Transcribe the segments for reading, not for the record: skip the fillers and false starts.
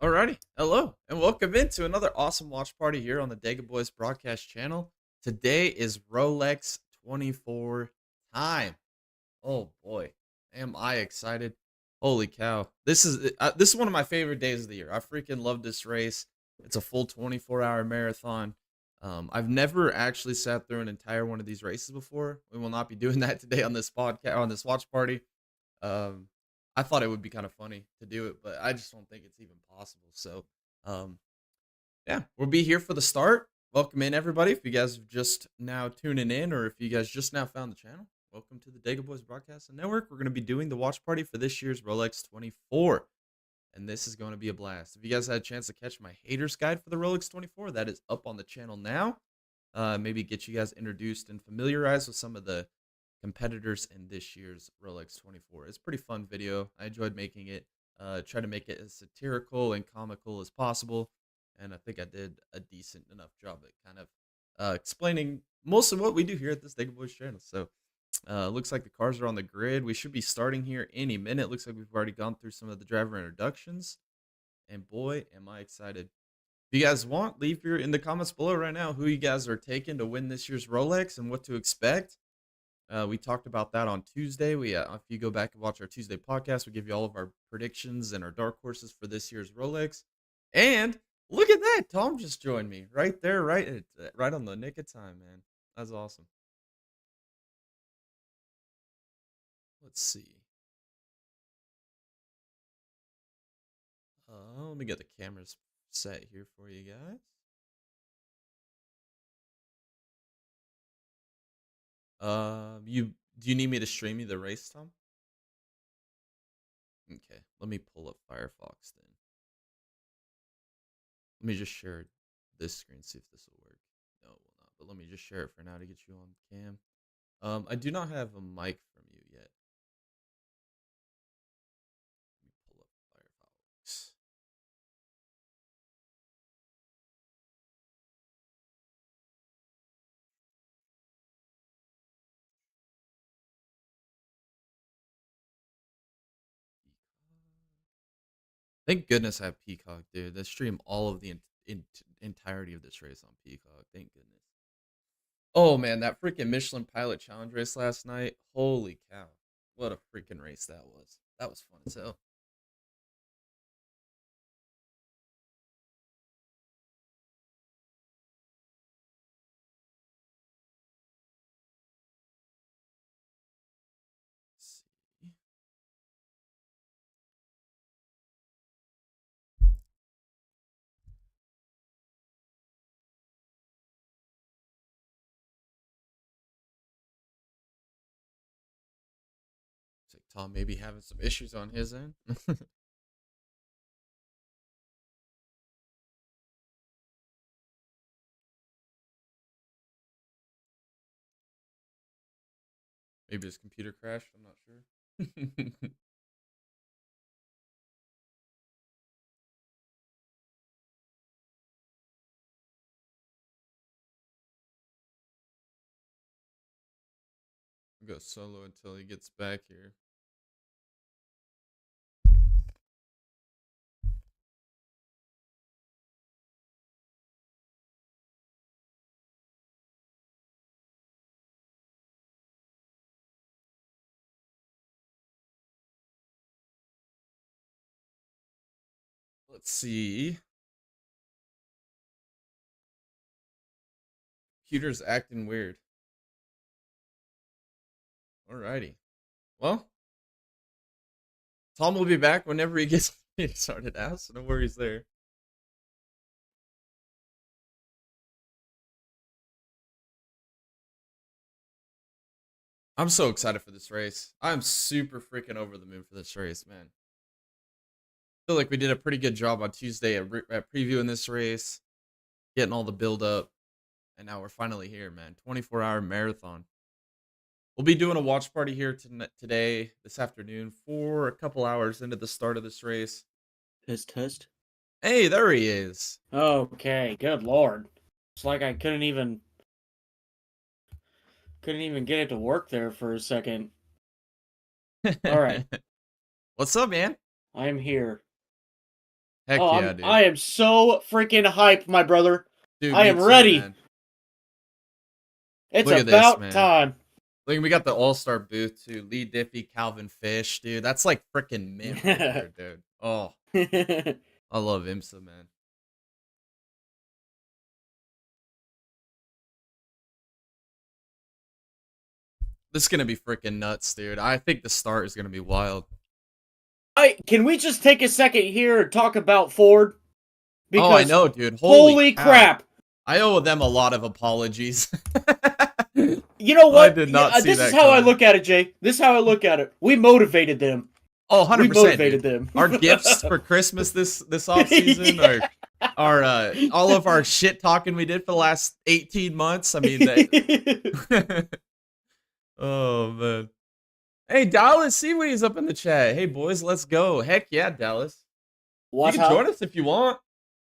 Alrighty, hello, and welcome into another awesome watch party here on the Dega Boys broadcast channel. Today is Rolex 24 time. Oh boy, am I excited! Holy cow, this is one of my favorite days of the year. I freaking love this race. It's a full 24-hour marathon. I've never actually sat through an entire one of these races before. We will not be doing that today on this podcast on this watch party. Um, I thought it would be kind of funny to do it, but I just don't think it's even possible. So, um, yeah, we'll be here for the start. Welcome in, everybody. If you guys are just now tuning in, or if you guys just now found the channel, welcome to the Dega Boys Broadcast and Network. We're going to be doing the watch party for this year's Rolex 24, and this is going to be a blast. If you guys had a chance to catch my haters guide for the Rolex 24, that is up on the channel now. Maybe get you guys introduced and familiarized with some of the competitors in this year's Rolex 24. It's a pretty fun video. I enjoyed making it. Try to make it as satirical and comical as possible, and I think I did a decent enough job at kind of explaining most of what we do here at this Dega Boys channel. So, looks like the cars are on the grid. We should be starting here any minute. Looks like we've already gone through some of the driver introductions, and boy, am I excited. If you guys want, leave your in the comments below right now who you guys are taking to win this year's Rolex and what to expect. We talked about that on Tuesday. If you go back and watch our Tuesday podcast, we give you all of our predictions and our dark horses for this year's Rolex. And look at that, Tom just joined me right there, right on the nick of time, man. That's awesome. Let's see. Let me get the cameras set here for you guys. You do you need me to stream you the race, Tom? Okay, let me pull up Firefox then. Let me just share this screen, see if this will work. No, it will not. But let me just share it for now to get you on cam. I do not have a mic from you yet. Let me pull up Firefox. Thank goodness I have Peacock, dude. They stream all of the entirety of this race on Peacock. Thank goodness. Oh man, that freaking Michelin Pilot Challenge race last night. Holy cow. What a freaking race that was. That was fun as hell. Let's see. Looks like Tom may be having some issues on his end. Maybe his computer crashed. I'm not sure. We'll go solo until he gets back here. Let's see. Computer's acting weird. Alrighty. Well, Tom will be back whenever he gets started out, so no worries there. I'm so excited for this race. I'm super freaking over the moon for this race, man. Feel like we did a pretty good job on Tuesday at previewing this race, getting all the build up, and now we're finally here, man. 24-hour marathon. We'll be doing a watch party here today, this afternoon, for a couple hours into the start of this race. Test. Hey, there he is. Okay, good lord. It's like I couldn't even get it to work there for a second. All right. What's up, man? I am here. Heck yeah, dude. I am so freaking hyped, my brother. Dude, I me am too, ready. man. It's Look at this, about man. time. Look, we got the All-Star booth too. Lee Diffie, Calvin Fish, dude. That's like freaking mint right there, dude. Oh, I love IMSA, man. This is gonna be freaking nuts, dude. I think the start is gonna be wild. Can we just take a second here and talk about Ford? Because, oh, I know, dude. Holy crap! I owe them a lot of apologies. You know what? I did not see this that is how coming. I look at it, Jay. This is how I look at it. We motivated them. Oh, 100%. We motivated them. Our gifts for Christmas this offseason yeah. are all of our shit talking we did for the last 18 months. I mean, oh, man. Hey, Dallas Seaweed's up in the chat. Hey, boys, let's go. Heck yeah, Dallas. You can join us if you want.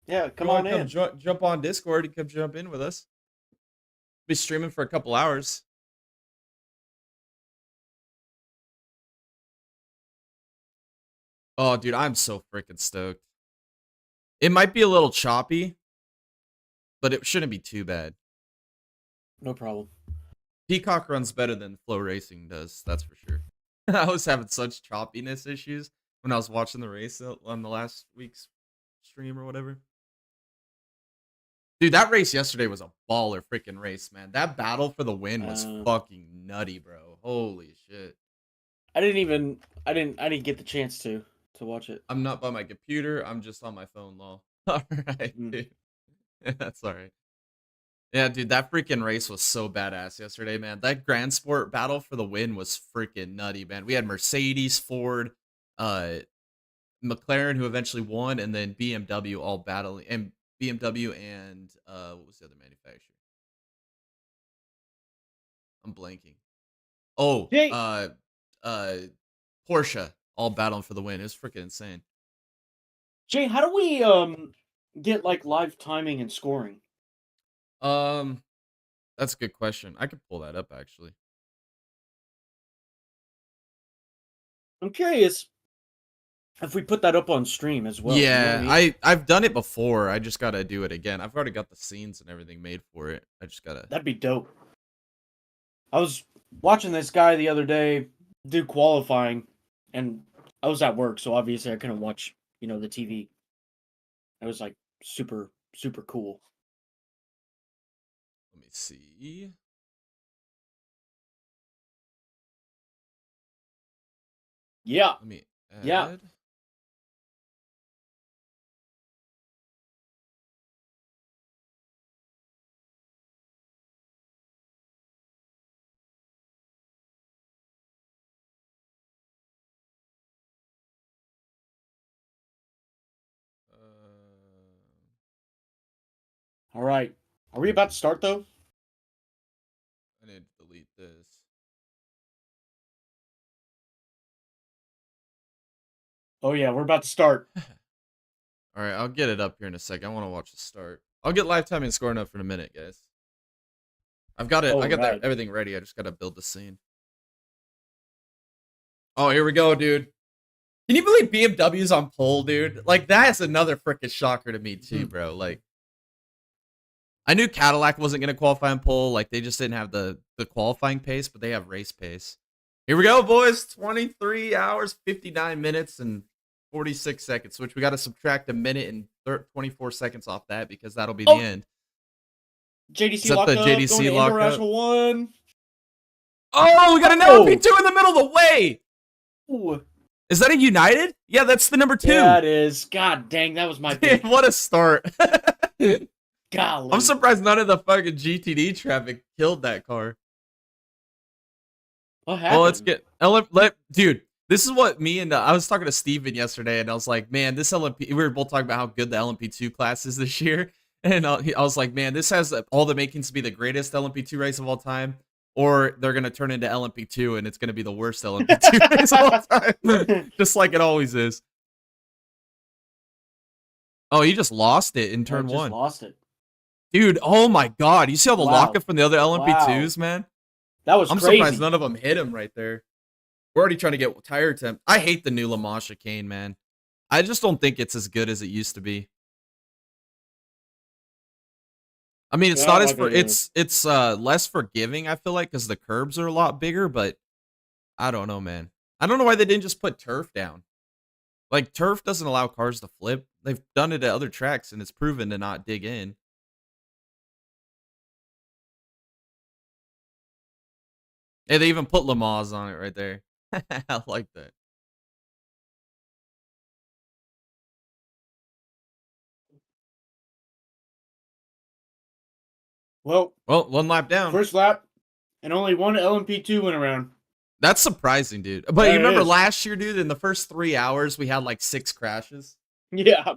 Yeah, come on in. Jump on Discord and come jump in with us. Be streaming for a couple hours. Oh, dude, I'm so freaking stoked. It might be a little choppy, but it shouldn't be too bad. No problem. Peacock runs better than Flow Racing does, that's for sure. I was having such choppiness issues when I was watching the race on the last week's stream or whatever. Dude, that race yesterday was a baller freaking race, man. That battle for the win was fucking nutty, bro. Holy shit. I didn't get the chance to watch it. I'm not by my computer. I'm just on my phone, lol. All right, dude. That's all right. Yeah, dude, that freaking race was so badass yesterday, man. That Grand Sport battle for the win was freaking nutty, man. We had Mercedes, Ford, McLaren, who eventually won, and then BMW all battling, and BMW and what was the other manufacturer? I'm blanking. Oh, Porsche all battling for the win. It was freaking insane. Jay, how do we get like live timing and scoring? That's a good question. I could pull that up actually. I'm curious if we put that up on stream as well. Yeah, you know what I mean? I've done it before. I just gotta do it again. I've already got the scenes and everything made for it. I just gotta. That'd be dope. I was watching this guy the other day do qualifying, and I was at work, so obviously I couldn't watch, the TV. It was like super, super cool. Let me see. Yeah. Let me add. Yeah. All right. Are we about to start, though? I need to delete this. Oh, yeah, we're about to start. All right, I'll get it up here in a second. I want to watch the start. I'll get live timing and scoring up in a minute, guys. I've got it. I got everything ready. I just got to build the scene. Oh, here we go, dude. Can you believe BMW's on pole, dude? Like, that's another freaking shocker to me, too, bro. Like, I knew Cadillac wasn't going to qualify on pole. Like, they just didn't have the qualifying pace, but they have race pace. Here we go, boys. 23 hours, 59 minutes, and 46 seconds, which we got to subtract a minute and 24 seconds off that because that'll be the end. Is JDC that the locked up, going JDC to indoor lockup? national 1. Oh, we got an Oh! LMP2 in the middle of the way. Ooh. Is that a United? Yeah, that's the number 2. Yeah, it is. God dang, that was my Dude, pick. what a start. Golly. I'm surprised none of the fucking GTD traffic killed that car. What Well, let's happened? get dude. This is what me and I was talking to Steven yesterday, and I was like, man, this LMP. We were both talking about how good the LMP2 class is this year, and I was like, man, this has all the makings to be the greatest LMP2 race of all time, or they're gonna turn into LMP2 and it's gonna be the worst LMP2 race of all time, just like it always is. Oh, you just lost it in I turn just 1, lost it. dude. Oh my god, you see all the Wow. lockup from the other LMP2s, Wow. man. That was I'm crazy. surprised none of them hit him right there. We're already trying to get tire temp. I hate the new Le Mans chicane, man. I just don't think it's as good as it used to be. I mean, it's Yeah, not as like for a- it's less forgiving, I feel like, because the curbs are a lot bigger, but I don't know, man. I don't know why they didn't just put turf down. Like, turf doesn't allow cars to flip. They've done it at other tracks, and it's proven to not dig in. Hey, they even put Le Mans on it right there. I like that. Well, Well, 1 lap down. first lap, and only one LMP2 went around. That's surprising, dude. But Yeah, you it remember is. last year, dude, in the first 3 hours, we had like 6 crashes. Yeah.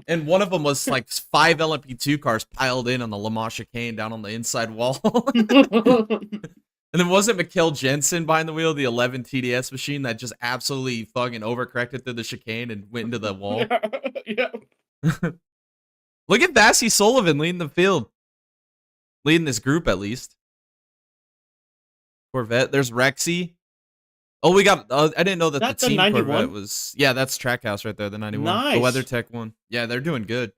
And one of them was like 5 LMP2 cars piled in on the Le Mans chicane down on the inside wall. And then wasn't Mikkel Jensen behind the wheel of the 11 TDS machine that just absolutely fucking overcorrected through the chicane and went into the wall? Yeah. Look at Vassy Sullivan leading the field. Leading this group, at least. Corvette. There's Rexy. Oh, we got... I didn't know that That the the team 91? Corvette was... Yeah, that's Trackhouse right there, the 91. Nice. The WeatherTech one. Yeah, they're doing good.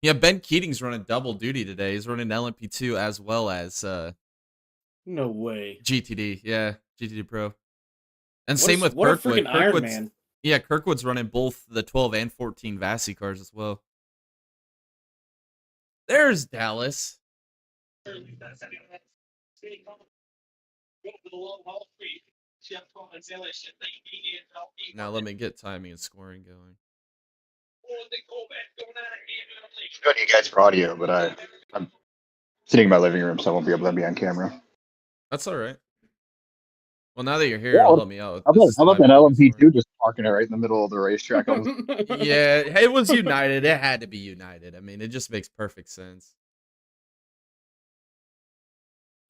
Yeah, Ben Keating's running double duty today. He's running LMP2 as well as No way. GTD. Yeah, GTD Pro. And What same a, with what a Kirkwood. freaking Iron Kirkwood's Man. Yeah, Kirkwood's running both the 12 and 14 Vassy cars as well. There's Dallas. Now let me get timing and scoring going. Good to you guys for audio, but I'm sitting in my living room, so I won't be able to be on camera. That's all right. Well, now that you're here, Yeah, it'll help me out with how this about that timing and scoring. LMP2 just parking it right in the middle of the racetrack? Yeah, it was United. It had to be United. I mean, it just makes perfect sense.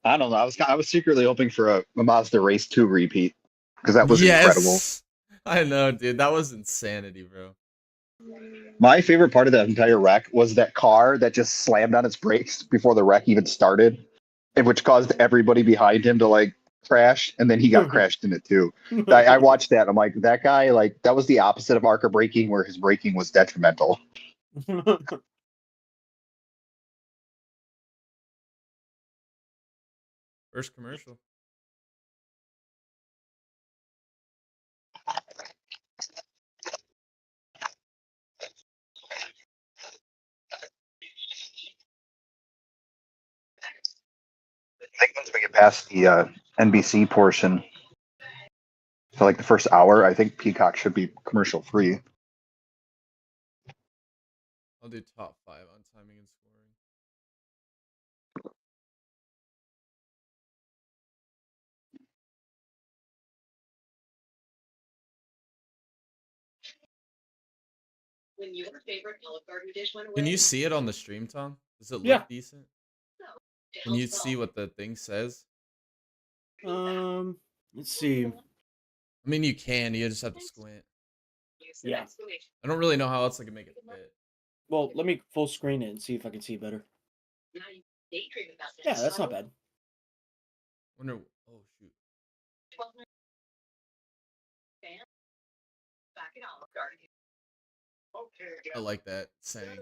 I don't know. I was secretly hoping for a Mazda Race 2 repeat because that was incredible. Yes. I know, dude. That was insanity, bro. My favorite part of that entire wreck was that car that just slammed on its brakes before the wreck even started, and which caused everybody behind him to like crash, and then he got crashed in it too. I watched that. I'm like, that guy, like, that was the opposite of Arca braking, where his braking was detrimental. First commercial. I think once we get past the NBC portion, for like the first hour, I think Peacock should be commercial free. I'll do top 5 on timing and scoring. Can you see it on the stream, Tom? Does it look Yeah. decent? Can you see what the thing says? Let's see. I mean, you can. You just have to squint. Yeah. I don't really know how else I can make it fit. Well, let me full screen it and see if I can see better. Yeah, that's not bad. Wonder. Oh shoot. I like that saying.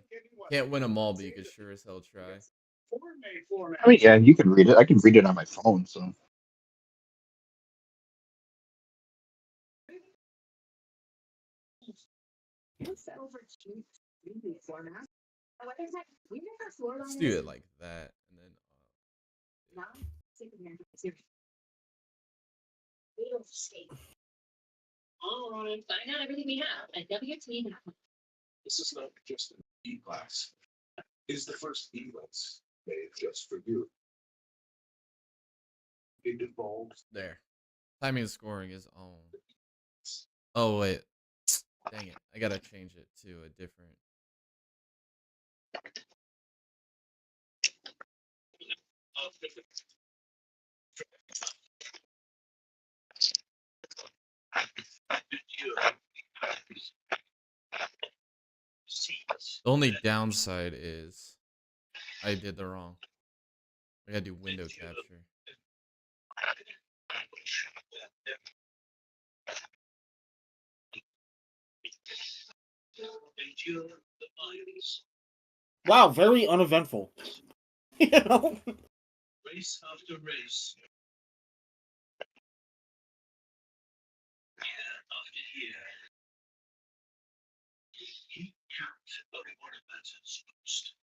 Can't win them all, but you can sure as hell try. I mean, yeah, you can read it. I can read it on my phone, so. Let's do it like that, and then This is not just an E-Class. It's the first E-Class made just for you. It involves there. Timing and scoring is on. Oh wait, dang it! I gotta change it to a different. The only downside is I did the wrong. I gotta do window capture. Wow, very uneventful. You know? race after race. Year after year. He kept everyone at Matters most.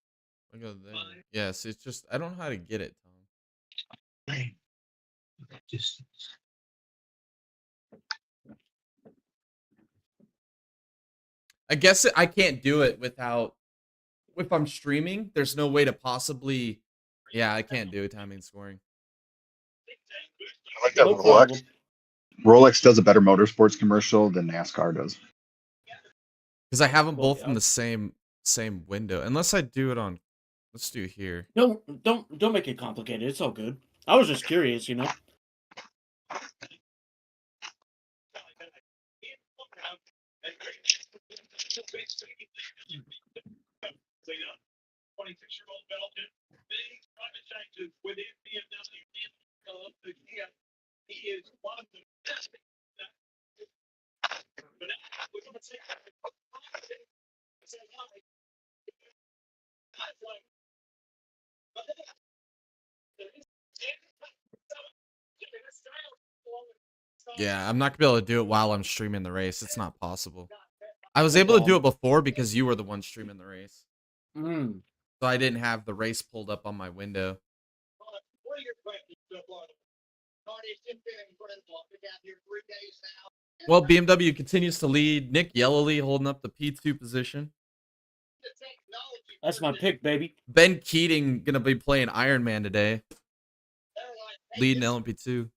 Look at there. Yes, it's just I don't know how to get it, Tom. Distance. I guess I can't do it without. If I'm streaming, there's no way to possibly. Yeah, I can't do timing and scoring. I like that No Rolex. problem. Rolex does a better motorsports commercial than NASCAR does. Because I have them Well, both in yeah. the same window. Unless I do it on. Let's do here. No, don't make it complicated. It's all good. I was just curious, you know. He is one of the best. Yeah, I'm not gonna be able to do it while I'm streaming the race. It's not possible. I was able to do it before because you were the one streaming the race. Mm. So I didn't have the race pulled up on my window. Well, BMW continues to lead. Nick Yellowly holding up the P2 position. That's my pick, baby. Ben Keating gonna be playing Iron Man today, leading LMP2.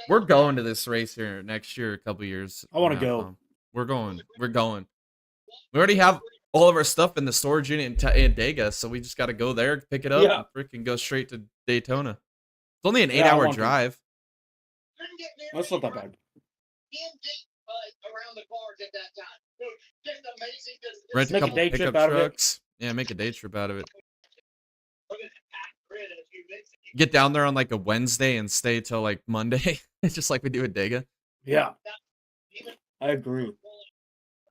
We're going to this race here next year, a couple years. I want to from now, go. Tom. We're going. We're going. We already have all of our stuff in the storage unit in Dega, so we just got to go there, pick it up, Yeah. and freaking go straight to Daytona. It's only an Yeah, I 8-hour want to. drive. That's not that bad. Rent a Make a couple day trip pickup out of it. trucks. Yeah, make a day trip out of it. Get down there on like a Wednesday and stay till like Monday, just like we do at Dega. Yeah, I agree.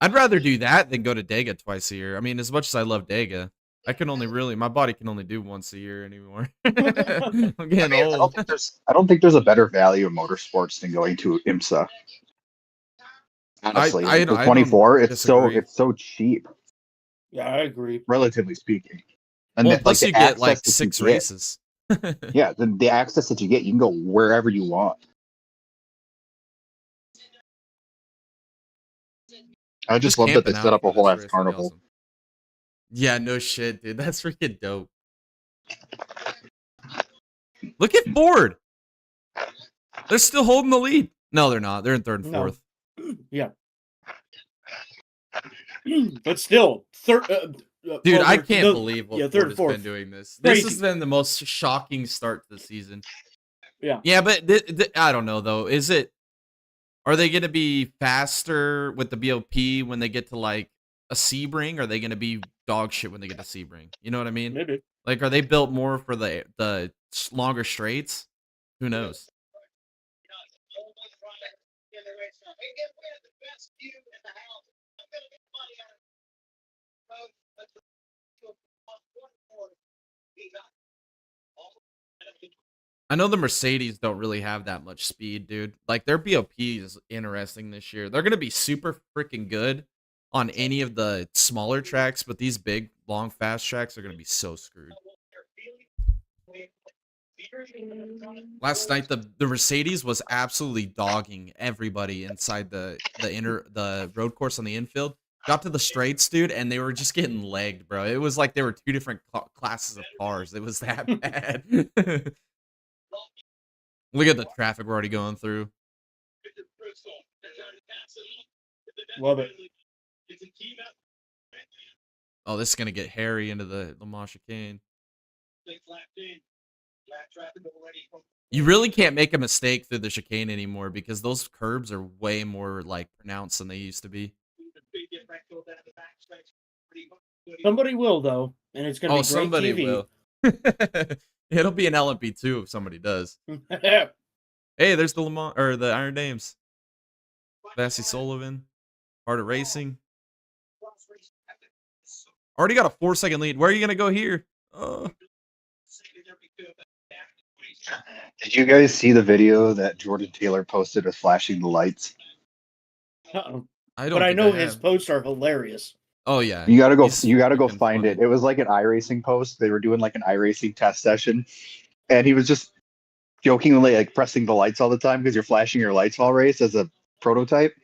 I'd rather do that than go to Dega twice a year. I mean, as much as I love Dega, I can only my body can only do once a year anymore. I'm getting I old. don't think there's a better value in motorsports than going to IMSA. Honestly, I for don't 24, disagree. it's so cheap, Yeah, I agree. relatively speaking. And Well, that, plus the you get like access that 6 you get- races. Yeah, the access that you get, you can go wherever you want. I just love that they camping set out up a for whole this ass race would be carnival. awesome. Yeah, no shit, dude. That's freaking dope. Look at Ford. They're still holding the lead. No, they're not. They're in third and No. fourth. Yeah. But still, Dude, I can't believe what third Ford and has fourth. been doing this. This has Crazy. been the most shocking start to the season. Yeah. Yeah, but I don't know though. Are they going to be faster with the BOP when they get to like a Sebring? Are they going to be dog shit when they get to Sebring? You know what I mean? Maybe. Like, are they built more for the longer straights? Who knows? I know the Mercedes don't really have that much speed, dude. Like, their BOP is interesting this year. They're going to be super freaking good on any of the smaller tracks, but these big, long, fast tracks are going to be so screwed. Last night, the Mercedes was absolutely dogging everybody inside the road course on the infield. Got to the straights, dude, and they were just getting legged, bro. It was like they were two different classes of cars. It was that bad. Look at the traffic we're already going through. Love it. Oh, this is gonna get hairy into the Le Mans chicane. You really can't make a mistake through the chicane anymore because those curbs are way more like pronounced than they used to be. Somebody will though, and it's gonna Oh, be great somebody TV. will. It'll be an LMP too if somebody does. Hey, there's the Le Mans or the Iron Dames. Vassy Sullivan, Art of Racing. Already got a 4-second lead. Where are you gonna go here? Did you guys see the video that Jordan Taylor posted of flashing the lights? Uh-oh. I don't. But I think know I his have. posts are hilarious. Oh yeah, You gotta go. he's You gotta go freaking find funny. it. It was like an iRacing post. They were doing like an iRacing test session, and he was just jokingly like pressing the lights all the time because you're flashing your lights all race as a prototype.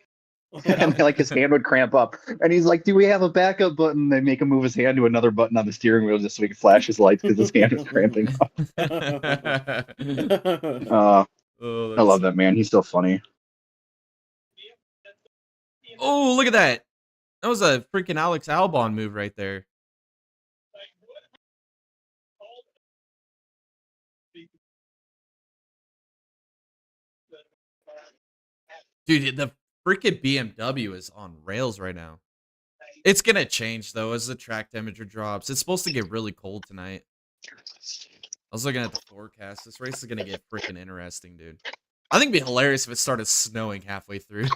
And like his hand would cramp up, and he's like, "Do we have a backup button?" They make him move his hand to another button on the steering wheel just so he can flash his lights because his hand was cramping up. Oh, I that's love that man. He's still funny. Oh, look at that. That was a freaking Alex Albon move right there. Dude, the freaking BMW is on rails right now. It's going to change, though, as the track temperature drops. It's supposed to get really cold tonight. I was looking at the forecast. This race is going to get freaking interesting, dude. I think it'd be hilarious if it started snowing halfway through.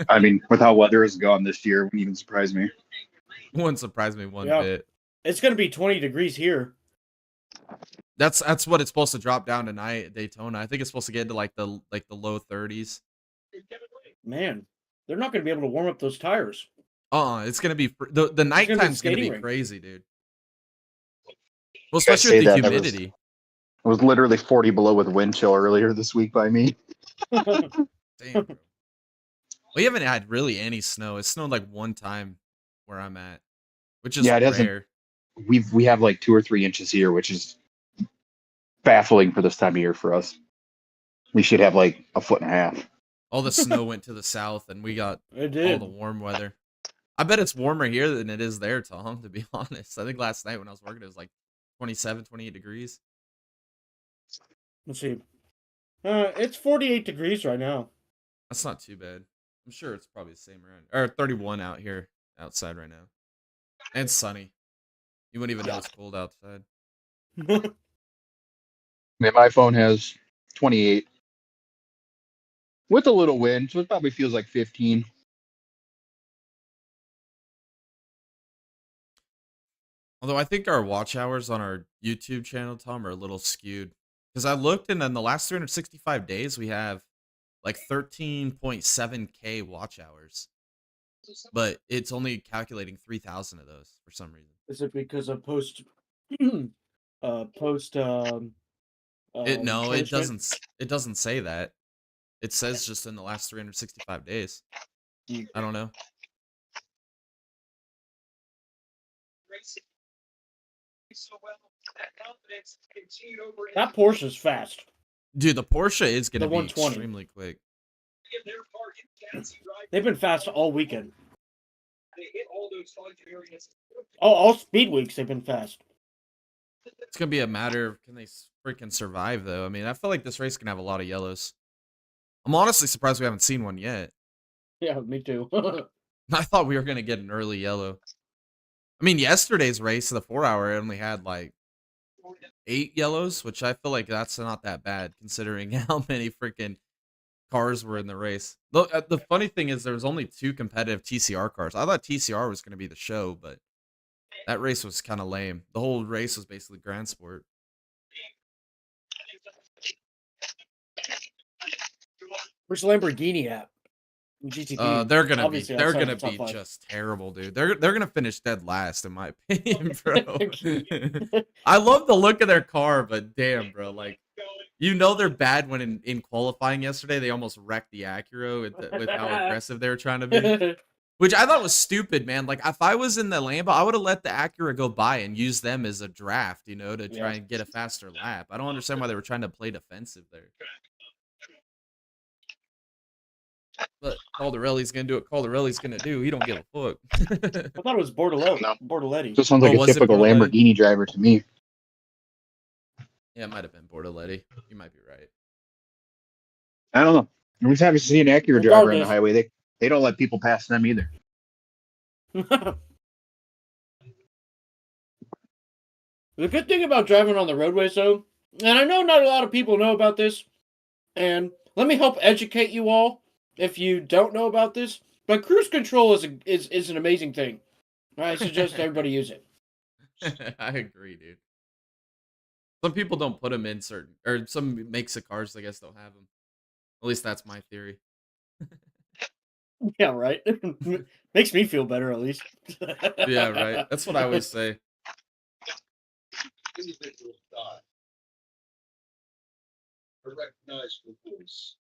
I mean, with how weather has gone this year, wouldn't even surprise me. Wouldn't surprise me one bit. It's gonna be 20 degrees here. That's what it's supposed to drop down tonight at Daytona. I think it's supposed to get into like the low 30s. Man, they're not gonna be able to warm up those tires. It's gonna be the nighttime's gonna be skating rink. crazy, dude. Well, guys especially with say the that, humidity. It was literally 40 below with wind chill earlier this week by me. Damn, bro. We haven't had really any snow. It snowed like one time where I'm at, which is Yeah, it hasn't. rare. We have like 2 or 3 inches here, which is baffling for this time of year for us. We should have like 1.5 feet. All the snow went to the south, and we got It all did. the warm weather. I bet it's warmer here than it is there, Tom, to be honest. I think last night when I was working, it was like 27, 28 degrees. Let's see. It's 48 degrees right now. That's not too bad. I'm sure it's probably the same around. Or 31 out here, outside right now. And sunny. You wouldn't even know it's cold outside. My phone has 28 with a little wind, so it probably feels like 15. Although I think our watch hours on our YouTube channel, Tom, are a little skewed. Because I looked, and in the last 365 days, we have like 13.7K watch hours. But it's only calculating 3,000 of those for some reason. Is it because of post No, it punishment? doesn't say that. It says just in the last 365 days. I don't know. That Porsche's fast. Dude, the Porsche is going The to be 120. extremely quick. They've been fast all weekend. Oh, all speed weeks they've been fast. It's going to be a matter of can they freaking survive, though. I mean, I feel like this race can have a lot of yellows. I'm honestly surprised we haven't seen one yet. Yeah, me too. I thought we were going to get an early yellow. I mean, yesterday's race, the 4-hour, only had like 8 yellows, which I feel like that's not that bad considering how many freaking cars were in the race. The funny thing is there was only 2 competitive TCR cars. I thought TCR was going to be the show, but that race was kind of lame. The whole race was basically Grand Sport. Where's Lamborghini at? GTP. They're gonna be Obviously, they're outside of gonna the top be 5. just terrible, dude. They're gonna finish dead last, in my opinion, bro. I love the look of their car, but damn, bro, like they're bad when in qualifying yesterday they almost wrecked the Acura with how aggressive they were trying to be. Which I thought was stupid, man. Like, if I was in the Lambo, I would have let the Acura go by and use them as a draft, to try and get a faster lap. I don't understand why they were trying to play defensive there. But Caldarelli's going to do what Caldarelli's going to do. He don't give a fuck. I thought it was Bordello. No. Bordelletti. Just sounds like a was it typical Bordelletti? Lamborghini driver to me. Yeah, it might have been Bordelletti. You might be right. I don't know. Every time you see an Acura driver on the highway, they don't let people pass them either. The good thing about driving on the roadways, though, and I know not a lot of people know about this, and let me help educate you all if you don't know about this, but cruise control is an amazing thing. I suggest everybody use it. I agree, dude. Some people don't put them in certain, or some makes of cars, I guess, don't have them. At least that's my theory. Yeah, right? Makes me feel better, at least. Yeah, right. That's what I always say. Individual thought. A recognizable voice.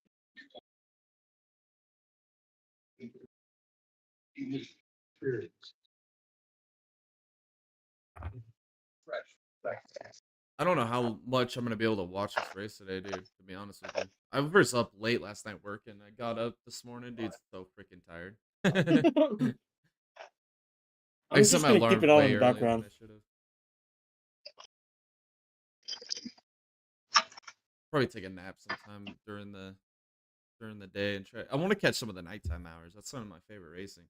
Unique experience. Fresh. I don't know how much I'm gonna be able to watch this race today, dude. To be honest with you, I was up late last night working. I got up this morning, dude. So freaking tired. I I'm set just my gonna alarm keep it on way in the earlier background. than I should have. Probably take a nap sometime during the day and try. I want to catch some of the nighttime hours. That's some of my favorite racing.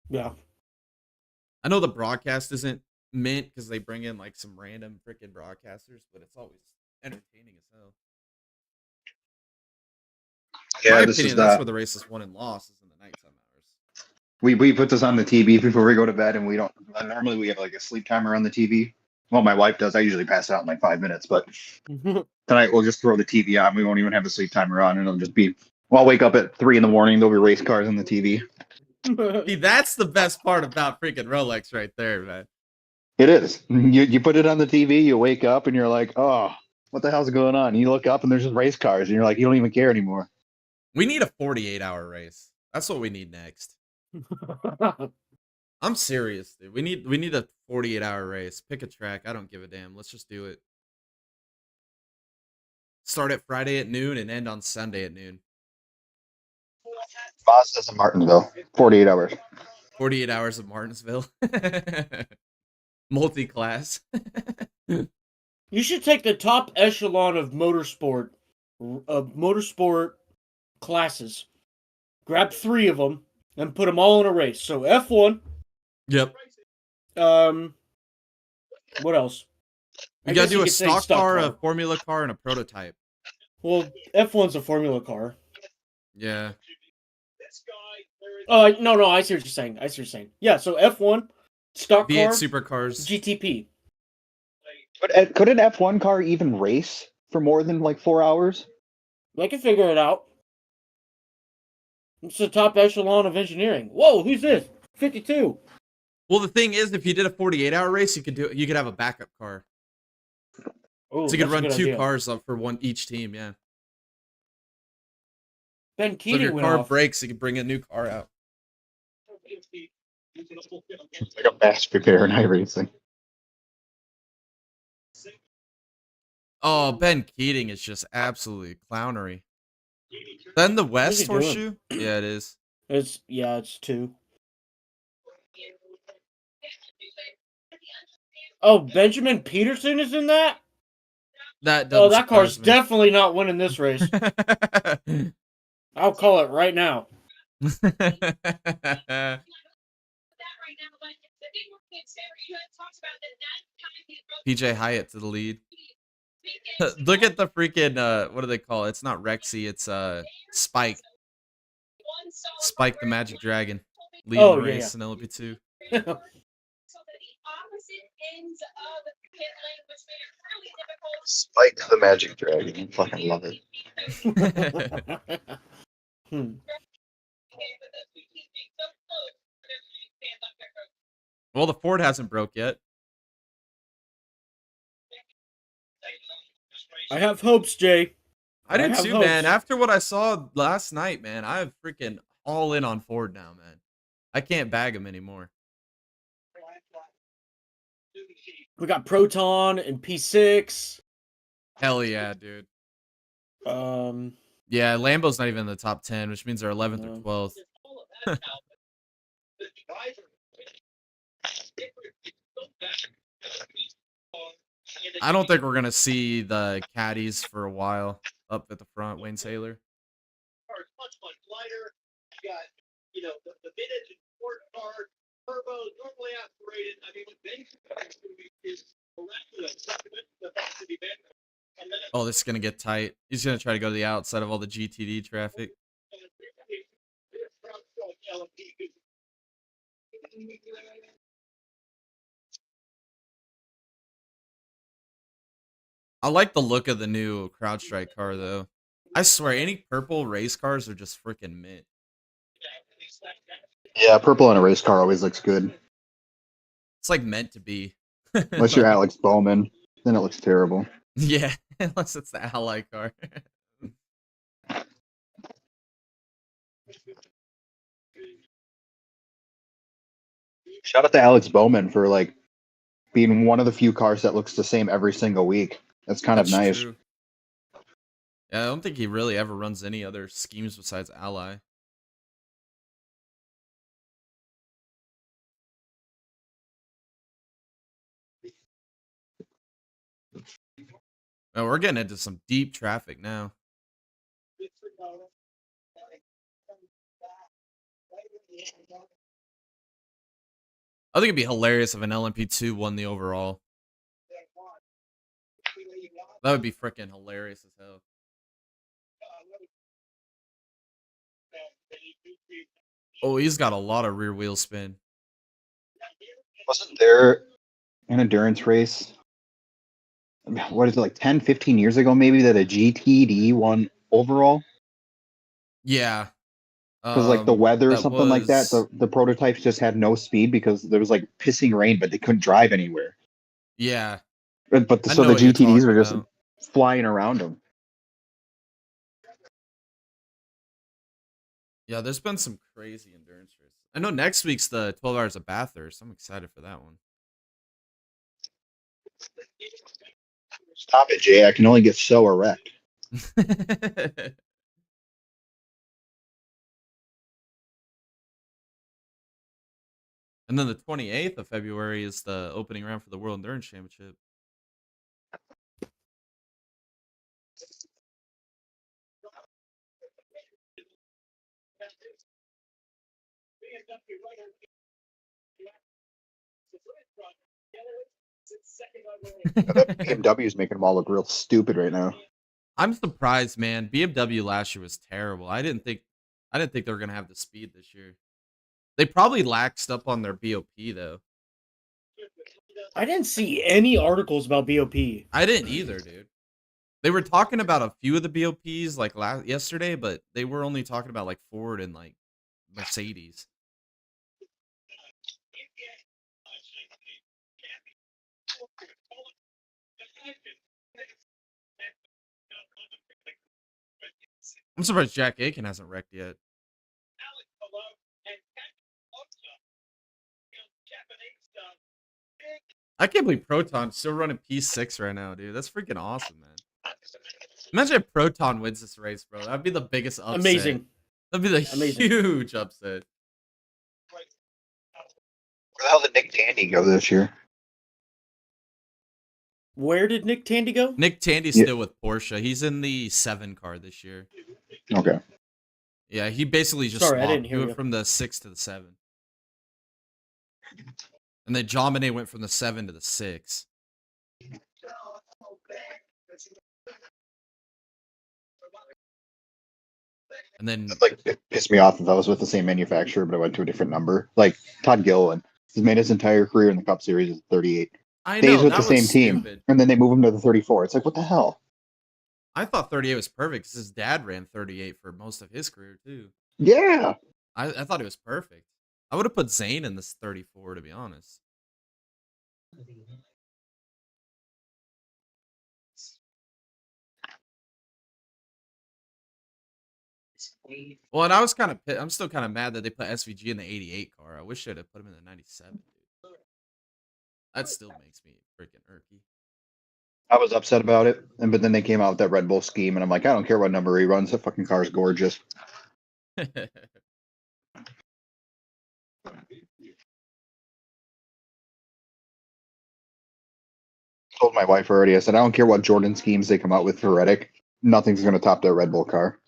Yeah. I know the broadcast isn't mint because they bring in like some random freaking broadcasters, but it's always entertaining as hell. Yeah, My this opinion, is that's where the race is won and lost, is in the nighttime hours. we put this on the TV before we go to bed, and we don't normally we have like a sleep timer on the TV. Well, my wife does. I usually pass out in like 5 minutes, but tonight we'll just throw the TV on. We won't even have the sleep timer on, and it'll just be. Well, I'll wake up at 3 a.m. There'll be race cars on the TV. See, that's the best part about freaking Rolex right there, man. It is. You put it on the TV, you wake up, and you're like, oh, what the hell's going on? And you look up, and there's just race cars, and you're like, you don't even care anymore. We need a 48-hour race. That's what we need next. I'm serious, dude. We need a 48-hour race. Pick a track. I don't give a damn. Let's just do it. Start at Friday at noon and end on Sunday at noon. Mazda's in Martinsville, 48 hours. 48 hours of Martinsville. Multi-class. You should take the top echelon of motorsport classes, grab 3 of them, and put them all in a race. So F1. Yep. What else? We gotta do a stock car, a formula car, and a prototype. Well, F1's a formula car. Yeah. Oh, no, I see what you're saying. Yeah, so F1, stock V8 car, supercars. GTP. Could an F1 car even race for more than like 4 hours? I can figure it out. It's the top echelon of engineering. Whoa, who's this? 52. Well, the thing is, if you did a 48-hour race, you could have a backup car. Oh, So you could run 2 idea. cars up for each team, yeah. Ben So if Keating your went car off. breaks, you can bring a new car out. Like a fast repair and iRacing. Oh, Ben Keating is just absolutely clownery. Then the West he doing? horseshoe? Yeah, it is. It's 2. Oh, Benjamin Peterson is in that? That That car's surprise me. definitely not winning this race. I'll call it right now. PJ Hyatt to the lead. Look at the freaking what do they call it? It's not Rexy, it's Spike. Spike the Magic Dragon. Leading the race in LP2. Spike the Magic Dragon. I fucking love it. Well, the Ford hasn't broke yet. I have hopes, Jay. I do have too, man. hopes. After what I saw last night, man, I'm freaking all in on Ford now, man. I can't bag him anymore. We got Proton and P6. Hell yeah, dude. Um, Yeah, Lambo's not even in the top 10, which means they're 11th No. or 12th. I don't think we're going to see the caddies for a while up at the front, Wayne Saylor. Oh, this is going to get tight. He's going to try to go to the outside of all the GTD traffic. I like the look of the new CrowdStrike car, though. I swear, any purple race cars are just freaking mint. Yeah, purple on a race car always looks good. It's like meant to be. Unless you're Alex Bowman, then it looks terrible. Yeah, unless it's the Ally car. Shout out to Alex Bowman for like being one of the few cars that looks the same every single week. That's kind of nice. True. Yeah, I don't think he really ever runs any other schemes besides Ally. Oh, we're getting into some deep traffic now. I think it'd be hilarious if an LMP2 won the overall. That would be freaking hilarious as hell. Oh, he's got a lot of rear wheel spin. Wasn't there an endurance race? What is it, like 10, 15 years ago maybe, that a GTD won overall? Yeah. Because like the weather or that something like that, was- the prototypes just had no speed because there was like pissing rain, but they couldn't drive anywhere. Yeah. But I so know the what you're GTDs were talking just about. flying around them. Yeah, there's been some crazy endurance races. I know next week's the 12 hours of Bathurst. I'm excited for that one. Stop it, Jay. I can only get so erect. And then the 28th of February is the opening round for the World Endurance Championship. That BMW is making them all look real stupid right now. I'm surprised, man. BMW last year was terrible. I didn't think they were gonna have the speed this year. They probably laxed up on their BOP though. I didn't see any articles about BOP. I didn't either, dude. They were talking about a few of the BOPs like yesterday, but they were only talking about like Ford and like Mercedes. I'm surprised Jack Aiken hasn't wrecked yet. I can't believe Proton's still running P6 right now, dude. That's freaking awesome, man. Imagine if Proton wins this race, bro. That'd be the biggest upset. Amazing. That'd be the Amazing. huge upset. Where the hell did Nick Tandy go this year? Where did Nick Tandy go? Nick Tandy's still with Porsche. He's in the 7 car this year. Okay. Yeah, he basically just Sorry, I swapped. didn't He hear went you. from the 6 to the 7. And then John Bonet went from the 7 to the 6. And then Like, it pissed me off if I was with the same manufacturer, but I went to a different number. Like Todd Gilliland, he's made his entire career in the Cup Series at 38. I Stays know with that the same was team, stupid. and then they move him to the 34. It's like, what the hell? I thought 38 was perfect because his dad ran 38 for most of his career too. Yeah. I thought it was perfect. I would have put Zane in this 34 to be honest. Well, and I was kind of I'm still kind of mad that they put SVG in the 88 car. I wish they'd have put him in the 97. Dude. That still makes me freaking irky. I was upset about it, but then they came out with that Red Bull scheme, and I'm like, I don't care what number he runs. That fucking car is gorgeous. Told my wife already. I said, I don't care what Jordan schemes they come out with for Reddick. Nothing's going to top that Red Bull car.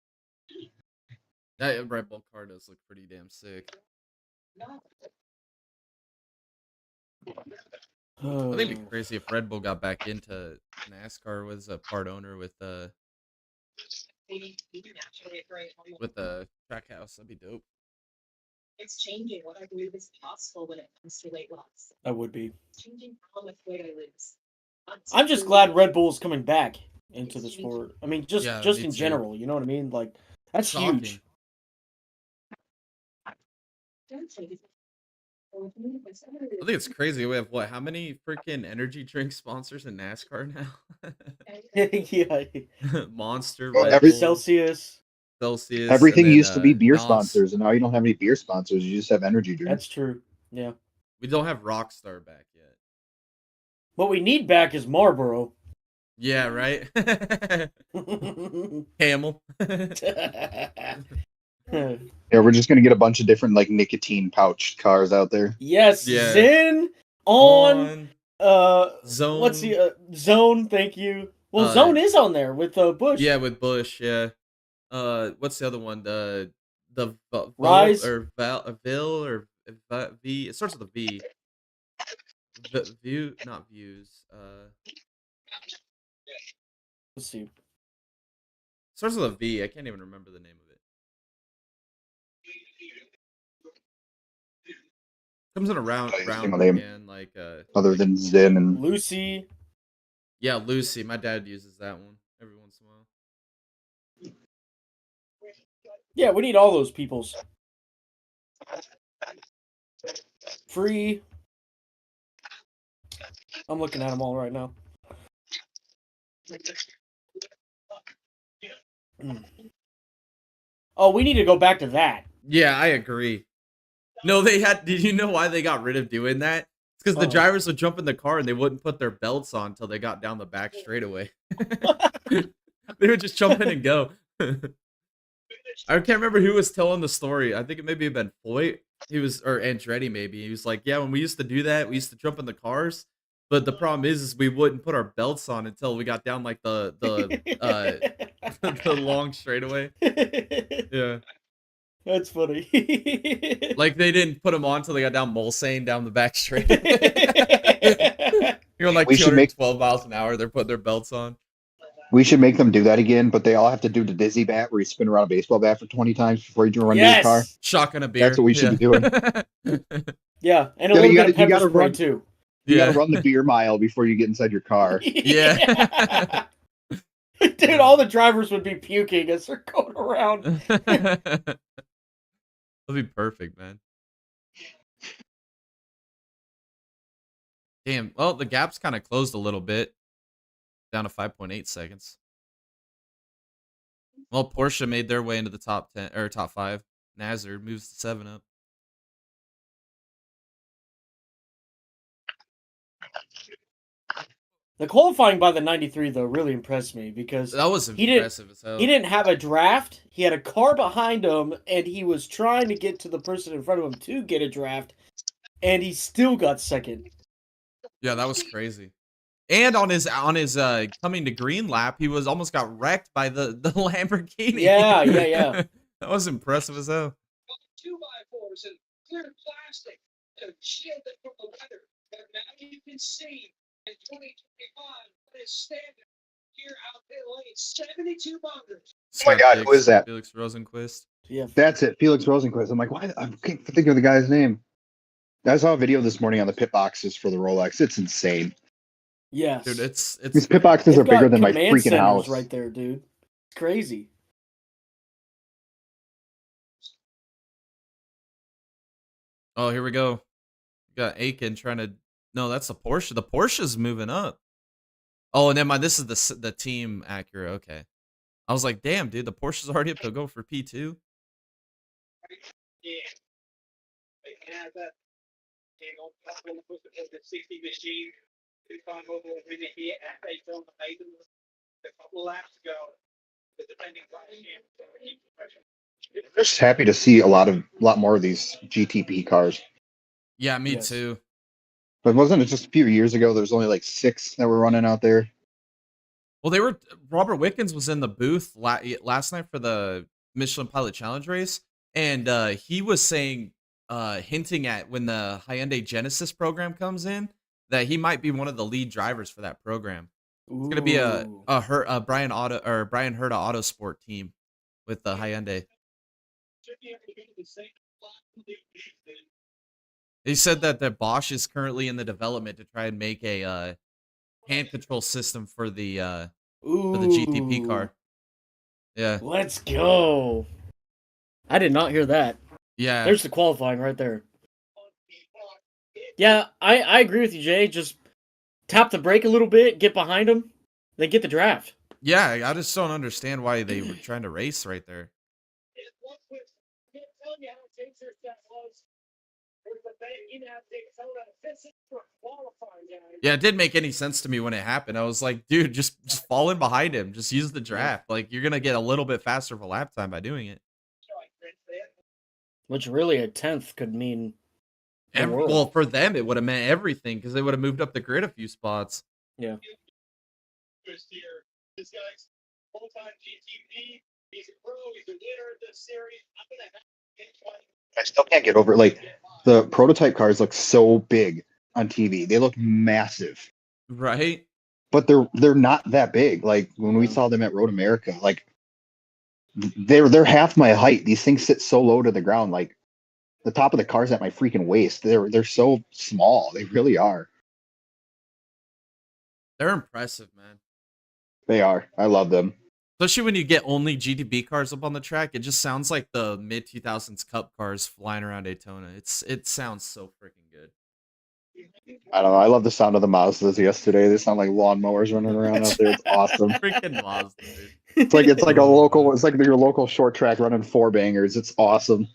That Red Bull car does look pretty damn sick. I think it'd be crazy if Red Bull got back into NASCAR, was a part owner with the Trackhouse. That'd be dope. It's changing what I believe is possible when it comes to weight loss. That would be. It's changing how much weight I lose. I'm just glad Red Bull's coming back into the sport. I mean, just Yeah, just me in too. general, you know what I mean? Like, that's Shocking. huge. I think it's crazy. We have what? How many freaking energy drink sponsors in NASCAR now? Yeah. Monster, Well, Red Bull, Celsius. Celsius. Everything and then, used to be beer NOS. sponsors, and now you don't have any beer sponsors. You just have energy drinks. That's true. Yeah. We don't have Rockstar back yet. What we need back is Marlboro. Yeah, right. Camel. Yeah, we're just gonna get a bunch of different like nicotine pouch cars out there. Yes, Yeah. Zen on Zone. what's the Zone? Thank you. Well, Zone is on there with Bush. Yeah, with Bush. Yeah. What's the other one? The Rise or Vil or V. It starts with a V. View, not views. Let's see. Starts with a V. I can't even remember the name of it. Comes in a round again, like other than Zen and Lucy. Yeah, Lucy. My dad uses that one every once in a while. Yeah, we need all those peoples. Free. I'm looking at them all right now. Oh, we need to go back to that. Yeah, I agree. No, they had. Did you know why they got rid of doing that? It's because the drivers would jump in the car and they wouldn't put their belts on until they got down the back straightaway. They would just jump in and go. I can't remember who was telling the story. I think it maybe have been Foyt. He was, or Andretti maybe. He was like, yeah, when we used to do that, we used to jump in the cars. But the problem is we wouldn't put our belts on until we got down like the the long straightaway. Yeah. That's funny. Like they didn't put them on until they got down Mulsanne down the back straight. You're on like 212 miles an hour. They're putting their belts on. We should make them do that again, but they all have to do the dizzy bat where you spin around a baseball bat for 20 times before you run to your car. Shotgun a beer. That's what we should be doing. Yeah, and a little bit of pepper spray run, too. You gotta run the beer mile before you get inside your car. Yeah. Dude, all the drivers would be puking as they're going around. That'd be perfect, man. Damn. Well, the gap's kind of closed a little bit. Down to 5.8 seconds. Well, Porsche made their way into the top 10 or top 5. Nazar moves to 7 up. The qualifying by the 93 though really impressed me because that was impressive as hell. He didn't have a draft. He had a car behind him, and he was trying to get to the person in front of him to get a draft, and he still got second. Yeah, that was crazy. And on his coming to green lap, he was almost got wrecked by the Lamborghini. Yeah. That was impressive as hell. 2x4s and clear plastic to shield it from the weather. But now you can see in 2025 what is standard here out pit lane 72 bumpers. Oh my God, who is that? Felix Rosenquist. Yeah, that's it, Felix Rosenquist. I'm like, why? I can't think of the guy's name. I saw a video this morning on the pit boxes for the Rolex. It's insane. Yes, dude, it's these pit boxes are bigger than my freaking house. Right there, dude. It's crazy. Oh, here we go. Got Aiken trying to. No, that's the Porsche. The Porsche's moving up. Oh, never mind. This is the team Acura. Okay. I was like, damn, dude, the Porsche's already up to go for P2. Yeah. They can have that. You know, that's when the 60 machine. They find over a minute here at Daytona a couple laps ago. The defending class champion. Just happy to see a lot more of these GTP cars. Yeah, me Yes. too. But wasn't it just a few years ago? There was only like 6 that were running out there. Well, Robert Wickens was in the booth last night for the Michelin Pilot Challenge race, and he was saying, hinting at when the Hyundai Genesis program comes in, that he might be one of the lead drivers for that program. It's gonna be a Brian Herta Autosport team with the Hyundai. He said that the Bosch is currently in the development to try and make a hand control system for the GTP car. Yeah. Let's go. I did not hear that. Yeah. There's the qualifying right there. Yeah, I agree with you, Jay. Just tap the brake a little bit, get behind him, then get the draft. Yeah, I just don't understand why they were trying to race right there. Yeah, it didn't make any sense to me when it happened. I was like, dude, just fall in behind him. Just use the draft. Like, you're gonna get a little bit faster of a lap time by doing it. Which really a 10th could mean the world. Well, for them, it would have meant everything because they would have moved up the grid a few spots. Yeah. This guy's full-time GTP. He's a pro. He's a winner of this series. I'm gonna have I still can't get over it. Like the prototype cars look so big on TV. They look massive, Right? but they're not that big. Like when we saw them at Road America, like they're half my height. These things sit so low to the ground. Like the top of the car's at my freaking waist. They're so small. They really are. They're impressive, man. They are. I love them. Especially when you get only GTB cars up on the track, it just sounds like the mid 2000s Cup cars flying around Daytona. It sounds so freaking good. I don't know. I love the sound of the Mazdas yesterday. They sound like lawnmowers running around out there. It's awesome. Freaking Mazda, dude. It's like a local. It's like your local short track running 4 bangers. It's awesome.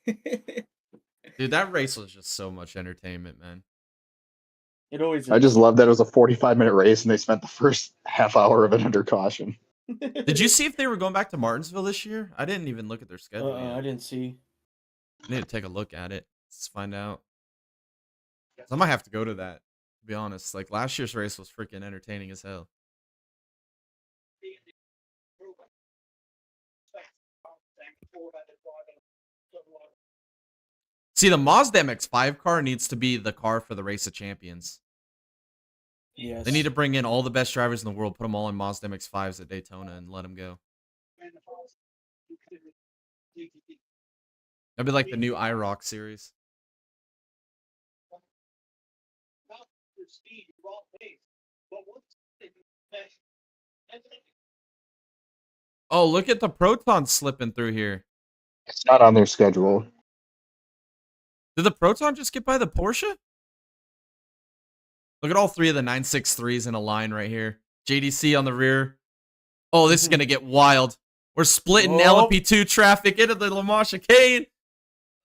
Dude, that race was just so much entertainment, man. It always is. I just love that it was a 45-minute race and they spent the first half hour of it under caution. Did you see if they were going back to Martinsville this year? I didn't even look at their schedule yet. I didn't see. I need to take a look at it. Let's find out. I might have to go to that, to be honest. Like, last year's race was freaking entertaining as hell. See, the Mazda MX-5 car needs to be the car for the Race of Champions. Yes. They need to bring in all the best drivers in the world, put them all in Mazda MX-5s at Daytona, and let them go. That'd be like the new IROC series. Oh, look at the Proton slipping through here. It's not on their schedule. Did the Proton just get by the Porsche? Look at all 3 of the 963s in a line right here. JDC on the rear. Oh, this is going to get wild. We're splitting LMP2 traffic into the Le Mans chicane.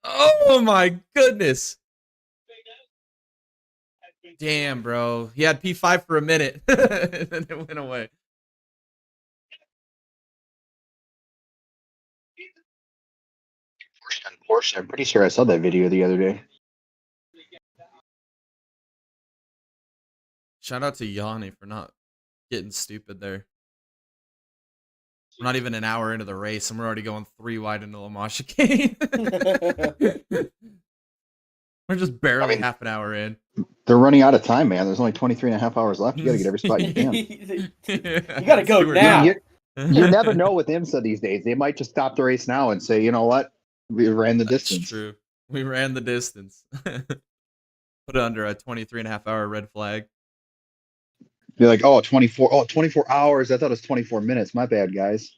Oh, my goodness. Damn, bro. He had P5 for a minute, and then it went away. Porsche. I'm pretty sure I saw that video the other day. Shout out to Yanni for not getting stupid there. We're not even an hour into the race, and we're already going 3 wide into La Mans chicane. We're just barely half an hour in. They're running out of time, man. There's only 23 and a half hours left. You got to get every spot you can. You got to go now. You never know with IMSA these days. They might just stop the race now and say, you know what? We ran the distance. That's true. We ran the distance. Put it under a 23 and a half hour red flag. You're like, 24 hours. I thought it was 24 minutes. My bad, guys.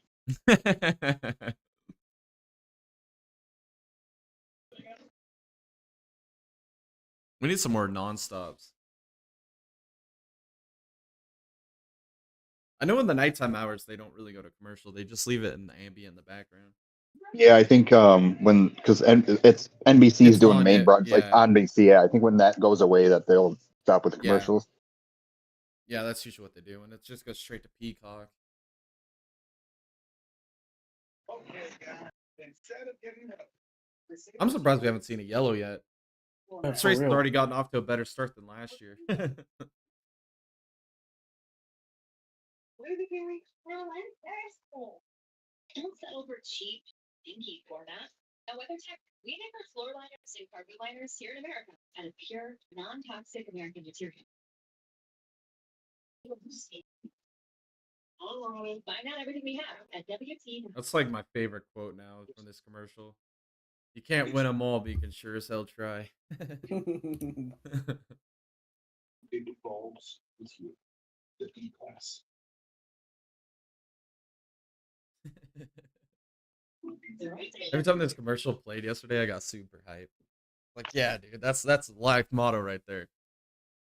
We need some more non-stops. I know in the nighttime hours they don't really go to commercial. They just leave it in the ambient in the background. Yeah, I think when because it's NBC's It's doing on main it. broadcast like Yeah. on NBC. Yeah, I think when that goes away, that they'll stop with the Yeah. commercials. Yeah, that's usually what they do, and it just goes straight to Peacock. I'm surprised we haven't seen a yellow yet. This For race has real. already gotten off to a better start than last year. Don't settle for cheap, dinky format. At WeatherTech, we make our floor liners and carpet liners here in America out of pure, non-toxic American material. Online, find out everything we have at WT. That's like my favorite quote now from this commercial. You can't win them all, but you can sure as hell try. It involves with you, the B class. Every time this commercial played yesterday, I got super hyped. Like, yeah, dude, that's life motto right there.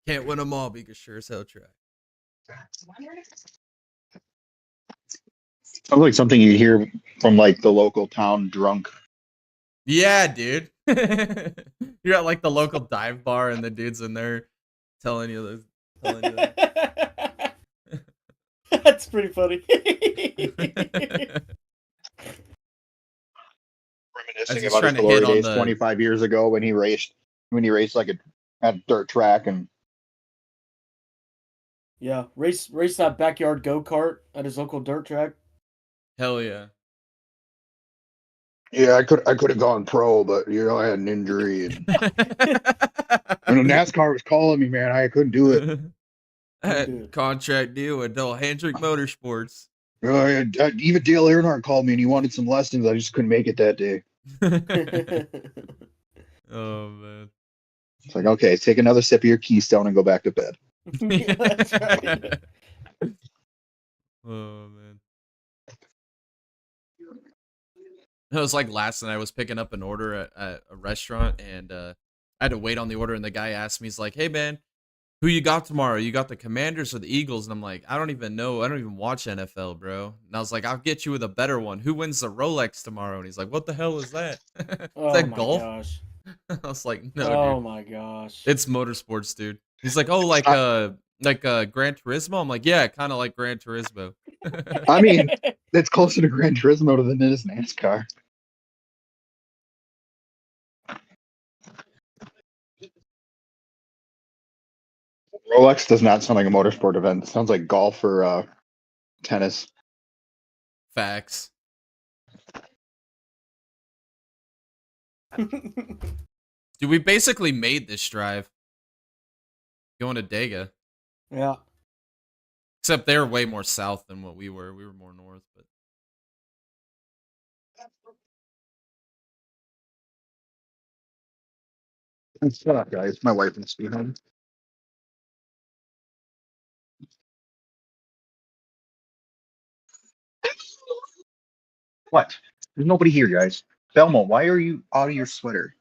Can't win them all, but you can sure as hell try. Sounds like something you hear from like the local town drunk. Yeah, dude. You're at like the local dive bar, and the dude's in there telling you this. Telling you that. That's pretty funny. Reminiscing he's about trying his to hit glory on days the- 25 years ago when he raced like at a dirt track and Yeah, race that backyard go-kart at his local dirt track. Hell yeah. yeah, I could have gone pro, but I had an injury and when NASCAR was calling me, man, I couldn't do it. Contract deal with Hendrick Motorsports. Even Dale Earnhardt called me and he wanted some lessons. I just couldn't make it that day. Oh man. It's like, okay, take another sip of your Keystone and go back to bed. Yeah, that's right. Oh man. It was like last night I was picking up an order at a restaurant, and I had to wait on the order, and the guy asked me, he's like, "Hey man, who you got tomorrow? You got the Commanders or the Eagles?" And I'm like, "I don't even know. I don't even watch NFL, bro." And I was like, "I'll get you with a better one. Who wins the Rolex tomorrow?" And he's like, "What the hell is that?" Is Oh that my golf? gosh. I was like, "No, Oh dude. my gosh. It's motorsports, dude." He's like, "Oh, like Gran Turismo?" I'm like, "Yeah, kind of like Gran Turismo." I mean, it's closer to Gran Turismo than it is NASCAR. Rolex does not sound like a motorsport event. It sounds like golf or tennis. Facts. Dude, we basically made this drive going to Dega. Yeah. Except they're way more south than what we were. We were more north, but Shut up, guys. My wife must be home. What? There's nobody here, guys. Belmo, why are you out of your sweater?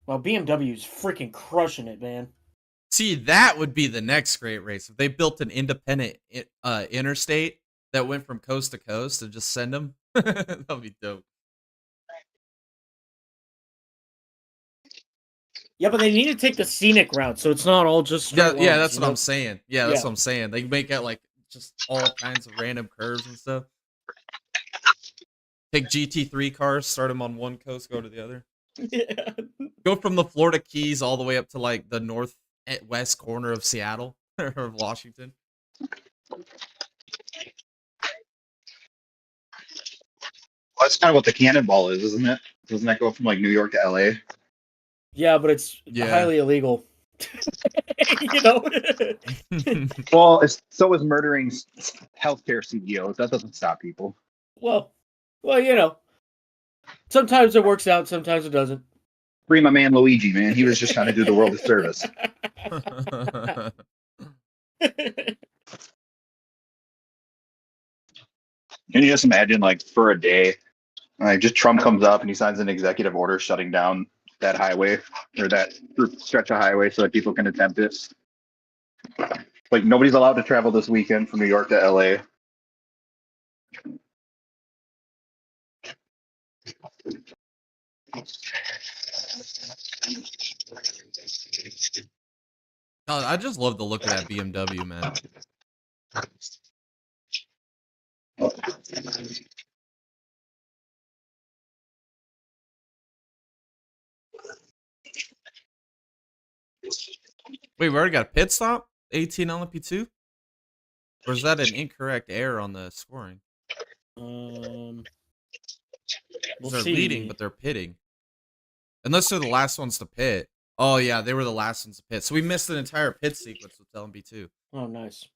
Well, BMW's freaking crushing it, man. see, that would be the next great race if they built an independent interstate that went from coast to coast and just send them. That'd be dope. Yeah, but they need to take the scenic route, so it's not all just straight Yeah, lines, that's you what know? I'm saying. Yeah, that's Yeah. what I'm saying. They make it like just all kinds of random curves and stuff. Take GT3 cars, start them on one coast, go to the other. Yeah. Go from the Florida Keys all the way up to like the northwest corner of Seattle or of Washington. Well, that's kind of what the cannonball is, isn't it? Doesn't that go from like New York to LA? Yeah, but it's Yeah. highly illegal. You know? Well, so is murdering healthcare CEOs. That doesn't stop people. well, you know. Sometimes it works out, sometimes it doesn't. Free my man Luigi, man. He was just trying to do the world a service. Can you just imagine, like, for a day, Like just Trump comes up and he signs an executive order shutting down that highway or that stretch of highway so that people can attempt it. Like nobody's allowed to travel this weekend from New York to LA. God, I just love the look of that BMW, man. Wait, we already got a pit stop? 18 LMP2? Or is that an incorrect error on the scoring? We'll They're see. leading, but they're pitting. Unless they're the last ones to pit. Oh, yeah, they were the last ones to pit. So we missed an entire pit sequence with LMP2. Oh, nice.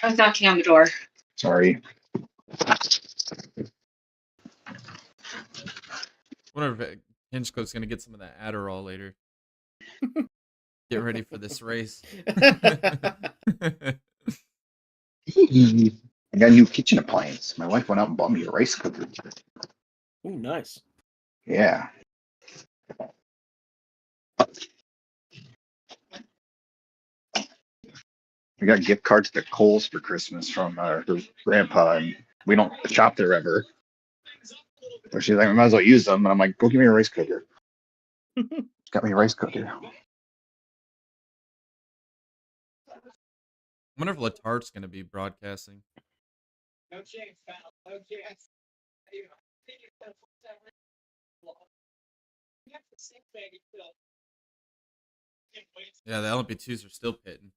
I was knocking on the door. Sorry. Wonder if Hinchco's going to get some of that Adderall later. Get ready for this race. I got a new kitchen appliance. My wife went out and bought me a rice cooker. Ooh, nice. Yeah. We got gift cards to Kohl's for Christmas from her grandpa, and we don't shop there ever. So she's like, I might as well use them. And I'm like, go give me a rice cooker. Got me a rice cooker. I wonder if Latart's going to be broadcasting. No chance, pal. No chance. You know, I think it's been long. You have to sink bag yourself. Yeah, the LMP2s are still pitting.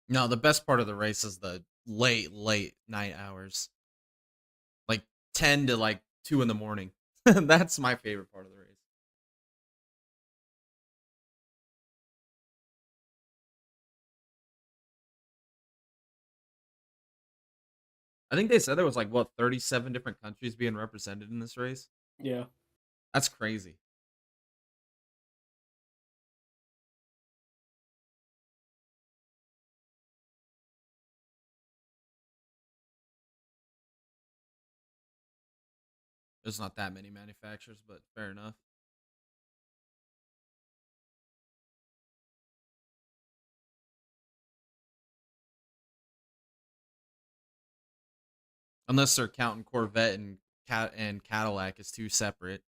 No, the best part of the race is the late night hours. Like 10 to like 2 in the morning. That's my favorite part of the race. I think they said there was like, what, 37 different countries being represented in this race? Yeah. That's crazy. There's not that many manufacturers, but fair enough. Unless they're counting Corvette and Cadillac as two separate.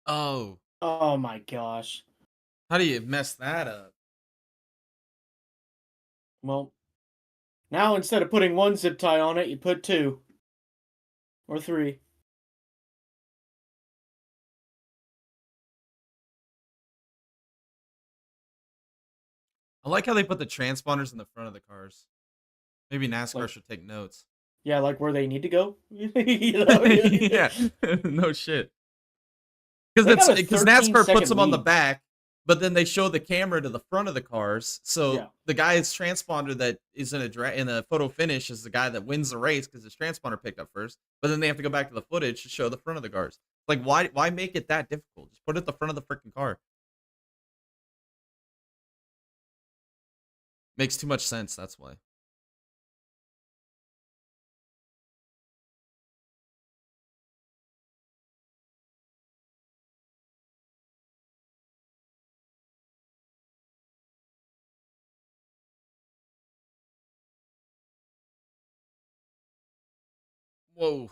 Oh, Oh my gosh. how do you mess that up? Well, now instead of putting one zip tie on it, you put two. Or three. I like how they put the transponders in the front of the cars. Maybe NASCAR Like- should take notes. Yeah, like where they need to go. You know? Yeah, no shit. They got a Because 13 NASCAR puts them on the lead. back, but then they show the camera to the front of the cars. So Yeah. the guy's transponder that is in a photo finish is the guy that wins the race because his transponder picked up first. But then they have to go back to the footage to show the front of the cars. Like, why make it that difficult? Just put it at the front of the freaking car. Makes too much sense. That's why. Whoa.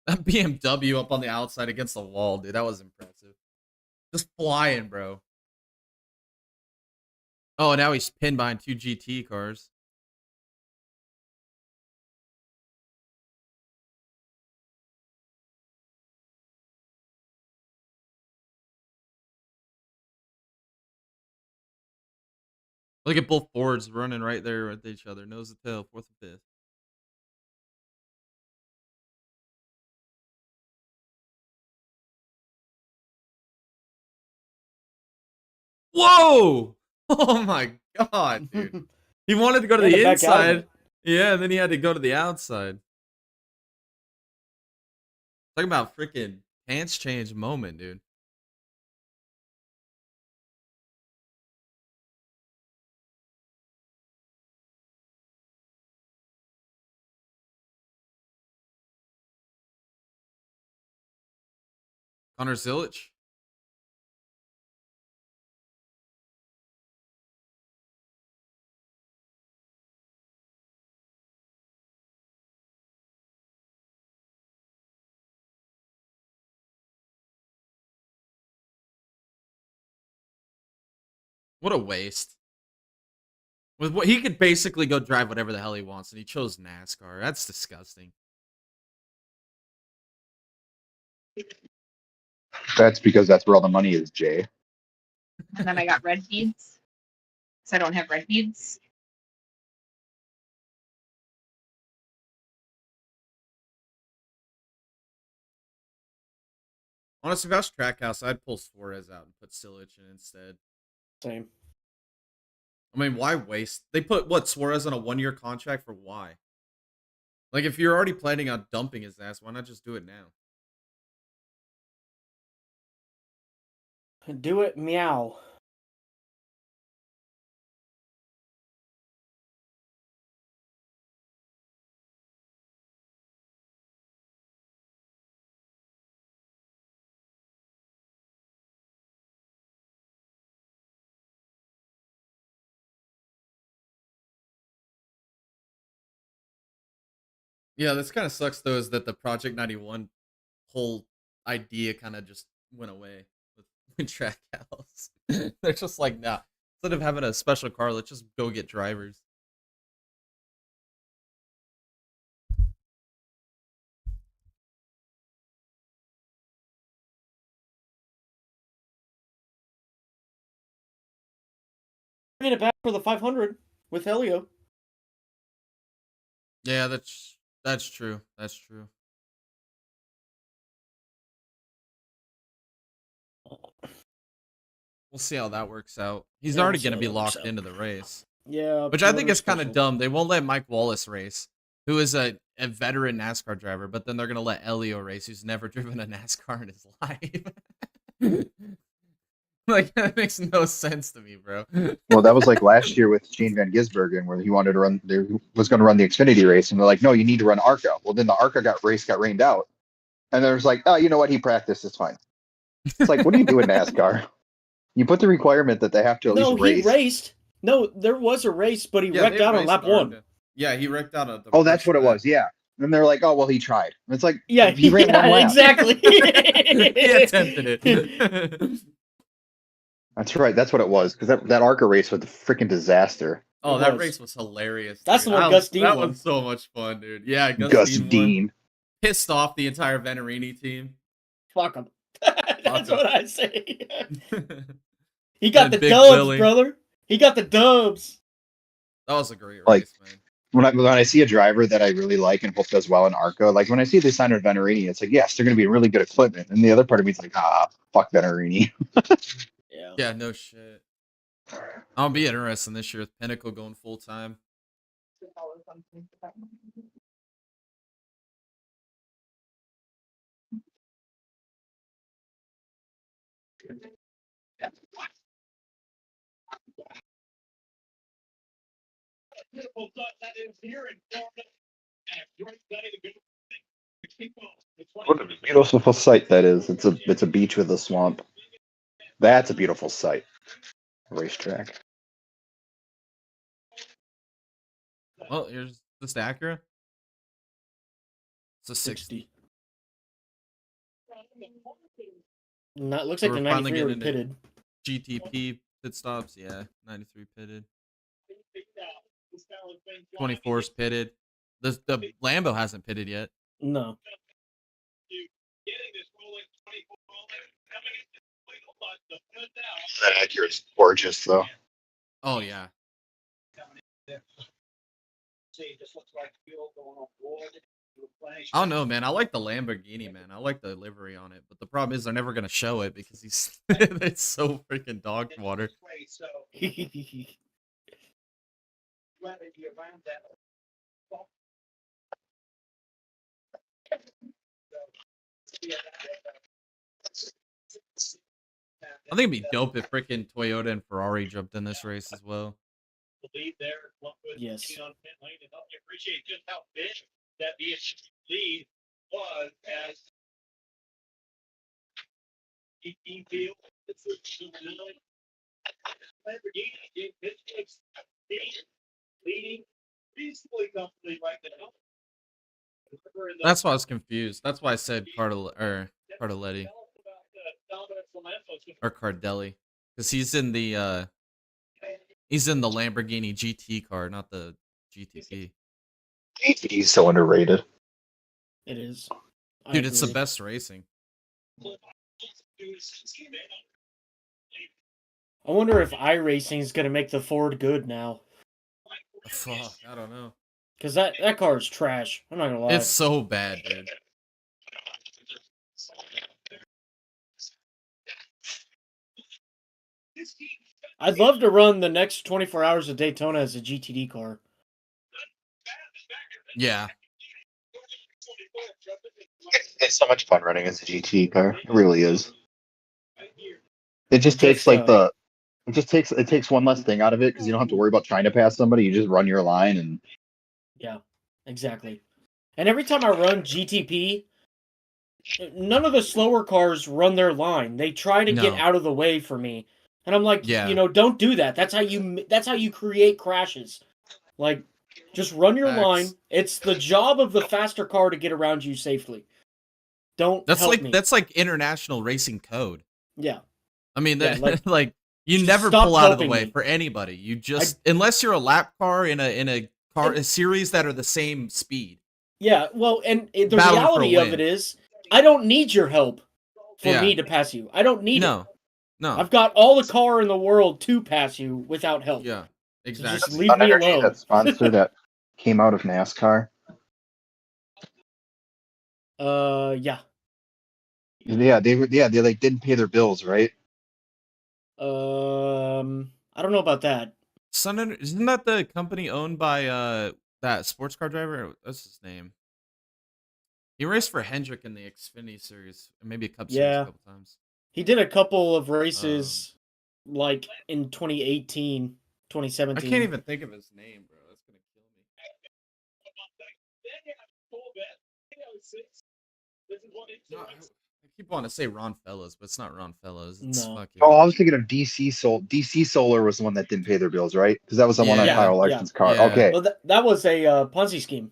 That BMW up on the outside against the wall, dude. That was impressive. Just flying, bro. Oh, now he's pinned behind 2 GT cars. Look at both Fords running right there with each other, nose to tail, fourth and fifth. Whoa! Oh my god, dude. He wanted to go to He had the to back out of inside. it. Yeah, and then he had to go to the outside. Talking about freaking pants change moment, dude. Connor Zilic. What a waste. With what he could basically go drive whatever the hell he wants, and he chose NASCAR. That's disgusting. That's because that's where all the money is, Jay. And then I got red beads. So I don't have red beads. Honestly, if I was Trackhouse, I'd pull Suarez out and put Silic in instead. Same. I mean, why waste? They put what, Suarez on a 1-year contract for why? Like, if you're already planning on dumping his ass, why not just do it now? Do it, meow. Yeah, this kind of sucks though, is that the Project 91 whole idea kind of just went away with Trackhouse. They're just like, nah. Instead of having a special car, let's just go get drivers. Bringing it back for the 500 with Helio. Yeah, that's true. That's true. We'll see how that works out. He's Yeah, we'll already see going to how be that works locked out. into the race. Yeah. Which I think motor is kind of special. dumb. They won't let Mike Wallace race, who is a veteran NASCAR driver, but then they're going to let Elio race, who's never driven a NASCAR in his life. Like, that makes no sense to me, bro. Well, that was like last year with Shane Van Gisbergen, where he wanted to run, was going to run the Xfinity race, and they're like, no, you need to run ARCA. Well, then the ARCA got rained out, and there's like, oh, you know what? He practiced, it's fine. It's like, what do you do in NASCAR? You put the requirement that they have to at least No, he race. raced. No, there was a race, but he Yeah, wrecked they out on raced lap at 1. Arca. Yeah, he wrecked out at the Oh, that's first what it lap. was. Yeah. And they're like, oh, well, he tried. And it's like, Yeah, he ran one lap. exactly. He attempted it. That's right. That's what it was. Because that ARCA race was a freaking disaster. Oh, It that was. race was hilarious. That's dude. the one Gus Dean That won. was so much fun, dude. Yeah, Gus Dean won. Dean. Pissed off the entire Venerini team. Fuck him. That's him. what I say. That He got the Big dubs, Willie. brother. He got the dubs. was a great Like, race, man. When I see a driver that I really like and hope does well in ARCA, like when I see they sign with Venerini, it's like, yes, they're going to be really good equipment. And the other part of me is like, fuck Venerini. Yeah. Yeah, no shit. I'll be interested this year with Pinnacle going full time. Beautiful thought that is here in Florida. And you're excited to go. What a beautiful sight that is. It's a beach with a swamp. That's a beautiful sight. Racetrack. Well, here's this Acura. It's a 60. 60. No, it looks So like the we're finally 93 already getting into pitted. GTP Pit stops, yeah. 93 pitted. 24's pitted. The Lambo hasn't pitted yet. No. That Acura's gorgeous, though. Oh yeah. I don't know, man. I like the Lamborghini, man. I like the livery on it, but the problem is they're never gonna show it because he's it's so freaking dog water. I think it'd be dope if freaking Toyota and Ferrari jumped in this race as well. Yes. Appreciate just how big that lead was as he feels Lamborghini it's leading reasonably comfortably right now. That's why I was confused. That's why I said Cardelletti or Cardelli, because he's in the Lamborghini GT car, not the GTP. GTD's so underrated. It is. I Dude, it's the agree. best racing. I wonder if iRacing is going to make the Ford good now. Fuck, I don't know. Because that car is trash. I'm not going to lie. It's so bad, dude. I'd love to run the next 24 hours of Daytona as a GTD car. Yeah. It's so much fun running as a GT car. It really is. It just takes Just, it takes one less thing out of it because you don't have to worry about trying to pass somebody. You just run your line and Yeah, exactly. And every time I run GTP, none of the slower cars run their line. They try to get No. out of the way for me. And I'm like, Yeah. don't do that. That's how you create crashes. Like, just run your Facts. line. It's the job of the faster car to get around you safely. Don't help me. That's like international racing code. Yeah. I mean, Yeah, like you just never stop pull out of the helping way me. for anybody. You just unless you're a lap car in a series that are the same speed. Yeah, well, and the Battling for a reality of win. it is, I don't need your help for Yeah. me to pass you. I don't need it. No. I've got all the car in the world to pass you without help. Yeah. So Exactly. just leave Sun me Energy, alone. that sponsor that came out of NASCAR. Yeah. Yeah, they like didn't pay their bills, right? I don't know about that. Isn't that the company owned by that sports car driver? What's his name? He raced for Hendrick in the Xfinity series, and maybe a Cup series Yeah. a couple times. He did a couple of races, like in 2018, I 2017. can't even think of his name, bro. That's gonna kill me. I keep wanting to say Ron Fellows, but it's not Ron Fellows. It's No. fucking. Oh, I was thinking of DC Sol. DC Solar was the one that didn't pay their bills, right? Because that was the one on Yeah. Kyle Larson's car. Yeah. Okay, Well, that was a Ponzi scheme.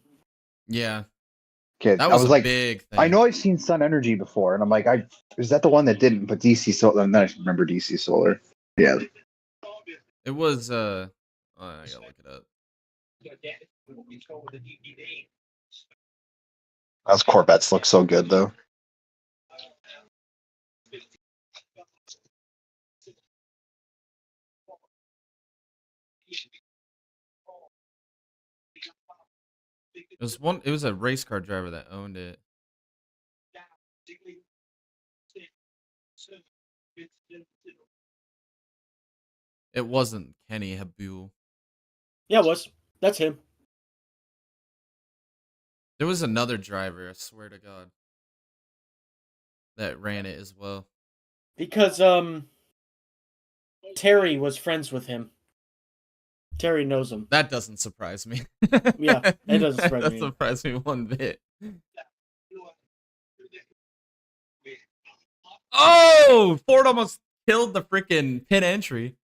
Yeah, okay. that I was was a like, big thing. I know I've seen Sun Energy before, and I'm like, is that the one that didn't? But DC Solar, and then I remember DC Solar. Yeah, It was I gotta look it up. those Corvettes look so good though. It was a race car driver that owned it. It wasn't Kenny Habul. Yeah, it was. That's him. There was another driver, I swear to God, that ran it as well. Because Terry was friends with him. Terry knows him. That doesn't surprise me. Yeah, it doesn't surprise that me. doesn't surprise me one bit. Oh, Ford almost killed the freaking pit entry.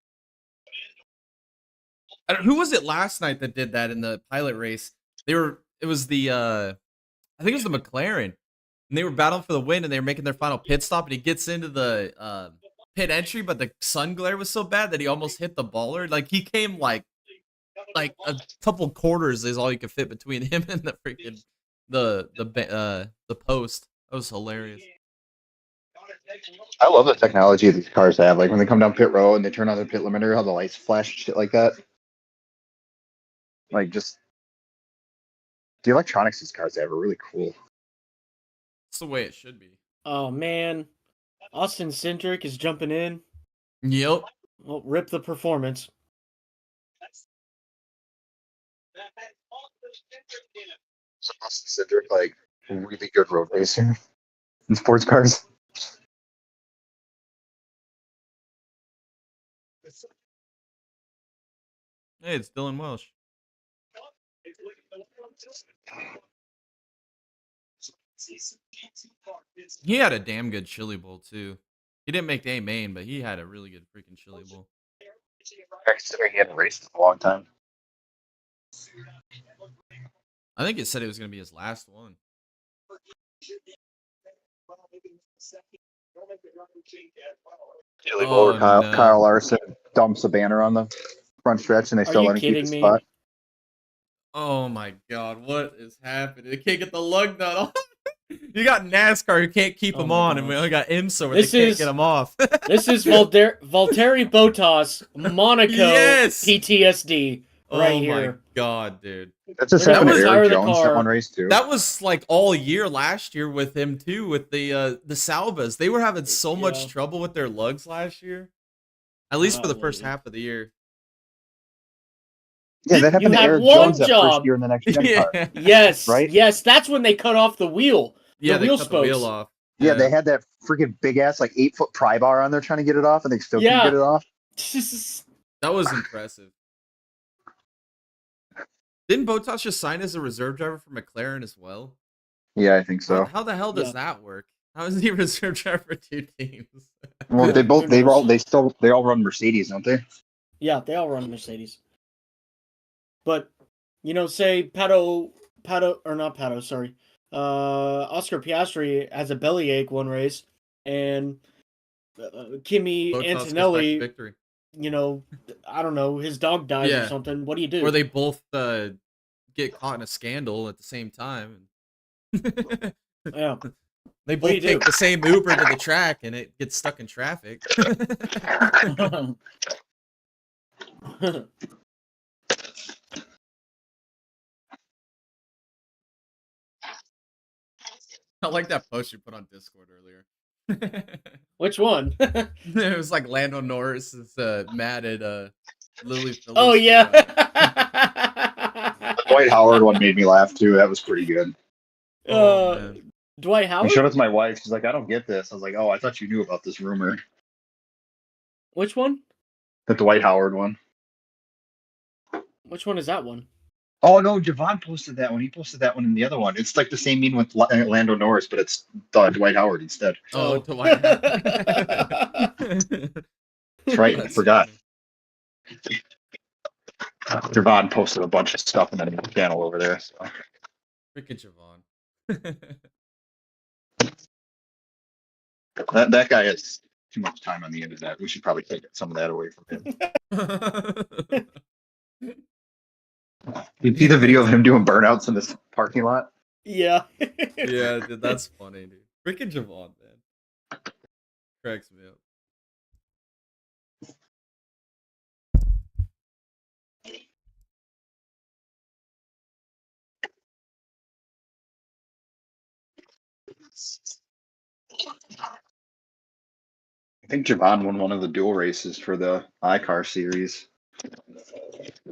Who was it last night that did that in the pilot race? It was the I think it was the McLaren. And they were battling for the win and they were making their final pit stop and he gets into the pit entry, but the sun glare was so bad that he almost hit the baller. Like he came like a couple quarters is all you could fit between him and the freaking the post. That was hilarious. I love the technology these cars have. Like when they come down pit road and they turn on their pit limiter, how the lights flash, shit like that. Like just the electronics these cars have are really cool. It's the way it should be. Oh man, Austin Cindric is jumping in. Yep. Well, rip the performance. So Austin Cindric, like really good road racer in sports cars. Hey, it's Dylan Welsh. He had a damn good chili bowl too. He didn't make the A main, but he had a really good freaking chili bowl. Considering he hadn't raced in a long time. I think it said it was gonna be his last one. Chili Oh, bowl where no. Kyle Larson dumps a banner on the front stretch and they Are still you let him keep kidding his me? spot. Oh my god, what is happening? They can't get the lug nut off. You got NASCAR who can't keep Oh them my on, and we gosh. only got IMSA where This they can't is- get them off. This is Valtteri Bottas, Monaco Yes! PTSD right oh here. my god, dude. That's just They're happened to gonna retire Eric the Jones car. that one race too. That was like all year last year with him too, with the Salvas. They were having so much Yeah. trouble with their lugs last year. At least for the first Golly. half of the year. Yeah, that happened You to had Eric one Jones that job. first year in the next gen car. Yeah. Yes, Right? yes, that's when they cut off the wheel. Yeah, the they wheel cut spokes. the wheel off. Yeah, they had that freaking big ass like 8-foot pry bar on there trying to get it off, and they still couldn't Yeah. get it off. That was impressive. Didn't Bottas just sign as a reserve driver for McLaren as well? Yeah, I think so. How the hell does Yeah. that work? How is he a reserve driver for two teams? Well, they both Who knows? they all run Mercedes, don't they? Yeah, they all run Mercedes. But say Oscar Piastri has a bellyache one race, and Kimi Bottas goes back to Antonelli, victory. I don't know, his dog dies Yeah. or something. What do you do? Or they both get caught in a scandal at the same time. Yeah. They What do both you take do? the same Uber to the track and it gets stuck in traffic. I like that post you put on Discord earlier. Which one? It was like Lando Norris is mad at Lily Phillips. Oh yeah. The Dwight Howard one made me laugh too. That was pretty good. Oh, man. Dwight I Howard? showed it to my wife. She's like, "I don't get this." I was like, "Oh, I thought you knew about this rumor." Which one? The Dwight Howard one. Which one is that one? Oh no, Javon posted that one. He posted that one in the other one. It's like the same meme with Lando Norris, but it's Dwight Howard instead. Oh, Oh. Dwight. That's right. I That's forgot. funny. Javon posted a bunch of stuff in the channel over there. So. Freaking Javon. That guy has too much time on the internet. We should probably take some of that away from him. You see the video of him doing burnouts in this parking lot? Yeah. Yeah, dude, that's funny, dude. Freaking Javon, man. Cracks me up. I think Javon won one of the dual races for the iCar series.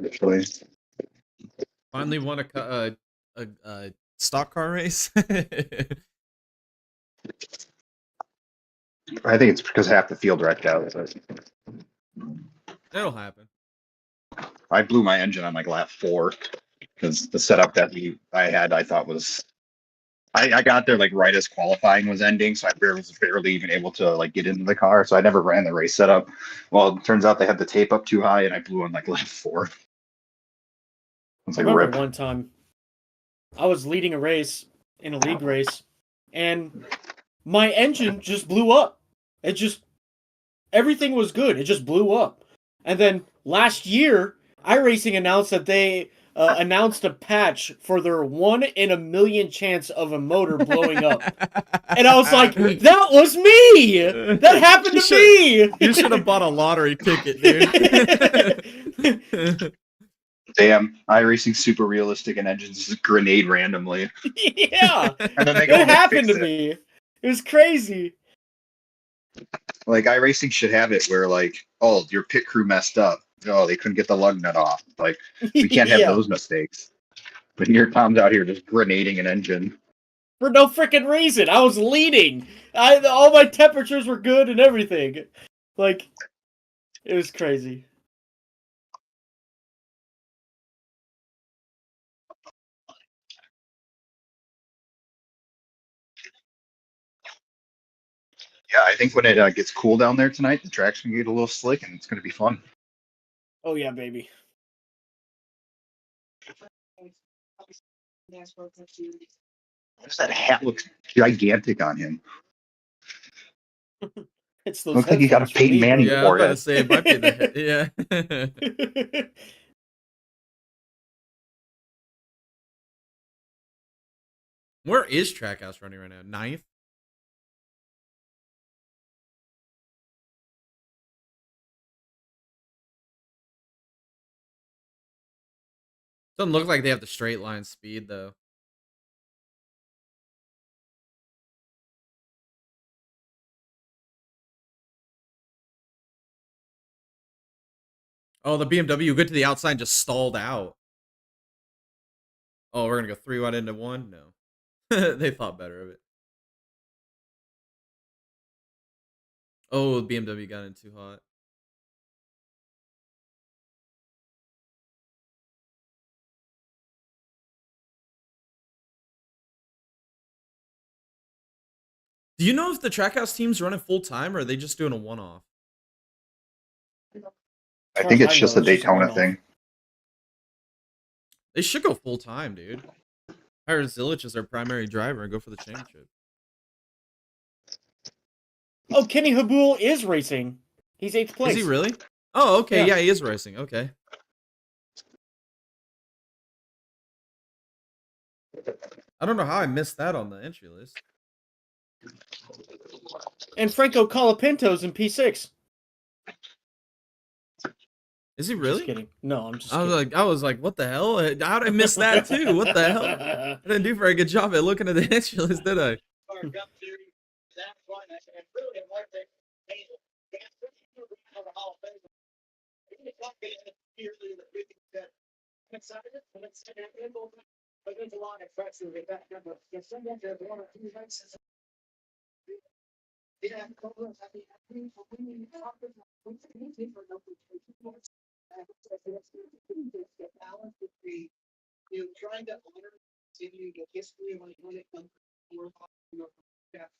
Actually. Finally won a stock car race. I think it's because half the field wrecked out. So It'll happen. I blew my engine on like lap 4 because the setup that I had, I thought was. I got there like right as qualifying was ending, so I was barely even able to like get into the car. So I never ran the race setup. Well, it turns out they had the tape up too high, and I blew on like lap 4. It's I like remember rip. one time I was leading a race in a league race, and my engine just blew up. It just everything was good. It just blew up. And then last year, iRacing announced that they announced a patch for their 1 in a million chance of a motor blowing up. And I was like, that was me! That happened to me! You should have bought a lottery ticket, dude. Damn, iRacing's super realistic and engines just grenade randomly. Yeah, And then they it go and happened fix to it. me. It was crazy. Like iRacing should have it where like, oh, your pit crew messed up. Oh, they couldn't get the lug nut off. Like we can't have Yeah. those mistakes. But here Tom's out here just grenading an engine. For no freaking reason. I was leading. All my temperatures were good and everything. Like, it was crazy. Yeah, I think when it gets cool down there tonight, the track's gonna get a little slick and it's gonna be fun. Oh yeah, baby. Why does that hat look gigantic on him? It's those Looks like you got a headphones for Peyton me, Manning Yeah, I was about to forehead. say it might be the yeah. Where is Trackhouse running right now? 9th? Doesn't look like they have the straight line speed though. Oh, the BMW good to the outside and just stalled out. Oh, we're gonna go 3 wide into 1? No. They thought better of it. Oh, the BMW got in too hot. Do you know if the Trackhouse team's running full time or are they just doing a one-off? I think it's just a Daytona one-off. thing. They should go full time, dude. Hire Zilich as their primary driver and go for the championship. Oh, Kenny Habul is racing. He's 8th place. Is he really? Oh, okay. Yeah. Yeah, he is racing. Okay. I don't know how I missed that on the entry list. And Franco Colapinto's in P6. Is he Just really? kidding. No, I'm just I was like, what the hell? How did I miss that too? What the hell? I didn't do a very good job at looking at the entry list, did I? Trying to honor continue the history of when it comes to that's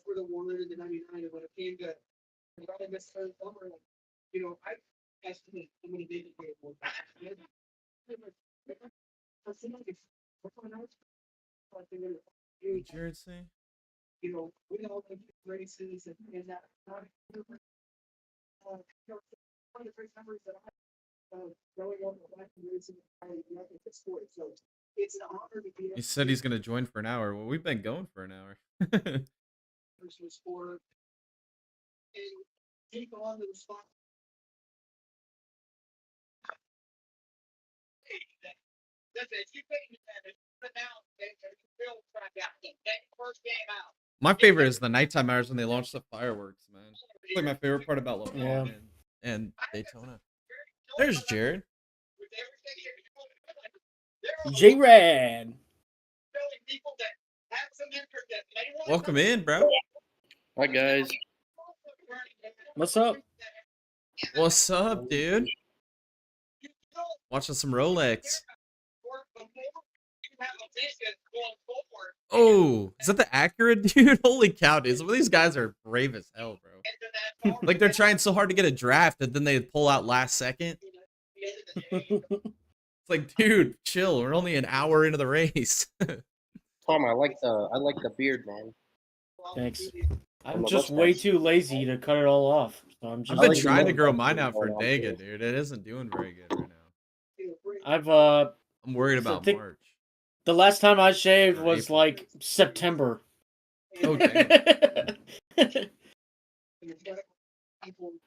where the 199 when it came to running this third summer, I estimate how many days it was. What'd Jared say? We all like races and that. One of the first numbers that I going on the left and racing the sport. So it's an honor to be He said he's gonna join for an hour. Well, we've been going for an hour. personal sport and take on the responsibility. That's it. You pay but now they build track out. First game out. My favorite is the nighttime hours when they launch the fireworks, man. It's like my favorite part about Le Mans Yeah. and Daytona. There's Jared. J-Rad. Welcome in, bro. Hi guys. What's up? What's up, dude? Watching some Rolex. Oh, is that the accurate dude? Holy cow, dude. Some of these guys are brave as hell, bro. Like they're trying so hard to get a draft and then they pull out last second. It's like, dude, chill. We're only an hour into the race. Tom, I like the beard, man. Thanks. I'm the just way mustache. too lazy to cut it all off. So I'm I've just. been like the trying to grow mustache mine out for going on, Dega, too. dude. It isn't doing very good right now. I've I'm worried So about think- March. the last time I shaved Or was April. like September. Oh damn.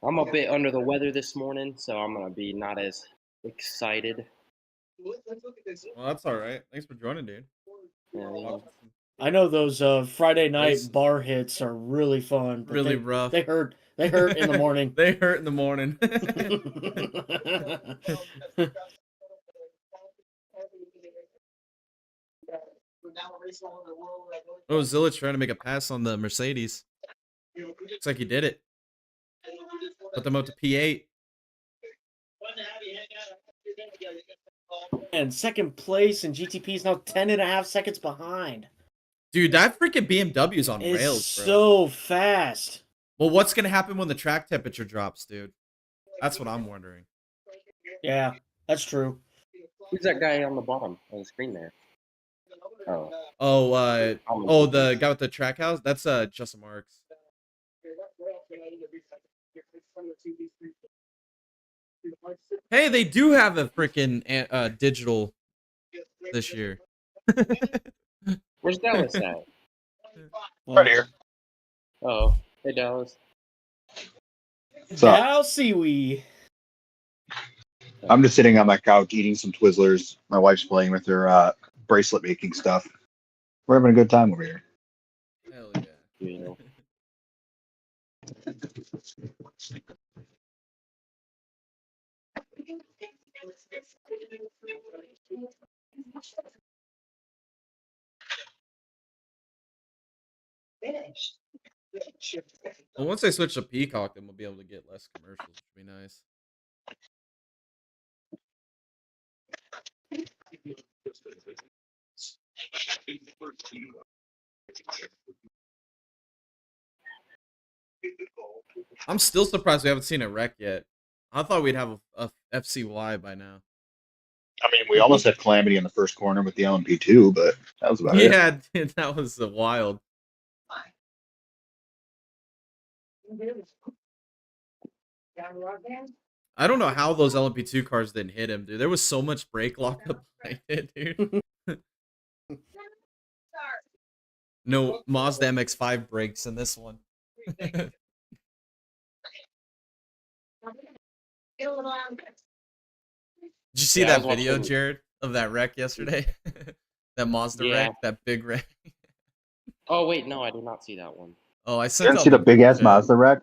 I'm a bit under the weather this morning, so I'm gonna be not as excited. Well, that's all right. Thanks for joining, dude. Yeah, Watching some I know those Friday night Races. bar hits are really fun, but really they, rough. they hurt. They hurt in the morning. They hurt in the morning. Oh, Zillage trying to make a pass on the Mercedes. Looks like he did it. Put them up to P8. And second place, and GTP is now 10.5 seconds behind. Dude, that freaking BMW's on It's rails, bro. so fast. Well, what's gonna happen when the track temperature drops, dude? That's what I'm wondering. Yeah, that's true. Who's that guy on the bottom of the screen there? Oh, Oh, the guy with the track house? That's Justin Marks. Hey, they do have a freaking digital this year. where's Dallas at? Right here. Oh, hey Dallas. So Now see we. I'm just sitting on my couch eating some Twizzlers. My wife's playing with her bracelet making stuff. We're having a good time over here. Hell yeah. You know. Well, once they switch to Peacock, then we'll be able to get less commercials, which would be nice. I'm still surprised we haven't seen a wreck yet. I thought we'd have a FCY by now. I mean, we almost had calamity in the first corner with the LMP2, but that was about it. Yeah, dude, that was wild. I don't know how those LMP2 cars didn't hit him, dude. There was so much brake lockup behind it, dude. No Mazda MX-5 brakes in this one. Did you see Yeah, I that was video, watching- Jared, of that wreck yesterday? That Mazda Yeah. wreck, that big wreck. Oh wait, no, I did not see that one. Oh, I You sent didn't on see the group big ass chat. Mazda wreck?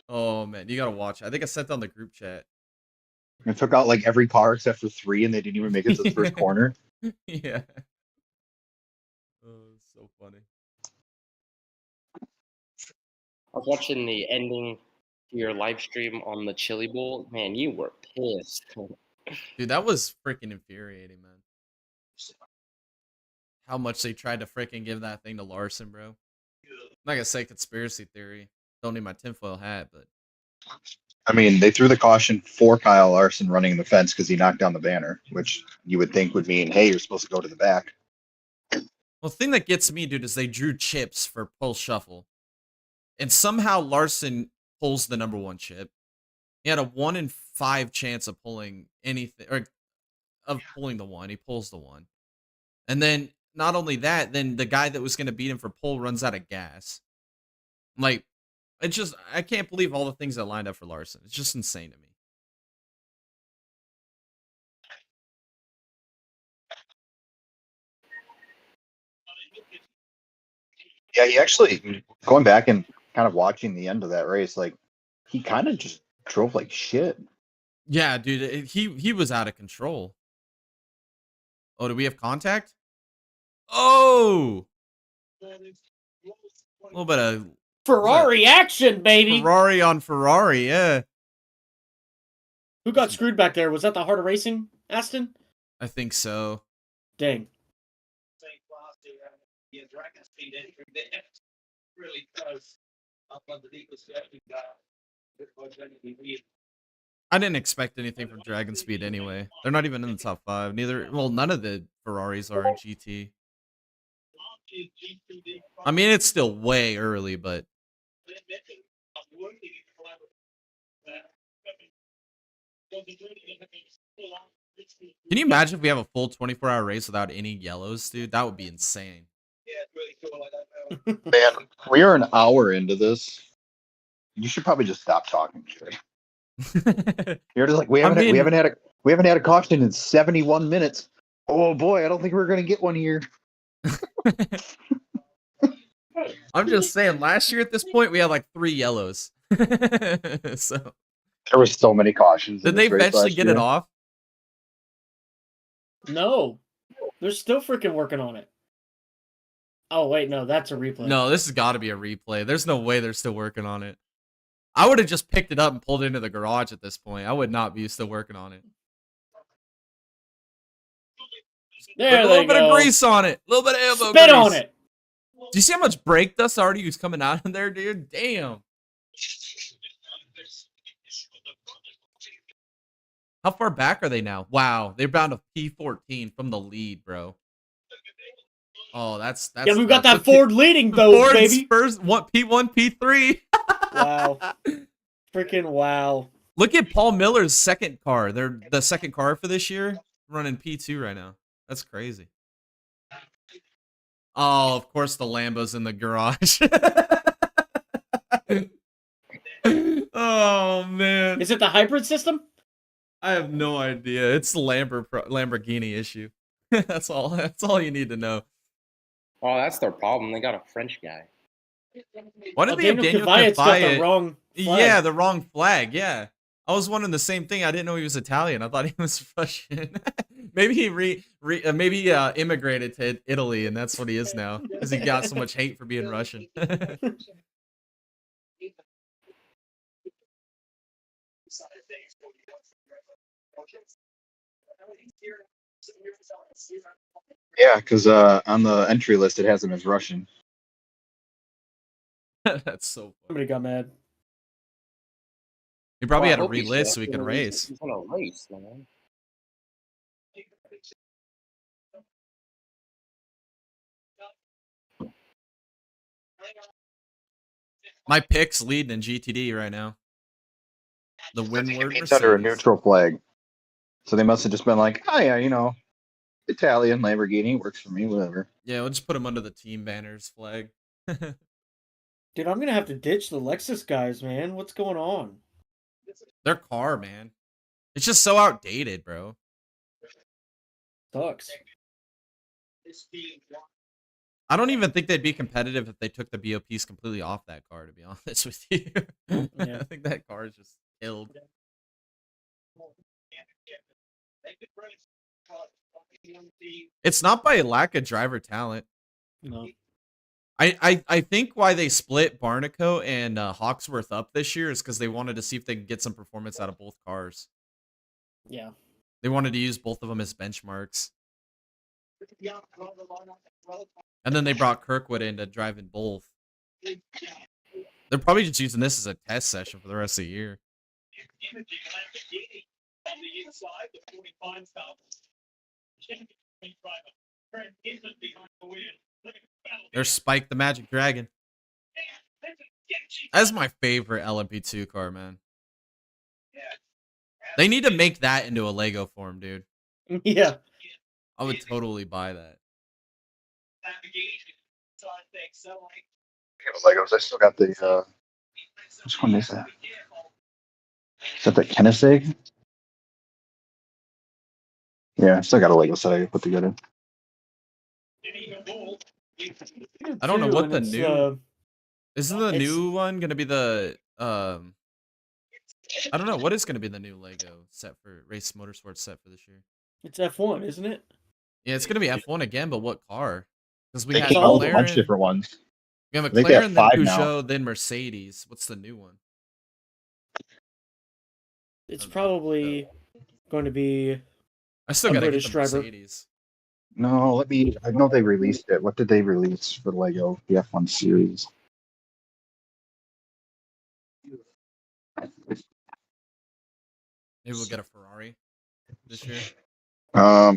Oh man, you gotta watch. I think I sent on the group chat. It took out like every car except for 3, and they didn't even make it to the first corner. Yeah. Oh, it's so funny. I was watching the ending to your live stream on the Chili Bowl. Man, you were pissed. Dude, that was freaking infuriating, man. How much they tried to freaking give that thing to Larson, bro. I'm not gonna say conspiracy theory. Don't need my tinfoil hat, but I mean, they threw the caution for Kyle Larson running the fence because he knocked down the banner, which you would think would mean, hey, you're supposed to go to the back. well, the thing that gets me, dude, is they drew chips for pull shuffle, and somehow Larson pulls the number 1 chip. He had a 1 in 5 chance of pulling anything, or of pulling the 1. He pulls the 1, and then not only that, then the guy that was going to beat him for pull runs out of gas. Like, it's just, I can't believe all the things that lined up for Larson. It's just insane to me. Yeah, he actually, going back and kind of watching the end of that race, like, he kind of just drove like shit. Yeah, dude, he was out of control. Oh, do we have contact? Oh! A little bit of Ferrari action, baby. Ferrari on Ferrari, yeah. Who got screwed back there? Was that the Heart of Racing, Aston? I think so. Dang. Really does up underneath the stepping down. I didn't expect anything from Dragon Speed anyway. They're not even in the top 5. Neither, well, none of the Ferraris are in GT. I mean, it's still way early, but Can you imagine if we have a full 24-hour race without any yellows, dude? That would be insane. Man, we are an hour into this. You should probably just stop talking. You're just like we I'm being- haven't had a caution in 71 minutes. Oh boy, I don't think we're gonna get one here. I'm just saying, last year at this point, we had like 3 yellows. So, There was so many cautions. did in they this race eventually last get year. it off? No, they're still freaking working on it. Oh wait, no, that's a replay. No, this has got to be a replay. There's no way they're still working on it. I would have just picked it up and pulled it into the garage at this point. I would not be still working on it. There Put a they little bit of go. grease on it. A little bit of elbow Spit grease. on it. Do you see how much brake dust already was coming out in there, dude? Damn. How far back are they now? Wow, they're bound to P14 from the lead, bro. Oh, that's Yeah, we've got nuts. that Ford leading though, Ford's baby. first P1, P3. Wow. Freaking wow. Look at Paul Miller's second car. They're the second car for this year, running P2 right now. That's crazy. Oh, of course the Lambo's in the garage. Oh man, Is it the hybrid system? I have no idea. It's the Lamborghini issue. That's all. That's all you need to know. Oh, that's their problem. They got a French guy. Why did they have Daniel Kvyat's got the Kvyat? wrong flag. Yeah, the wrong flag. Yeah, I was wondering the same thing. I didn't know he was Italian. I thought he was Russian. Maybe he immigrated to Italy, and that's what he is now, because he got so much hate for being Russian. Yeah, because on the entry list it has him as Russian. That's so funny. Somebody got mad. He probably Well, I had to hope he's relist good. so he could race. He's gonna race, man. My pick's leading in GTD right now. The Windward It's under a Mercedes. neutral flag, so they must have just been like, oh yeah, Italian Lamborghini works for me, whatever. Yeah, we'll just put him under the team banners flag. Dude, I'm gonna have to ditch the Lexus guys, man. What's going on? Their car, man. It's just so outdated, bro. Sucks. I don't even think they'd be competitive if they took the BOPs completely off that car, to be honest with you. Yeah. I think that car is just killed. It's not by lack of driver talent. No. I think why they split Barnico and Hawksworth up this year is because they wanted to see if they could get some performance out of both cars. Yeah. They wanted to use both of them as benchmarks. And then they brought Kirkwood in to drive in both. They're probably just using this as a test session for the rest of the year. There's Spike the Magic Dragon. That's my favorite LMP2 car, man. They need to make that into a Lego form, dude. Yeah. I would totally buy that. Legos. I still got the. Which one is that? Is that the Koenigsegg? Yeah, I still got a Lego set I put together. I don't know Too, what and the it's, new isn't the it's- new one gonna be the I don't know what is gonna be the new Lego set for race motorsports set for this year. It's F1, isn't it? Yeah, it's gonna be F1 again, but what car? Because we They had came out with a bunch of McLaren, different ones. we have I think they have McLaren, then 5 now. Peugeot, then Mercedes. What's the new one? It's Okay. probably going to be I still A gotta British get the driver. Mercedes. No, I know they released it. What did they release for Lego? The F1 series. Maybe we'll get a Ferrari this year.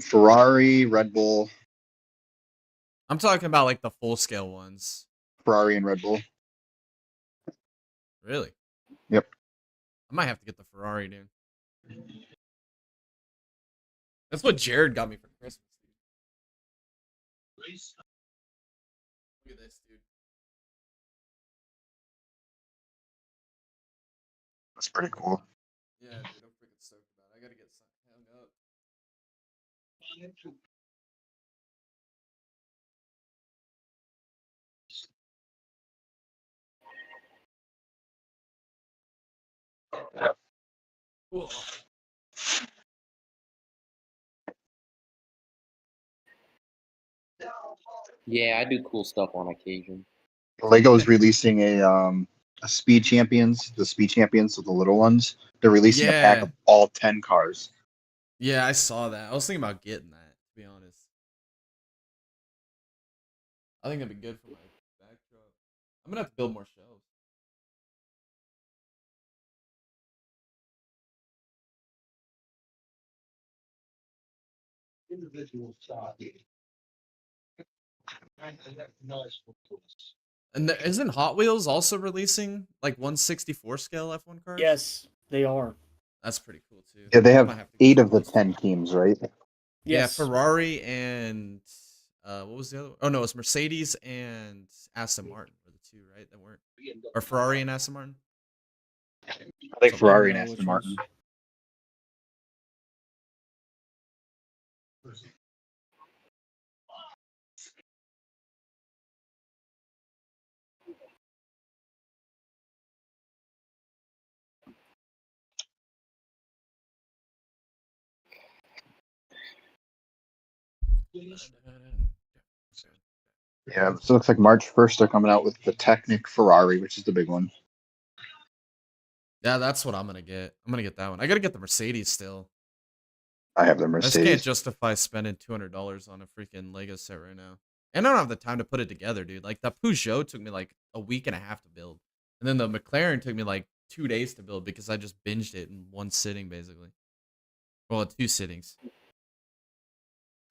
Ferrari, Red Bull, I'm talking about like the full scale ones. Ferrari and Red Bull. Really? Yep. I might have to get the Ferrari, dude. That's what Jared got me for Christmas, dude. Look at this, dude. That's pretty cool. Yeah, dude, I'm freaking stoked about it. I gotta get hung up. Cool. Yeah, I do cool stuff on occasion. Lego's releasing a Speed Champions, the Speed Champions, so the little ones. They're releasing a pack Yeah. of all 10 cars. Yeah, I saw that. I was thinking about getting that, to be honest. I think that'd be good for my backdrop. I'm gonna have to build more shelves. Individual side. And isn't Hot Wheels also releasing like 164 scale F1 cars? Yes, they are. That's pretty cool too. Yeah, they I have might have to 8 get of the those 10 too. teams, right? Yeah, Yes. Ferrari and what was the other one? Oh no, it's Mercedes and Aston Martin were the two, right? That weren't, or Ferrari and Aston Martin. I think Something like Ferrari and know Aston which Martin. ones. Yeah, so it looks like March 1st they're coming out with the Technic Ferrari, which is the big one. Yeah, that's what I'm gonna get. I'm gonna get that one. I gotta get the Mercedes still. I have the I just can't Mercedes. justify spending $200 on a freaking Lego set right now. And I don't have the time to put it together, dude. Like the Peugeot took me like a week and a half to build. And then the McLaren took me like 2 days to build because I just binged it in one sitting, basically. Well, 2 sittings.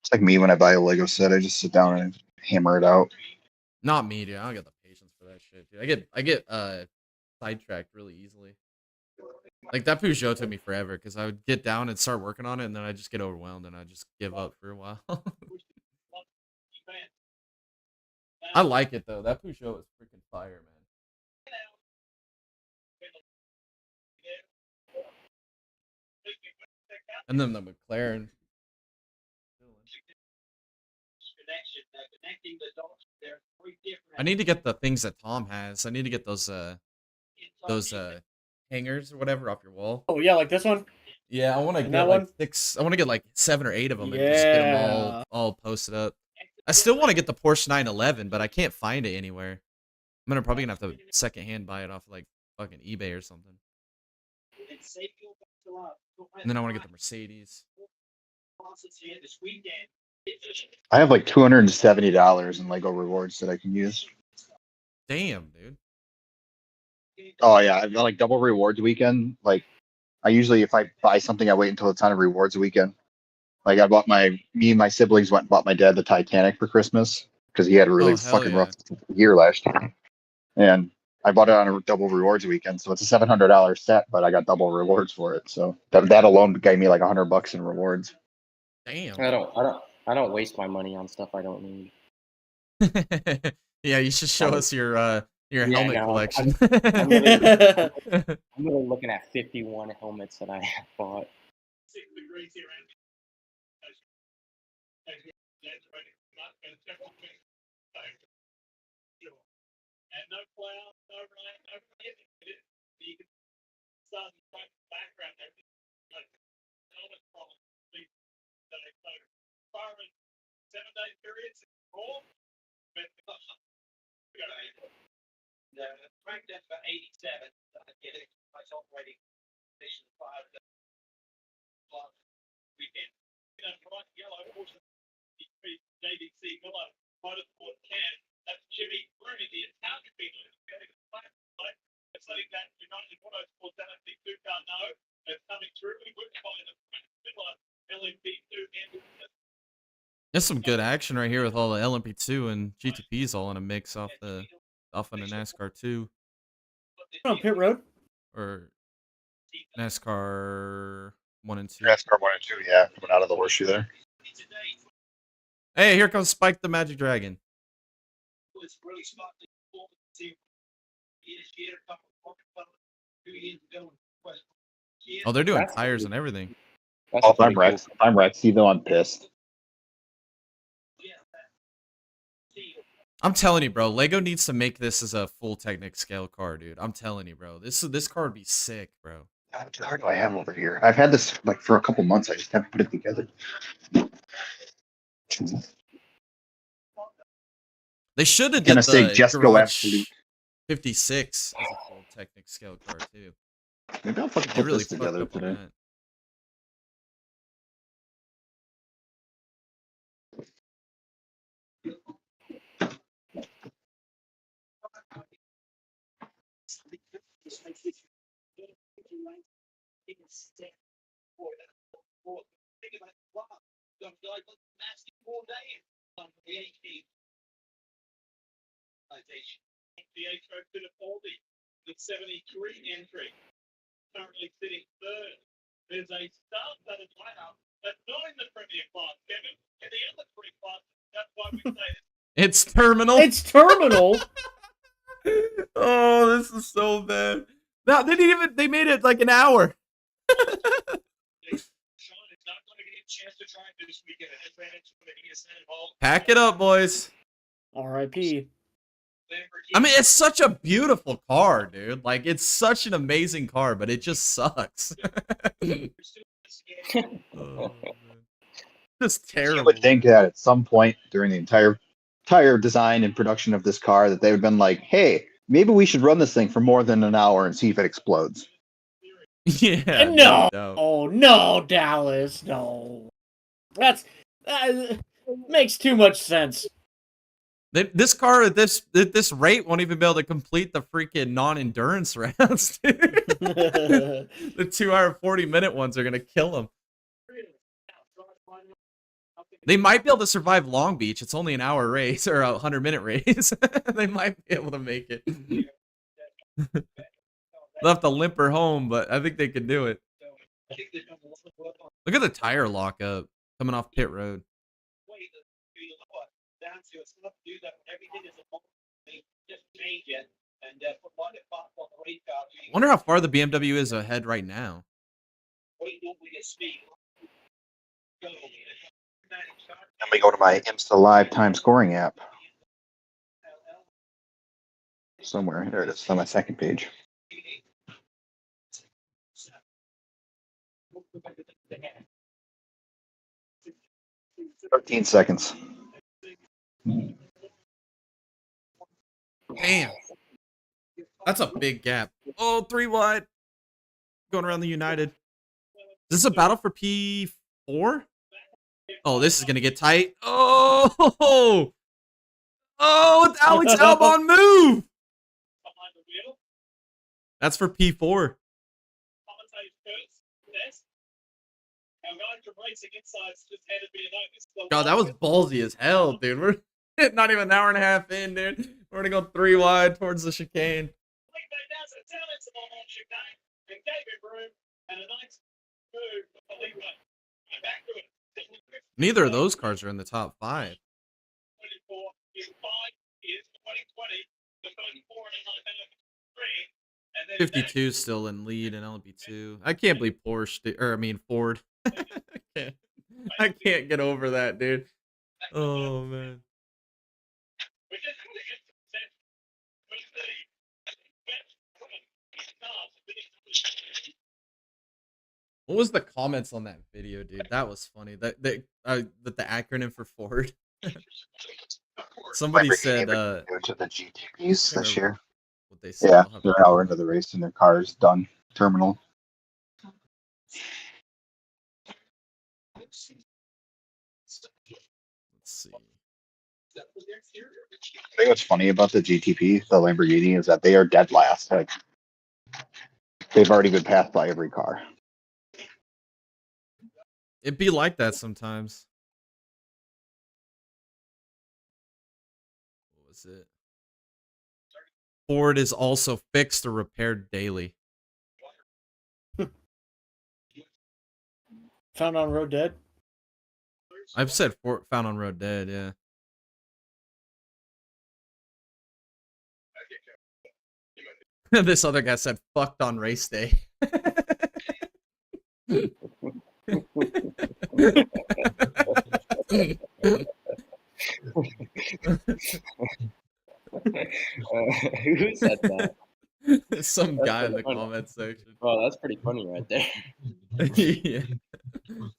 It's like me when I buy a Lego set, I just sit down and hammer it out. Not me, dude. I don't get the patience for that shit, dude. I get sidetracked really easily. Like that Peugeot took me forever because I would get down and start working on it, and then I just get overwhelmed and I just give up for a while. I like it though. That Peugeot is freaking fire, man. And then the McLaren. I need to get the things that Tom has. I need to get those hangers or whatever off your wall. Oh yeah, like this one. Yeah, I want to And get that like one? 6. I want to get like 7 or 8 of them and just get them Yeah. all posted up. I still want to get the Porsche 911, but I can't find it anywhere. I'm probably gonna have to secondhand buy it off like fucking eBay or something. And then I want to get the Mercedes. I have like $270 in Lego rewards that I can use. Damn, dude. Oh yeah, I've got like double rewards weekend. Like I usually, if I buy something, I wait until it's on a rewards weekend. Like I bought me and my siblings went and bought my dad the Titanic for Christmas because he had a really Oh, hell fucking yeah. rough year last year, and I bought it on a double rewards weekend. So it's a $700 set, but I got double rewards for it. So that alone gave me like $100 in rewards. Damn. I don't waste my money on stuff I don't need. Yeah, you should show us your helmet no, collection. I'm really looking at 51 helmets that I have bought. There's some good action right here with all the LMP2 and GTPs all in a mix off on the NASCAR 2. On pit road. Or NASCAR 1 and 2. NASCAR 1 and 2, yeah, coming out of the horseshoe there. Hey, here comes Spike the Magic Dragon. Oh, they're doing That's tires pretty- and everything. That's Oh, if I'm pretty cool. Rex, if I'm Rexy though, I'm pissed. I'm telling you, bro. Lego needs to make this as a full Technic scale car, dude. I'm telling you, bro. This car would be sick, bro. How much car do I have over here? I've had this like for a couple months. I just haven't put it together. They should have Gonna did say the just go Garage absolute. 56 as a full Technic scale car too. Maybe I'll fucking They put really this fucked together up on today. that. With 73 entry, currently sitting third. There's a star-studded lineup, but not in the Premier class, Kevin. In the other three classes, that's why we say It's terminal. It's terminal. Oh, this is so bad. No, they didn't even. They made it like an hour. Sean is not going to get a chance to try this weekend. An advantage for the ESN Hall. Pack it up, boys. R.I.P. I mean, it's such a beautiful car, dude. Like, it's such an amazing car, but it just sucks. Oh, man. Just terrible. You would think that at some point during the entire design and production of this car that they would have been like, hey, maybe we should run this thing for more than an hour and see if it explodes. Yeah. No. doubt. Oh no, Dallas. No. That makes too much sense. This car at this rate won't even be able to complete the freaking non-endurance rounds, dude. The 2 hour 40-minute ones are gonna kill them. They might be able to survive Long Beach. It's only an hour race or a 100-minute race. They might be able to make it. They'll have to limp her home, but I think they could do it. Look at the tire lockup coming off pit road. Wonder how far the BMW is ahead right now. Let me go to my IMSA Live time scoring app. Somewhere. There it is on my second page. 13 seconds. Damn. That's a big gap. Oh, 3 wide. Going around the United. Is this a battle for P4? Oh, this is going to get tight. Oh! Oh, it's Alex Albon move! That's for P4. God, that was ballsy as hell, dude. We're not even an hour and a half in, dude. We're going to go 3 wide towards the chicane. Neither of those cars are in the top 5. 52 still in lead in LB2. I can't believe Ford. I can't get over that, dude. Oh man. What was the comments on that video, dude? That was funny. That the acronym for Ford. Somebody said to the GTPs this year. what they said. Yeah, I'll have they're to- an hour into the race and their car is done. Terminal. Let's see. I think what's funny about the GTP, the Lamborghini, is that they are dead last. Like they've already been passed by every car. It'd be like that sometimes. What was it? Ford is also fixed or repaired daily. Found on Road Dead. I've said Ford found on road dead, yeah. This other guy said fucked on race day. Who said that? Some That's guy in pretty the funny. comment section. Oh, that's pretty funny right there. Yeah.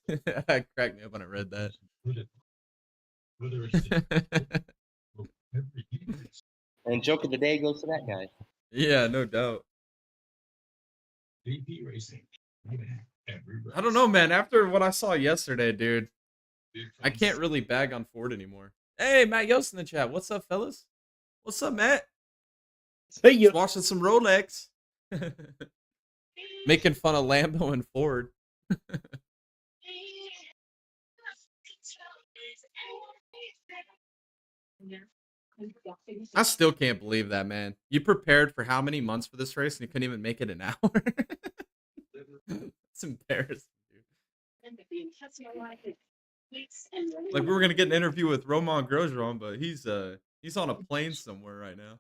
That cracked me up when I read that. And joke of the day goes to that guy. Yeah, no doubt. VP Racing. I don't know, man. After what I saw yesterday, dude, I can't really bag on Ford anymore. Hey, Matt Yost in the chat. What's up, fellas? What's up, Matt? Hey, you. Just watching some Rolex. Making fun of Lambo and Ford. I still can't believe that, man. You prepared for how many months for this race and you couldn't even make it an hour? It's embarrassing, dude. Like, we were gonna get an interview with Roman Grosjean, but he's on a plane somewhere right now.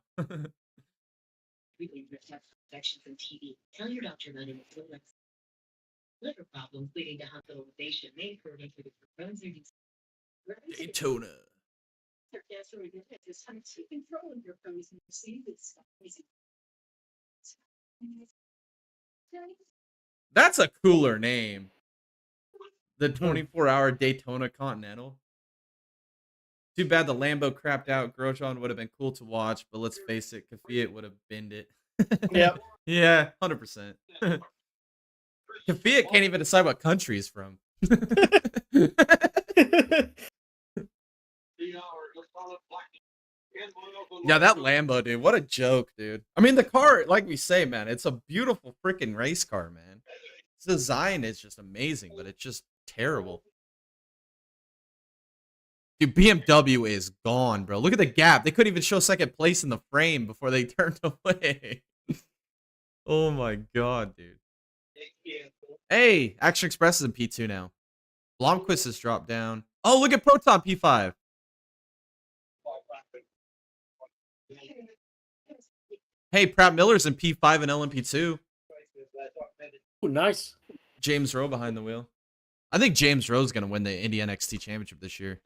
Tell your doctor about it. Liver problems leading to hospitalization may occur due to the Daytona. That's a cooler name. The 24-hour Daytona Continental. Too bad the Lambo crapped out. Grosjean would have been cool to watch, but let's face it, Kvyat would have binned it. Yep. Yeah, 100%. Kvyat can't even decide what country he's from. Yeah, that Lambo, dude. What a joke, dude. I mean, the car, like we say, man, it's a beautiful freaking race car, man. Its design is just amazing, but it's just terrible. Dude, BMW is gone, bro. Look at the gap. They couldn't even show second place in the frame before they turned away. Oh my god, dude. Hey, Action Express is in P2 now. Blomqvist has dropped down. Oh, look at Proton P5. Hey, Pratt Miller's in P5 and LMP2. Ooh, nice. James Rowe behind the wheel. I think James Rowe's going to win the Indy NXT Championship this year.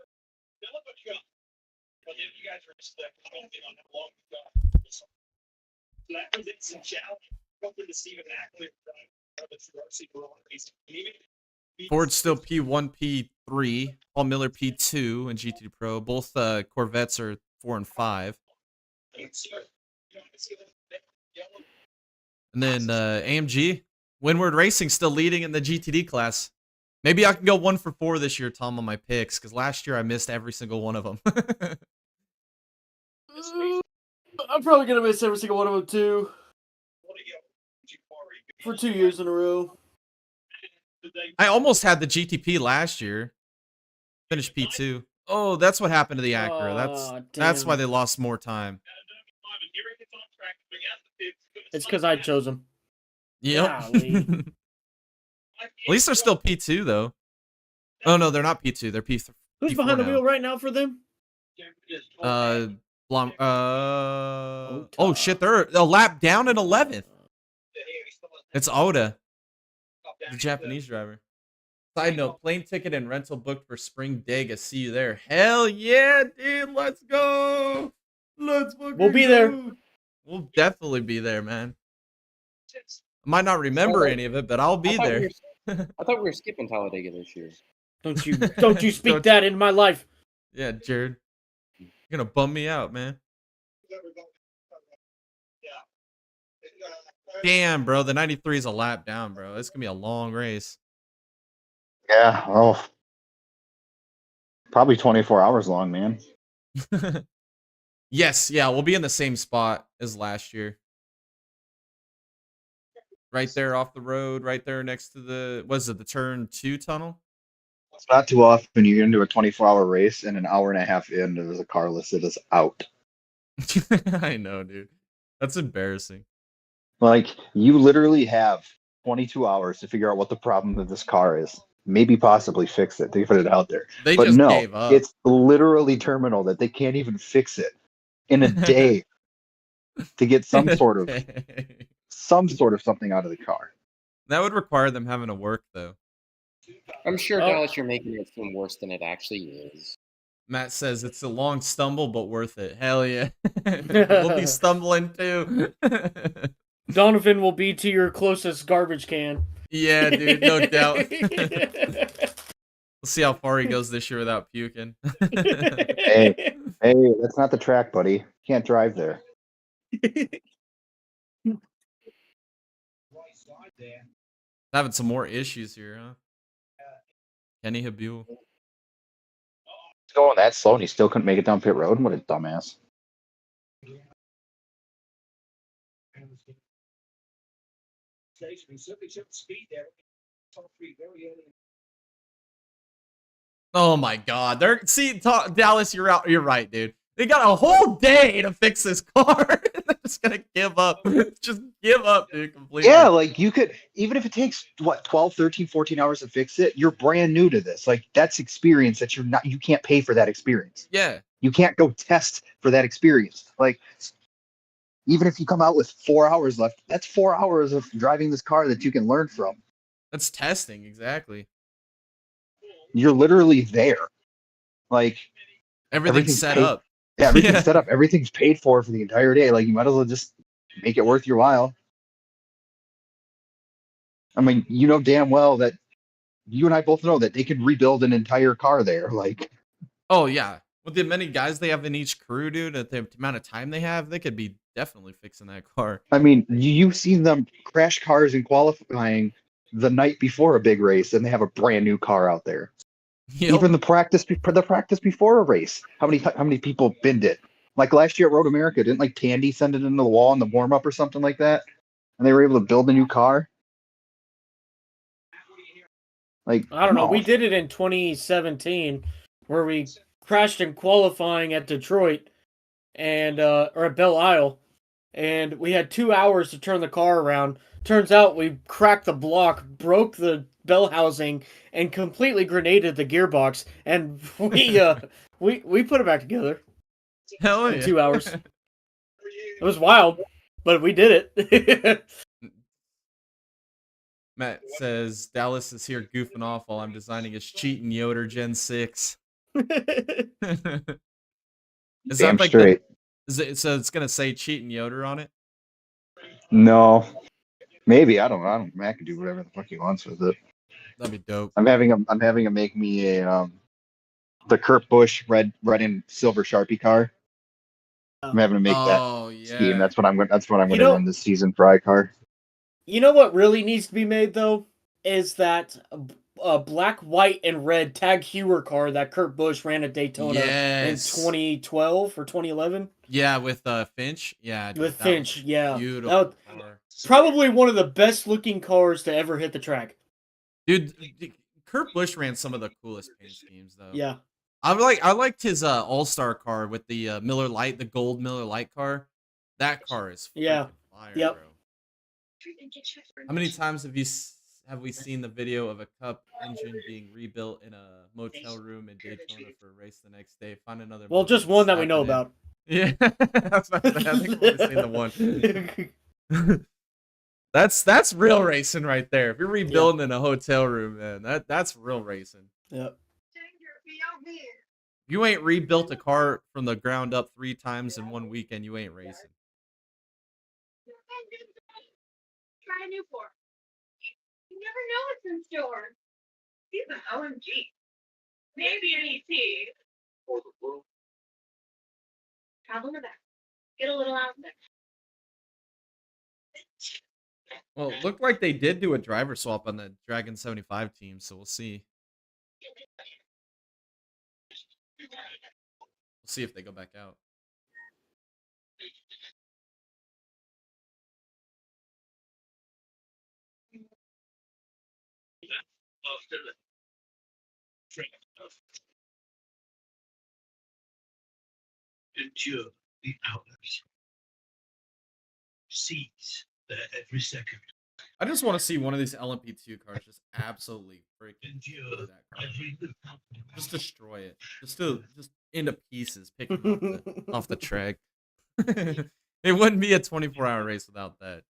Ford's still P1, P3. Paul Miller P2 and GTD Pro. Both Corvettes are 4 and 5. And then AMG. Windward Racing still leading in the GTD class. Maybe I can go 1 for 4 this year, Tom, on my picks, because last year I missed every single one of them. I'm probably gonna miss every single one of them too. For 2 years in a row. I almost had the GTP last year. Finished P2. Oh, that's what happened to the Acura. That's why they lost more time. It's because I chose them. Yep. At least they're still P2 though. Oh no, they're not P2. They're P3. Who's behind the wheel right now for them? Oh shit, they're a lap down at 11th. It's Oda, the Japanese driver. Side note, plane ticket and rental booked for Spring Dega. See you there. Hell yeah, dude. Let's go. Let's fucking We'll be there. We'll definitely be there, man. I might not remember any of it, but I'll be there. I thought we were skipping Talladega this year. Don't you speak that in my life. Yeah, Jared. You're gonna bum me out, man. Damn, bro. The 93 is a lap down, bro. It's gonna be a long race. Yeah. Oh, probably 24 hours long, man. Yes, yeah, we'll be in the same spot as last year. Right there off the road, right there next to the turn 2 tunnel? It's not too often you get into a 24-hour race and an hour and a half in, there's a car listed as out. I know, dude. That's embarrassing. Like you literally have 22 hours to figure out what the problem of this car is. Maybe possibly fix it. They put it out there. They But just no, gave up. it's literally terminal that they can't even fix it in a day to get In some a sort of day. something out of the car. That would require them having to work though. I'm sure, Well- Dallas, you're making it seem worse than it actually is. Matt says it's a long stumble, but worth it. Hell yeah. We'll be stumbling too. Donovan will be to your closest garbage can. Yeah, dude, no doubt. We'll see how far he goes this year without puking. Hey, that's not the track, buddy. Can't drive there. Having some more issues here, huh? Kenny Habul. He's going that slow and he still couldn't make it down pit road. What a dumbass. Oh my God! Dallas, you're out. You're right, dude. They got a whole day to fix this car. They're just gonna give up. Just give up, dude, completely. Yeah, like you could, even if it takes what, 12, 13, 14 hours to fix it, you're brand new to this. Like that's experience that you can't pay for that experience. Yeah. You can't go test for that experience. Like even if you come out with 4 hours left, that's 4 hours of driving this car that you can learn from. That's testing, exactly. You're literally there. Like Everything's set paid, up. Yeah, everything's Yeah. set up. Everything's paid for the entire day. Like you might as well just make it worth your while. I mean, you know damn well that you and I both know that they could rebuild an entire car there. Like, Oh yeah. With the many guys they have in each crew, dude, at the amount of time they have, they could be definitely fixing that car. I mean, you've seen them crash cars in qualifying the night before a big race, and they have a brand new car out there. Yep. Even the practice before a race, how many people binned it? Like last year at Road America, didn't like Tandy send it into the wall in the warm up or something like that, and they were able to build a new car. Like I don't come know. We on. did it in 2017, where we crashed in qualifying at Detroit, and or at Belle Isle, and we had 2 hours to turn the car around. Turns out we cracked the block, broke the bell housing, and completely grenaded the gearbox. And we put it back together Hell in yeah. 2 hours. It was wild, but we did it. Matt says Dallas is here goofing off while I'm designing his cheating Yoder Gen 6. Is Damn that like straight. so it's gonna say cheating Yoder on it? No, maybe I don't know. Matt can do whatever the fuck he wants with it. That'd be dope. I'm having him make me a the Kurt Busch red and silver Sharpie car. I'm having to make that Oh scheme. yeah. That's what I'm going You to know- run this season for iCar. You know what really needs to be made though is that black, white, and red Tag Heuer car that Kurt Busch ran at Daytona Yes. in 2012 or 2011 Yeah, with Finch. Yeah, dude, with that Finch. was Yeah, beautiful. That was car. probably one of the best looking cars to ever hit the track. Dude, Kurt Busch ran some of the coolest paint schemes though. Yeah, I liked his All-Star car with the Miller Lite, the gold Miller Lite car. That car is Yeah. freaking fire, Yep. bro. How many times have we seen the video of a Cup engine being rebuilt in a motel room in Daytona for a race the next day? Find another. well, movie just and one that we slap know it in. about. Yeah, that's what I think I've only seen the one. That's real racing right there. If you're rebuilding in a hotel room, man, that's real racing. Yep. If you ain't rebuilt a car from the ground up 3 times in 1 weekend, you ain't racing. Try a new fork. You never know what's in store. He's an OMG. Maybe an ET. Travel in the back. Get a little out there. Well, it looked like they did do a driver swap on the Dragon 75 team, so we'll see. We'll see if they go back out. Endure the hours. seize every second. I just want to see one of these LMP2 cars just absolutely freaking Endure destroy that car. every loop. Just destroy it. Just into pieces, picking it off the track. It wouldn't be a 24-hour race without that.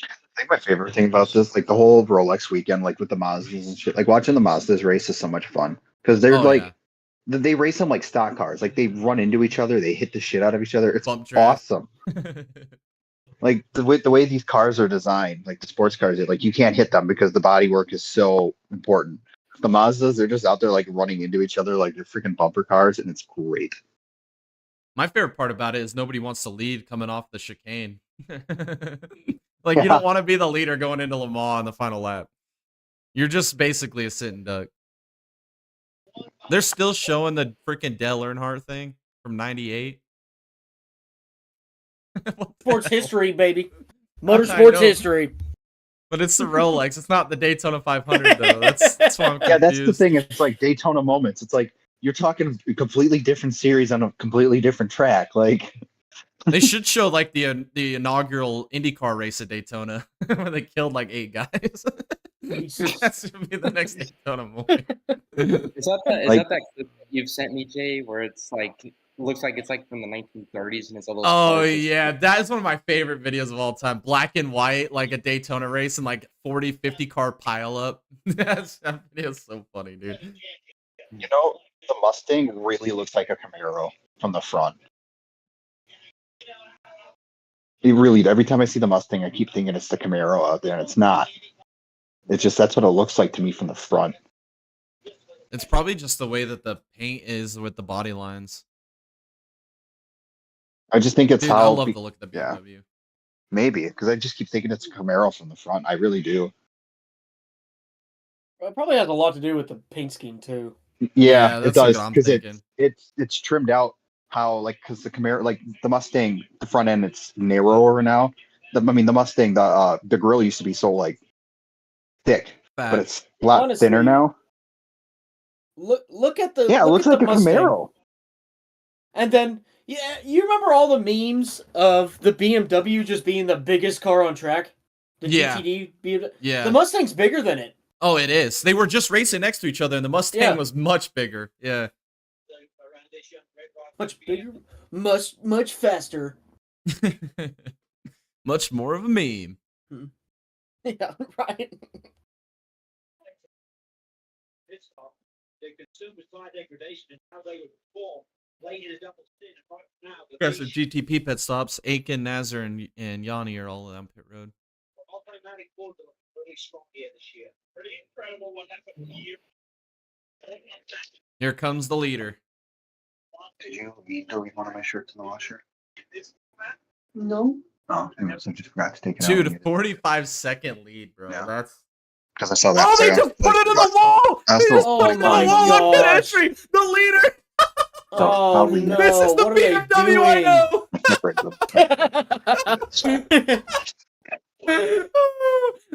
I think my favorite thing about this, like the whole Rolex weekend, like with the Mazdas and shit, like watching the Mazdas race is so much fun because they're Oh like yeah, they race them like stock cars. Like they run into each other, they hit the shit out of each other. It's bump track. awesome. Like the way these cars are designed, like the sports cars, like you can't hit them because the body work is so important. The Mazdas, they're just out there like running into each other like they're freaking bumper cars, and it's great. My favorite part about it is nobody wants to lead coming off the chicane. Like you don't want to be the leader going into Le Mans on the final lap. You're just basically a sitting duck. They're still showing the freaking Dale Earnhardt thing from '98. Sports history, baby. I Motorsports know. history. But it's the Rolex. It's not the Daytona 500 though. That's why I'm confused. Yeah, that's the thing. It's like Daytona moments. It's like you're talking a completely different series on a completely different track. Like They should show like the inaugural IndyCar race at Daytona where they killed like 8 guys. That should be the next Daytona movie. Is that Like- that clip you've sent me, Jay, where it's like looks like it's like from the 1930s and it's all those. Oh cars just- yeah, that is one of my favorite videos of all time. Black and white, like a Daytona race and like 40, 50 car pile up. That video is so funny, dude. you know, the Mustang really looks like a Camaro from the front. It really. Every time I see the Mustang, I keep thinking it's the Camaro out there, and it's not. It's just that's what it looks like to me from the front. It's probably just the way that the paint is with the body lines. I just think it's Dude, how I love the look of the yeah. BMW. maybe because I just keep thinking it's a Camaro from the front. I really do. It probably has a lot to do with the paint scheme too. Yeah, it that's does what I'm because thinking. it's trimmed out how like because the Camaro like the Mustang the front end it's narrower now. The Mustang the grill used to be so like thick, Fat. but it's a lot Honestly, thinner now. Look at the Yeah, it look looks at like the a Mustang. Camaro. And then yeah, you remember all the memes of the BMW just being the biggest car on track? The Yeah. GTD BMW. Yeah. The Mustang's bigger than it. Oh, it is. They were just racing next to each other, and the Mustang Yeah. was much bigger. Yeah. Much bigger, much faster. Much more of a meme. Yeah, right. The consumers saw degradation and how they would perform. Late in a double stint right now. Guys, the GTP pit stops. Aiken, Nazar, and Yanni are all on pit road. Automatic Ford looked really strong here this year. Pretty incredible what happened here. Here comes the leader. Did you leave one of my shirts in the washer? No. Oh, anyways, I just forgot to take it out. Dude, 45-second lead, bro. Yeah. That's. Because I saw that. Oh, they so I just put it in the wall! I They still- just put it in the Oh my wall on pit gosh. entry! The leader! Oh probably- no! This is the what are they BMW I know!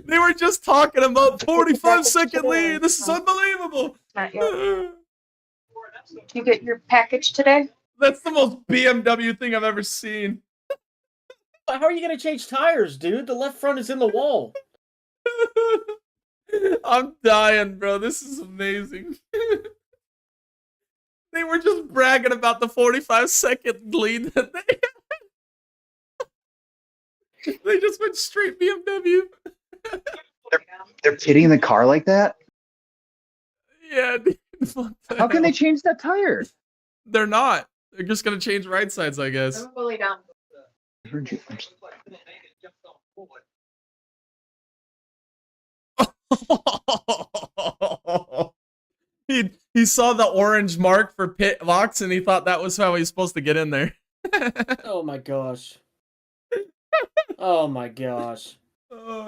They were just talking about 45-second lead. This is unbelievable. Not yet. You get your package today? That's the most BMW thing I've ever seen. How are you gonna change tires, dude? The left front is in the wall. I'm dying, bro. This is amazing. They were just bragging about the 45-second lead that they had. They just went straight BMW. They're pitting the car like that? Yeah, dude. What the How can hell? they change that tire? They're not. They're just gonna change right sides, I guess. I'm fully down. He saw the orange mark for pit box and he thought that was how he was supposed to get in there. Oh my gosh. Oh my gosh.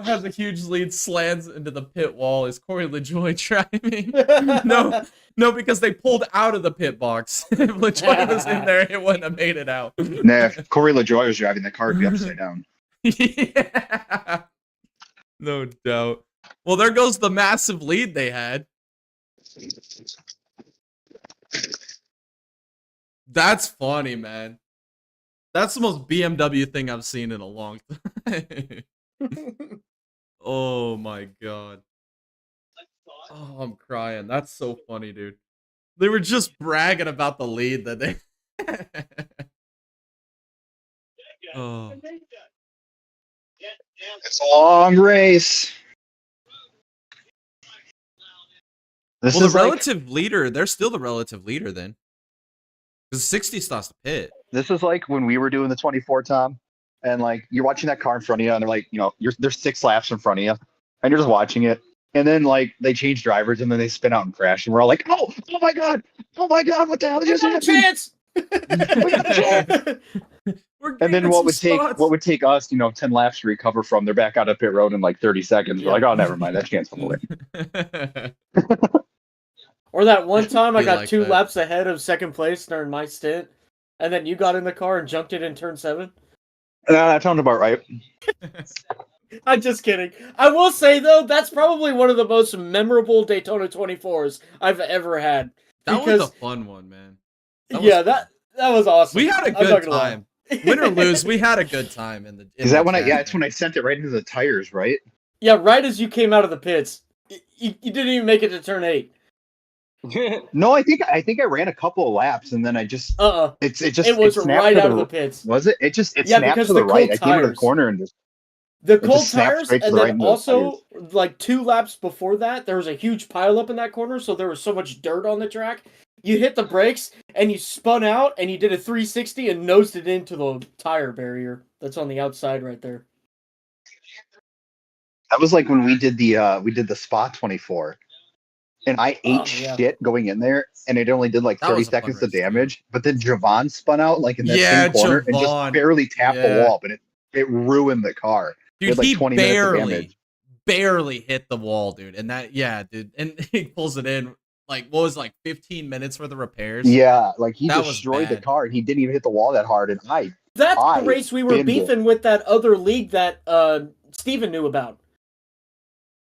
Has a huge lead, slams into the pit wall. Is Corey LaJoy driving? No, because they pulled out of the pit box. If LaJoy was in there, it wouldn't have made it out. Nah, if Corey LaJoy was driving, the car would be upside down. Yeah. No doubt. Well, there goes the massive lead they had. That's funny, man. That's the most BMW thing I've seen in a long time. Oh my god. Oh, I'm crying. That's so funny, dude. They were just bragging about the lead that they. Oh. It's a long race. This Well, the is like relative leader, they're still the relative leader then. Because 60 stops to pit. this is like when we were doing the 24, Tom, and like you're watching that car in front of you, and they're like, there's 6 laps in front of you, and you're just watching it, and then like they change drivers, and then they spin out and crash, and we're all like, oh my god, what the hell We just got a happened? chance. We got a chance. We're And then gaining what some would take spots. what would take us, 10 laps to recover from? They're back out of pit road in like 30 seconds. We're Yeah. like, oh, never mind, that chance flew away. Or that one time I Be got like 2 that. laps ahead of second place during my stint, and then you got in the car and jumped it in turn 7. That sounds about right. I'm just kidding. I will say though, that's probably one of the most memorable Daytona 24s I've ever had. That was a fun one, man. That was Yeah, fun. that was awesome. We had a I'm good not gonna lie. time. Win or lose, we had a good time in the. Is that when it's when I sent it right into the tires, right? Yeah, right as you came out of the pits, you didn't even make it to turn 8. No, I think I ran a couple of laps, and then I just It was snapped right to out the, of the pits. Was it? It Yeah, snapped because to the the right. cold I came into the tires. corner and The it cold just snapped tires, straight to and the then right into the also tires. like 2 laps before that, there was a huge pileup in that corner, so there was so much dirt on the track. You hit the brakes and you spun out and you did a 360 and nosed it into the tire barrier that's on the outside right there. That was like when we did the Spa 24, and I ate shit going in there, and it only did like That 30 was a fun seconds of race, too. damage. But then Javon spun out like in that Yeah, same corner and just Javon. barely tapped the Yeah. wall, but it ruined the car. Dude, It had like he 20 minutes of damage. barely hit the wall, dude. And dude. And he pulls it in, like, what was it, like 15 minutes for the repairs? Yeah, like he That was destroyed the bad. car, and he didn't even hit the wall that hard. And That's the race we were binned it. beefing with that other league that Steven knew about.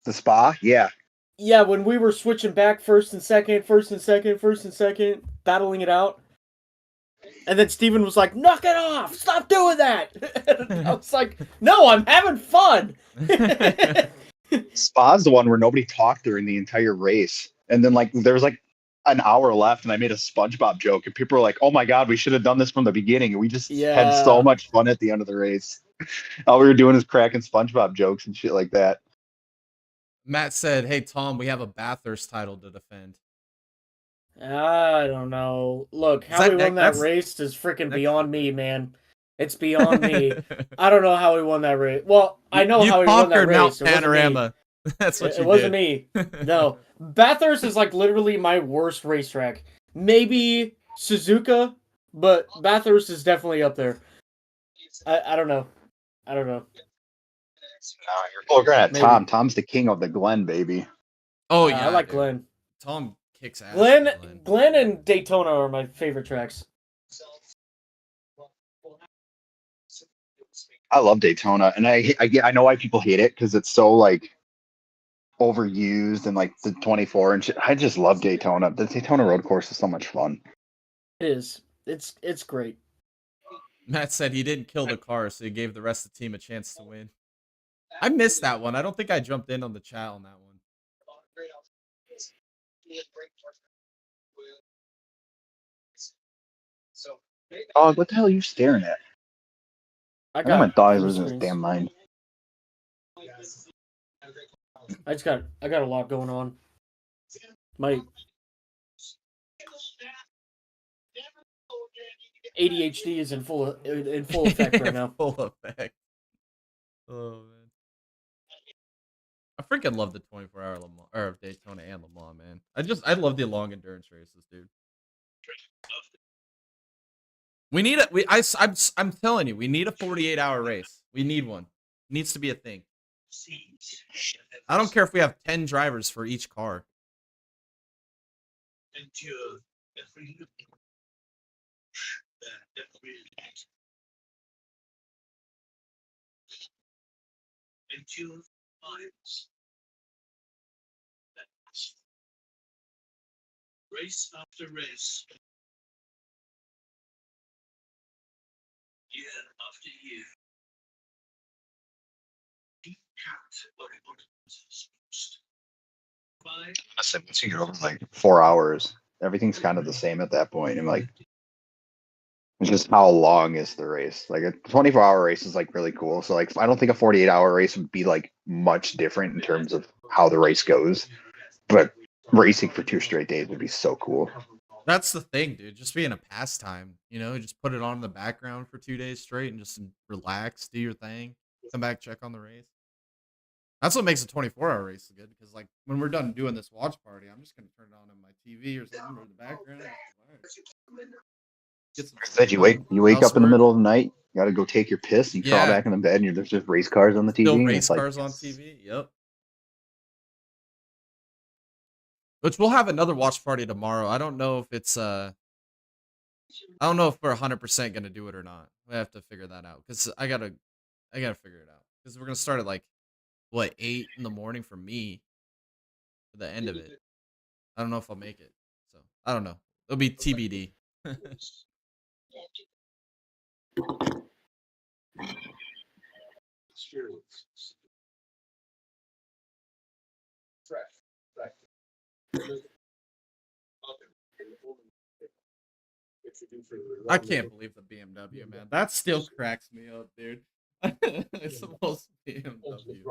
The Spa, yeah. Yeah, when we were switching back first and second, battling it out. And then Steven was like, knock it off! Stop doing that! And I was like, no, I'm having fun! Spa's the one where nobody talked during the entire race. And then like there was like an hour left, and I made a SpongeBob joke, and people were like, "Oh my god, we should have done this from the beginning." And we just had so much fun at the end of the race. All we were doing is cracking SpongeBob jokes and shit like that. Matt said, "Hey Tom, we have a Bathurst title to defend." I don't know. Look, how we won that race is freaking beyond me, man. It's beyond me. I don't know how we won that race. Well, I know how we won that race. Mount Panorama. That's what it wasn't me. No, Bathurst is like literally my worst racetrack. Maybe Suzuka, but Bathurst is definitely up there. I don't know. You're looking at Tom. Tom's the king of the Glen, baby. Oh yeah, I like Glen. Tom kicks ass. Glen and Daytona are my favorite tracks. I love Daytona, and I know why people hate it because it's so like overused and like the 24 and shit. I just love Daytona. The Daytona road course is so much fun. It is. It's great. Matt said he didn't kill the car, so he gave the rest of the team a chance to win. I missed that one. I don't think I jumped in on the chat on that one. Oh, what the hell are you staring at? I got my dog losing his damn mind. I got a lot going on. My ADHD is in full effect right now. Full effect. Oh man, I freaking love the 24-hour Le Mans, or Daytona and Le Mans, man. I love the long endurance races, dude. We need I'm telling you, we need a 48-hour race. We need one. It needs to be a thing. I don't care if we have 10 drivers for each car. Race after race. Year after year. He capped what it was most. By Honestly, once you get over like 4 hours, everything's kind of the same at that point. And like, it's just how long is the race? Like a 24-hour race is like really cool. So like, I don't think a 48-hour race would be like much different in terms of how the race goes. But racing for 2 straight days would be so cool. That's the thing, dude. Just being a pastime, just put it on in the background for 2 days straight and just relax, do your thing, come back, check on the race. That's what makes a 24-hour race good because, like, when we're done doing this watch party, I'm just gonna turn it on my TV or something or the background. Get some Said sleep on you wake up in the housework. middle of the night, you got to go take your piss, and you crawl Yeah, back in the bed, and there's just race cars on the TV. still And race it's like, cars on TV. Yep. Which we'll have another watch party tomorrow. I don't know if it's I don't know if we're 100% gonna do it or not. We have to figure that out because I gotta figure it out because we're gonna start at like what 8 in the morning for me for the end of it. I don't know if I'll make it, so I don't know. It'll be TBD. experience. Fresh. I can't believe the BMW, man. That still cracks me up, dude. It's the most BMW.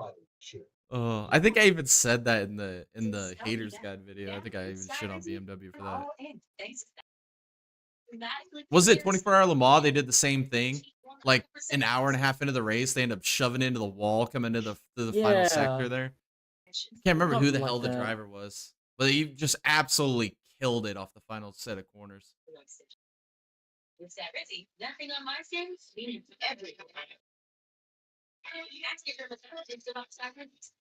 I think I even said that in the haters guide video. I think I even shit on BMW for that. Was it 24-hour Le Mans? They did the same thing. Like an hour and a half into the race, they end up shoving into the wall, coming to the final sector Yeah, there. Can't remember who the something hell like the that. driver was, but he just absolutely killed it off the final set of corners. It's that busy. Nothing on my stands, meaning everything. You guys get your intelligence about sacraments.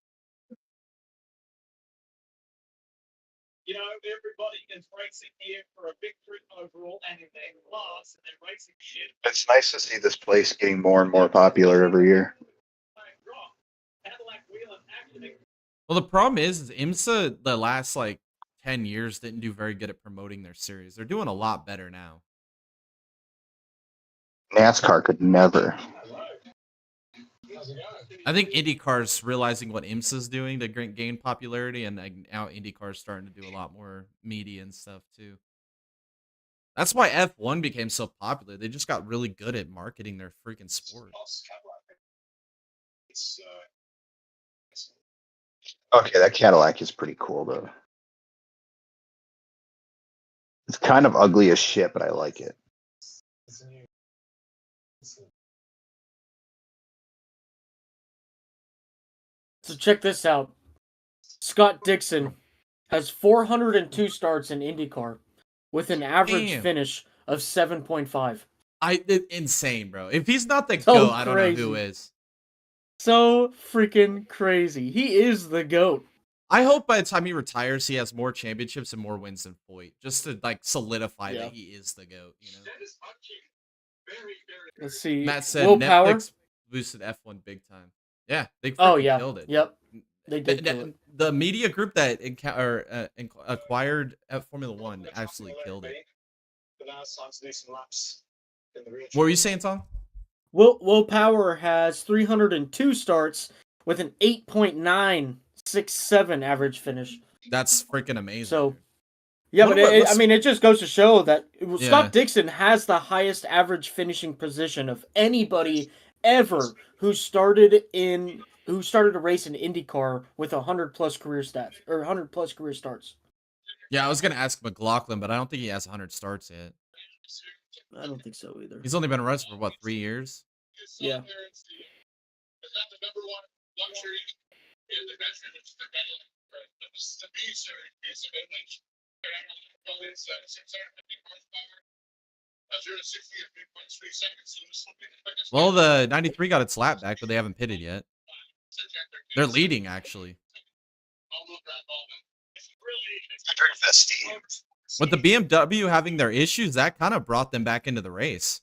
You know, everybody is racing here for a victory overall and in their class, and they're racing shit. it's nice to see this place getting more and more popular every year. Cadillac wheel and acting. Well, the problem is IMSA the last like 10 years didn't do very good at promoting their series. They're doing a lot better now. NASCAR could never. I think IndyCar's realizing what IMSA's doing to gain popularity, and like, now IndyCar's starting to do a lot more media and stuff too. That's why F1 became so popular. They just got really good at marketing their freaking sport. Okay, that Cadillac is pretty cool though. It's kind of ugly as shit, but I like it. So check this out. Scott Dixon has 402 starts in IndyCar with an average Damn. finish of 7.5. Insane, bro. If he's not the So GOAT, I don't know who crazy. is. So freaking crazy. He is the GOAT. I hope by the time he retires, he has more championships and more wins than Foyt, just to like solidify Yeah. that he is the GOAT. Let's see. Matt said Willpower. Netflix boosted F1 big time. Yeah, they Oh freaking yeah. killed it. Yep. They did kill it. The media group that acquired Formula One absolutely killed it. What were you saying, Tom? Willpower has 302 starts with an 8.967 average finish. That's freaking amazing. So, dude. yeah, What but about- let's- I mean, it just goes to show that Yeah. Scott Dixon has the highest average finishing position of anybody ever who started a race in IndyCar with 100 plus career stats or 100 plus career starts. Yeah, I was gonna ask McLaughlin, but I don't think he has 100 starts yet. I don't think so either. He's only been running for what, 3 years? Yeah. Well, the 93 got its lap back, but they haven't pitted yet. They're leading, actually. With the BMW having their issues, that kind of brought them back into the race.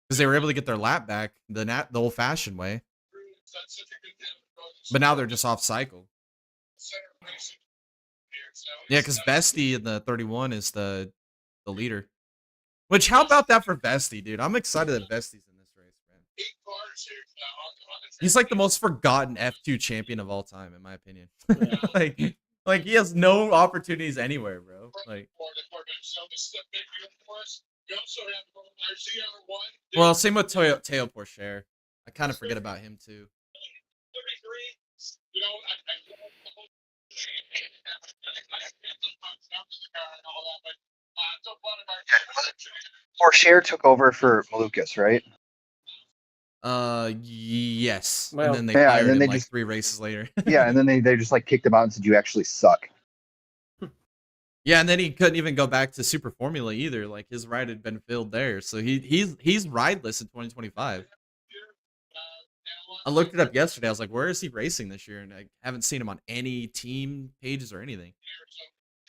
Because they were able to get their lap back the old-fashioned way. But now they're just off cycle. Yeah, because Bestie in the 31 is the leader. Which, how about that for Vesty, dude? I'm excited that Vesty's in this race, man. 8 cars here on the He's like the most forgotten F2 champion of all time, in my opinion. Yeah. like he has no opportunities anywhere, bro. Like, So this is a big deal for us. We also have our ZR1. well, same with Teo Porcher. I kind of forget about him too. 33. You know, Porcher took over for Malukas, right? Yes. Well, and then they yeah, and fired then him they like just- 3 races later. Yeah, and then they just like kicked him out and said, "You actually suck." Yeah, and then he couldn't even go back to Super Formula either. Like his ride had been filled there, so he's rideless in 2025. I looked it up yesterday. I was like, where is he racing this year? And I haven't seen him on any team pages or anything.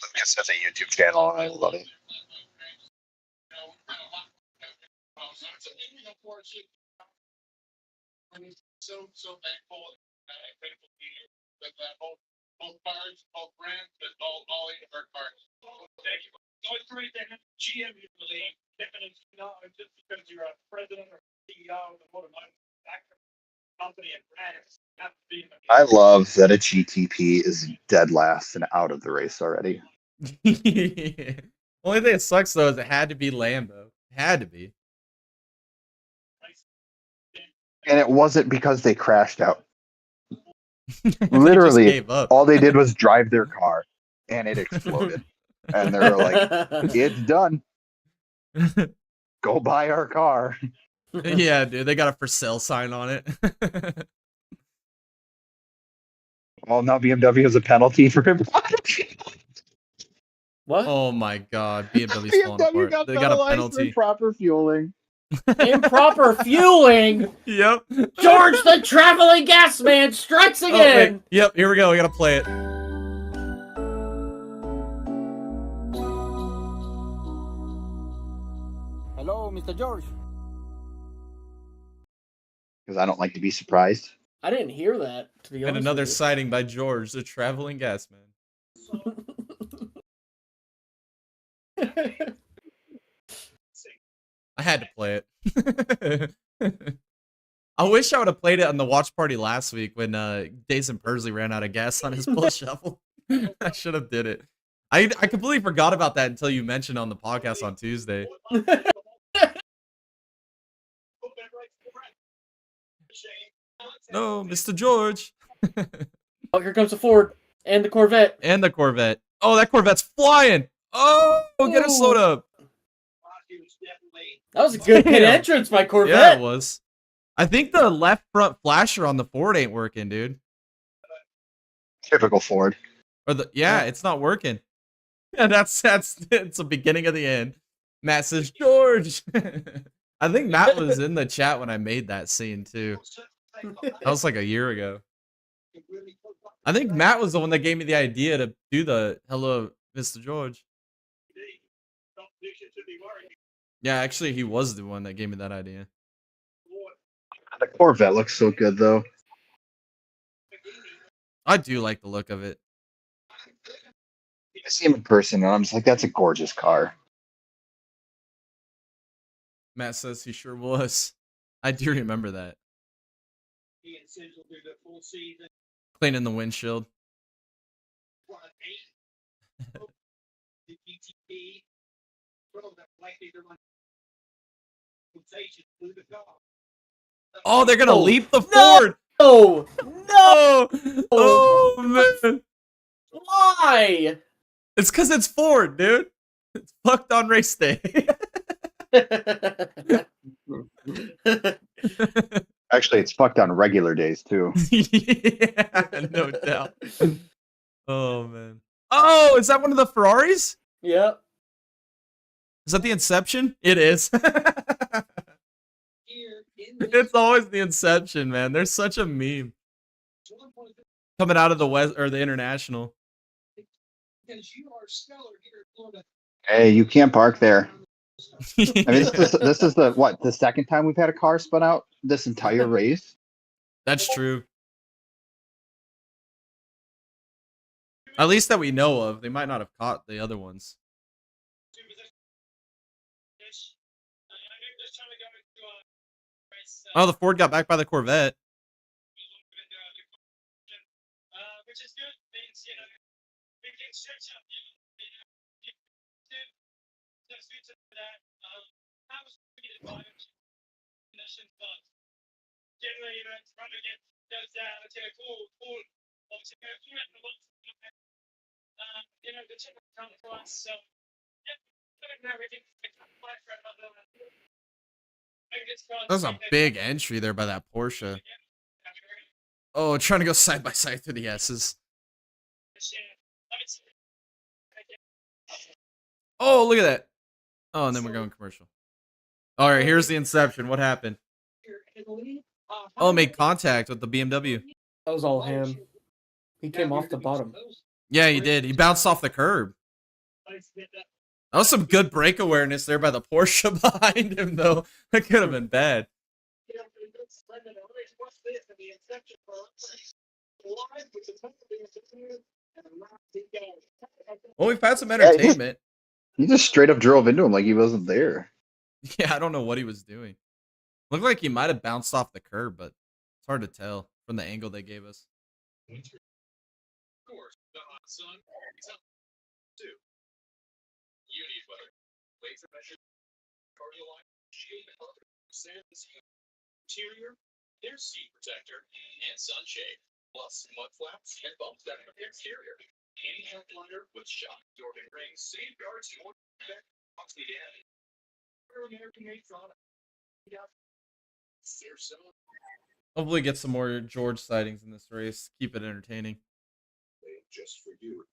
Lucas has a YouTube channel, and I love it. So thankful and grateful to you with both cars, both brands, and all 8 of our cars. Thank you. So it's great to have GM you believe, definitely not just because you're a president or CEO of the motor manufacturing company and brands. Have to be. I love that a GTP is dead last and out of the race already. Only thing that sucks though is it had to be Lambo. It had to be. And it wasn't because they crashed out. They just Literally, gave up. all they did was drive their car, and it exploded. And they're like, "It's done. Go buy our car." Yeah, dude, they got a for sale sign on it. Well, now BMW has a penalty for him. What? Oh my god, BMW's falling apart. They got a penalty. Improper fueling. Improper fueling. Yep. George the traveling gas man strikes Oh, again. wait. Yep, here we go. We gotta play it. Hello, Mr. George. Because I don't like to be surprised. I didn't hear that, to be honest. And another with you. sighting by George, the traveling gas man. I had to play it. I wish I would have played it on the watch party last week when Jason Persley ran out of gas on his pull shovel. I should have did it. I completely forgot about that until you mentioned on the podcast on Tuesday. No, Mr. George. Oh, here comes the Ford and the Corvette. And the Corvette. Oh, that Corvette's flying. Oh, get it slowed up. That was a good pit Damn. entrance by Yeah, Corvette. it was. I think the left front flasher on the Ford ain't working, dude. Typical Ford. Or it's not working. Yeah, that's it's the beginning of the end. Matt says, George. I think Matt was in the chat when I made that scene too. That was like a year ago. I think Matt was the one that gave me the idea to do the hello, Mr. George. Yeah, actually, he was the one that gave me that idea. The Corvette looks so good, though. I do like the look of it. I see him in person, and I'm just like, that's a gorgeous car. Matt says he sure was. I do remember that. Cleaning the windshield. Oh, they're gonna leap the Ford. Oh, No! Oh man! why? It's because it's Ford, dude. It's fucked on race day. Actually, it's fucked on regular days, too. Yeah, no doubt. Oh man. Oh, is that one of the Ferraris? Yep. Is that the Inception? It is. It's always the Inception, man. There's such a meme coming out of the West or the International. Hey, you can't park there. I mean, this is the second time we've had a car spun out this entire race? That's true. At least that we know of. They might not have caught the other ones. Oh, the Ford got back by the Corvette. Which is good. Means, you know, we can stretch out that. I was thinking about it. Conditions, but generally, you know, it's probably get those down. It's a cool. You know, the chicken come to us, so yeah, everything. That was a big entry there by that Porsche. Oh, trying to go side by side through the S's. Oh, look at that. Oh, and then we're going commercial. All right, here's the inception. What happened? Oh, made contact with the BMW. That was all him. He came off the bottom. Yeah, he did. He bounced off the curb. That was some good brake awareness there by the Porsche behind him, though. That could have been bad. Well, we've had some entertainment. He just straight up drove into him like he wasn't there. Yeah, I don't know what he was doing. Looked like he might have bounced off the curb, but it's hard to tell from the angle they gave us. Interior, there's seat protector and sunshade, plus mud flaps and bumps that are exterior. Any headliner with shock absorbing rings safeguards your back oxy damage. American made product. Hopefully get some more George sightings in this race. Keep it entertaining. Just for you.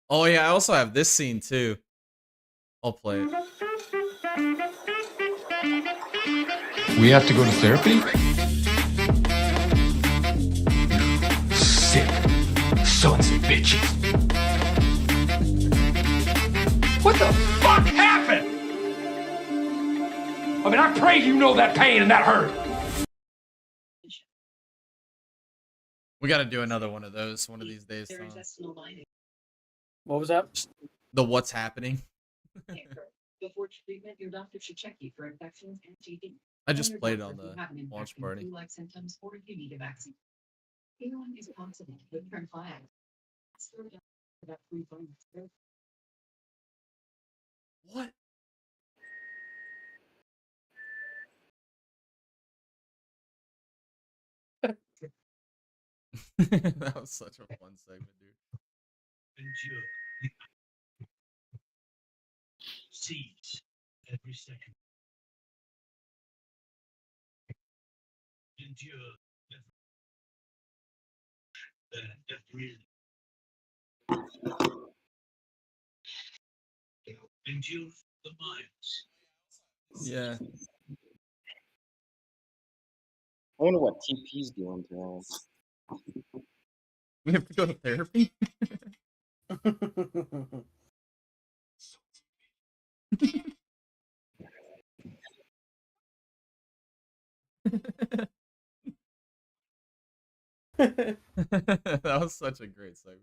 Oh yeah, I also have this scene too. I'll play it. We have to go to therapy? Sick sons of bitches. What the fuck happened? I mean, I pray you know that pain and that hurt. We got to do another one of those one of these days. What was that? The what's happening. Before treatment, your doctor should check you for infections and TB. I just played it on the launch party. Flu-like symptoms, or if you need a vaccine. Anyone is possible with turn flag. About 3 points. What? That was such a fun segment, dude. Endure. Seize every second. Endure every endure the miles. Yeah. I wonder what TP's doing to us. We have to go to therapy? That was such a great segment.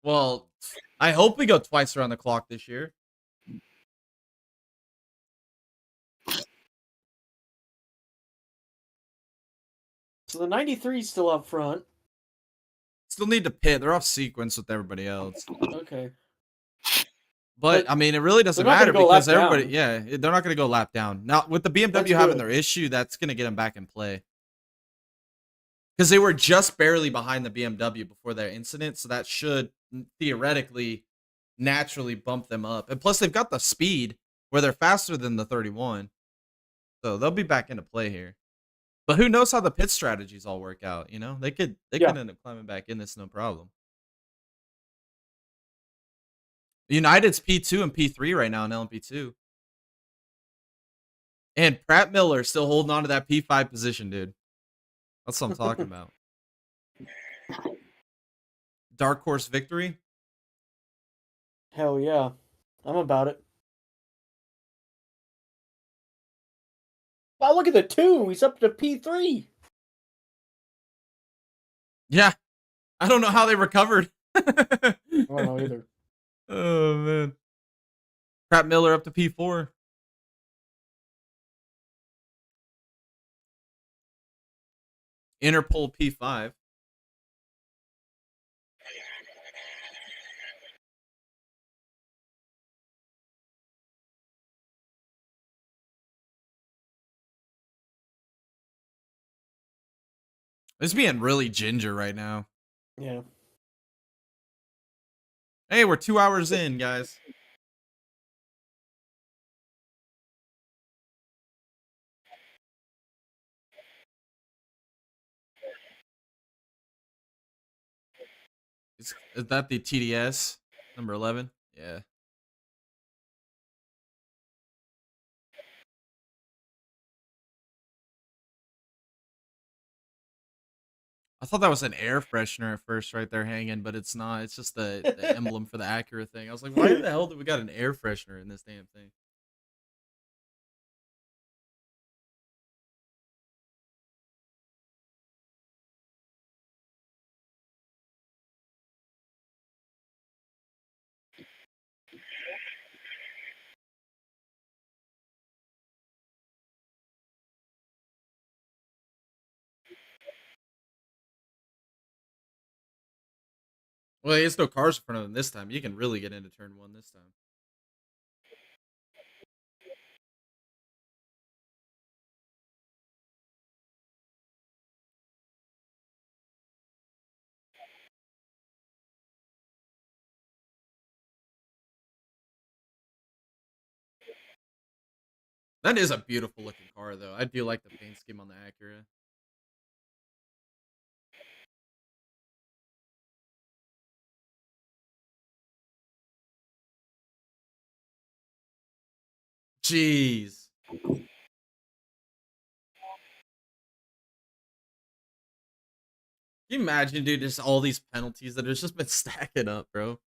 Well, I hope we go twice around the clock this year. So the 93 is still up front. Still need to pit. They're off sequence with everybody else. Okay. But I mean, it really doesn't they're not matter gonna go because lap everybody, down. yeah, they're not going to go lap down. Now, with the BMW That's having good. their issue, that's going to get them back in play. Because they were just barely behind the BMW before their incident, so that should theoretically naturally bump them up. And plus, they've got the speed where they're faster than the 31. So they'll be back into play here. But who knows how the pit strategies all work out, you know? They could end up climbing back in this no problem. United's P2 and P3 right now in LMP2. And Pratt Miller still holding on to that P5 position, dude. That's what I'm talking about. Dark Horse victory. Hell yeah. I'm about it. Wow, look at the 2. He's up to P3. Yeah. I don't know how they recovered. I don't know either. Oh, man. Pratt Miller up to P4. Interpol P5. It's being really ginger right now. Yeah. Hey, we're 2 hours in, guys. Is that the TDS number 11? Yeah. I thought that was an air freshener at first, right there hanging, but it's not. It's just the emblem for the Acura thing. I was like, why the hell did we got an air freshener in this damn thing? Well, there's no cars in front of him this time. You can really get into turn 1 this time. That is a beautiful looking car, though. I do like the paint scheme on the Acura. Jeez. Can you imagine, dude, just all these penalties that have just been stacking up, bro?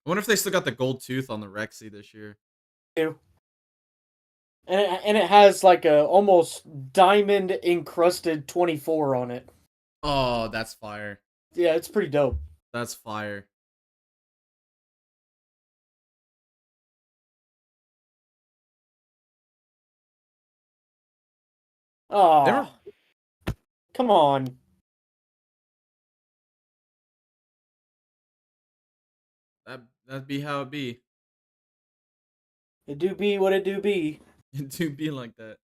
I wonder if they still got the gold tooth on the Rexy this year. And it has like a almost diamond encrusted 24 on it. Oh, that's fire. Yeah, it's pretty dope. That's fire. Oh, come on. That'd be how it be. It do be what it do be. It do be like that.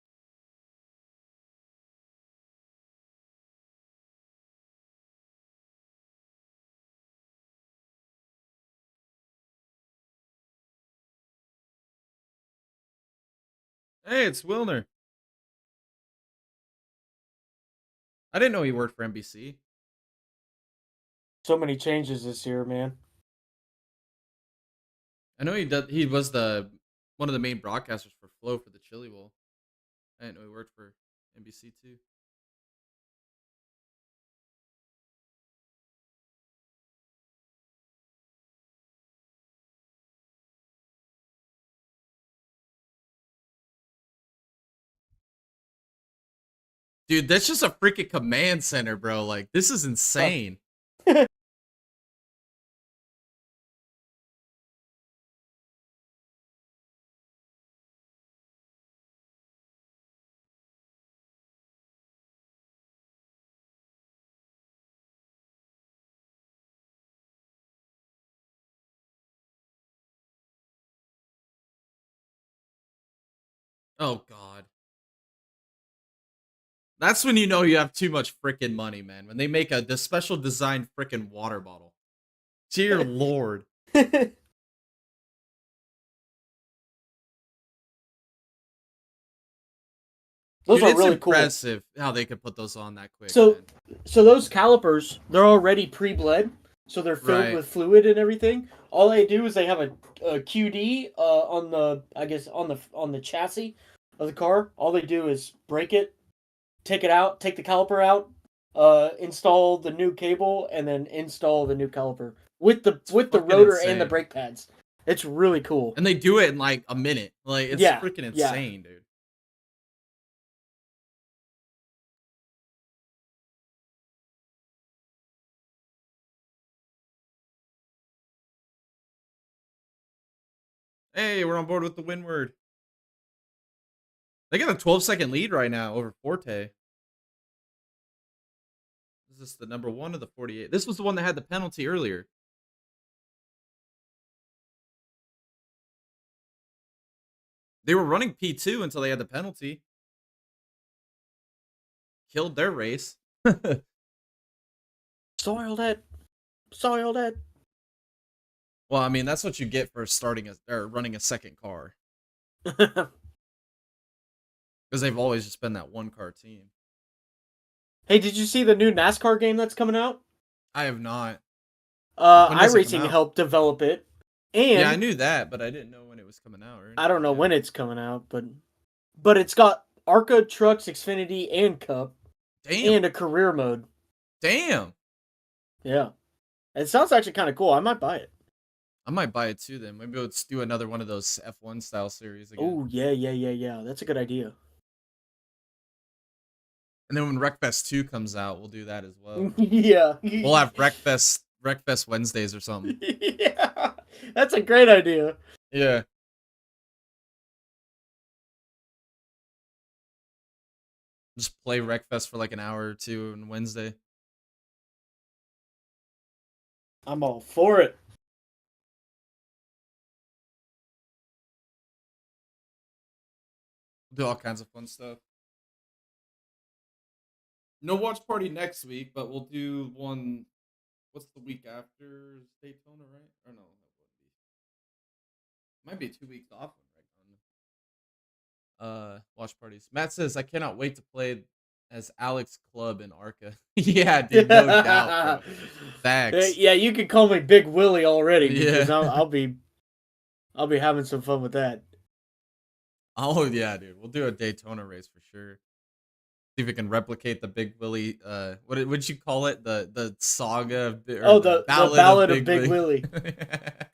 Hey, it's Wilner. I didn't know he worked for NBC. So many changes this year, man. I know he was one of the main broadcasters for Flow for the Chili Bowl. I didn't know he worked for NBC too. Dude, that's just a freaking command center, bro. Like, this is insane. Oh, God. That's when you know you have too much freaking money, man. When they make the special designed freaking water bottle. Dear Lord. Those Dude, are really cool. It's impressive how they could put those on that quick. So, man. so those calipers, they're already pre-bled, so they're filled Right. with fluid and everything. All they do is they have a QD on the, I guess, on the chassis of the car. All they do is break it, take it out, take the caliper out, install the new cable and then install the new caliper with the fucking rotor and the insane. brake pads. It's really cool. And they do it in like a minute. Like it's Yeah, freaking yeah. insane, dude. Hey, we're on board with the windward. They got a 12-second lead right now over Forte. Is this the number 1 of the 48? This was the one that had the penalty earlier. They were running P2 until they had the penalty. Killed their race. Soiled it. Soiled it. Well, I mean, that's what you get for running a second car. Hey, Because they've always just been that one car team. did you see the new NASCAR game that's coming out? I have not. When does it come iRacing out? helped develop it. And Yeah, I knew that, but I didn't know when it was coming out. I don't know when it's coming out, but it's got ARCA, Trucks, Xfinity, and Cup, Damn. and a career mode. Damn. Yeah. It sounds actually kind of cool. I might buy it. I might buy it too then. Maybe let's do another one of those F1 style series again. Oh, yeah. That's a good idea. And then when Wreckfest 2 comes out, we'll do that as well. Yeah. We'll have Wreckfest Wednesdays or something. Yeah. That's a great idea. Yeah. Just play Wreckfest for like an hour or two on Wednesday. I'm all for it. Do all kinds of fun stuff. No watch party next week, but we'll do one. What's the week after Daytona, right? Or no, that wouldn't be. Might be 2 weeks off right now. Watch parties. Matt says I cannot wait to play as Alex Club in Arca. Yeah, dude, no doubt, bro. Facts. Yeah, you can call me Big Willie already because Yeah. I'll be having some fun with that. Oh yeah, dude. We'll do a Daytona race for sure. See if we can replicate the Big Willie. What would you call it? The saga of The Ballad of Big Willie.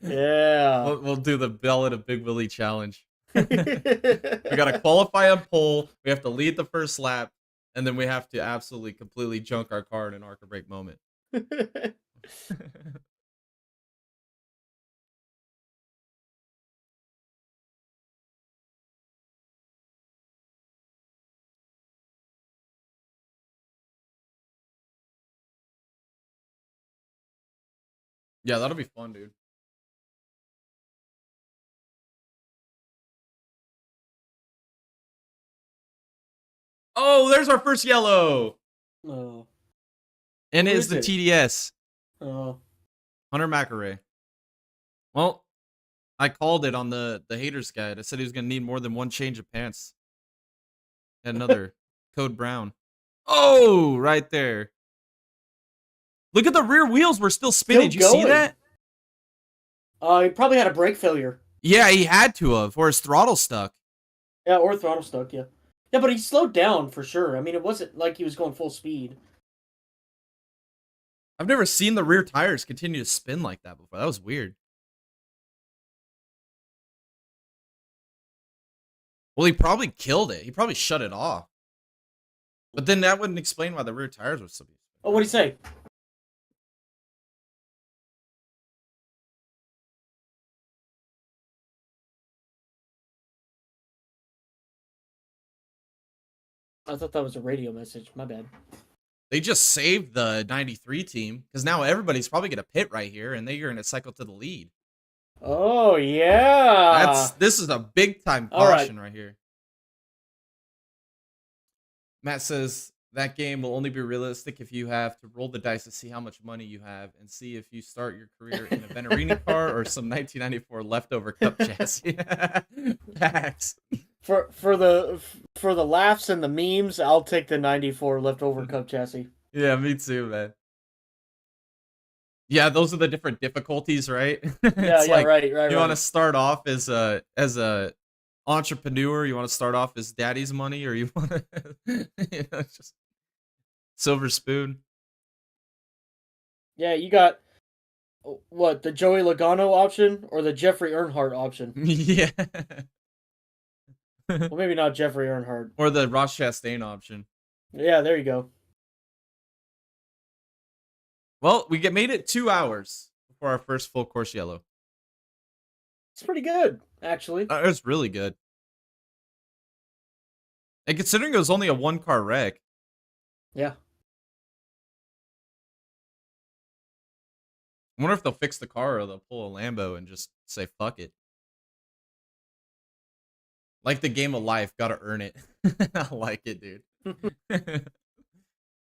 Yeah. We'll do the Ballad of Big Willie challenge. We gotta qualify on pole. We have to lead the first lap, and then we have to absolutely completely junk our car in an ARCA break moment. Yeah, that'll be fun, dude. Oh, there's our first yellow. Oh. And Who it is is the it? TDS. Oh. Hunter McElray. Well, I called it on the haters guide. I said he was gonna need more than one change of pants. And another Code Brown. Oh, right there. Look at the rear wheels were still spinning. Did you see going. that? He probably had a brake failure. Yeah, he had to have, or his throttle stuck. Yeah, or throttle stuck, yeah. Yeah, but he slowed down for sure. I mean, it wasn't like he was going full speed. I've never seen the rear tires continue to spin like that before. That was weird. Well, he probably killed it. He probably shut it off. But then that wouldn't explain why the rear tires were so big. Oh, what'd he say? I thought that was a radio message. My bad. They just saved the 93 team because now everybody's probably going to pit right here and they're going to cycle to the lead. Oh, yeah. This is a big time caution right here. Matt says that game will only be realistic if you have to roll the dice to see how much money you have and see if you start your career in a Venerini car or some 1994 leftover cup chassis. Facts. For the laughs and the memes, I'll take the 94 leftover cup chassis. Yeah, me too, man. Yeah, those are the different difficulties, right? Yeah, right. You want to start off as a entrepreneur, you want to start off as daddy's money, or you want to just Silver spoon. Yeah, you got what, the Joey Logano option or the Jeffrey Earnhardt option? Yeah. Well, maybe not Jeffrey Earnhardt. Or the Ross Chastain option. Yeah, there you go. Well, we made it 2 hours before our first full course yellow. It's pretty good, actually. It was really good. And considering it was only a 1-car wreck. Yeah. I wonder if they'll fix the car or they'll pull a Lambo and just say, fuck it. Like the game of life, gotta earn it. I like it, dude.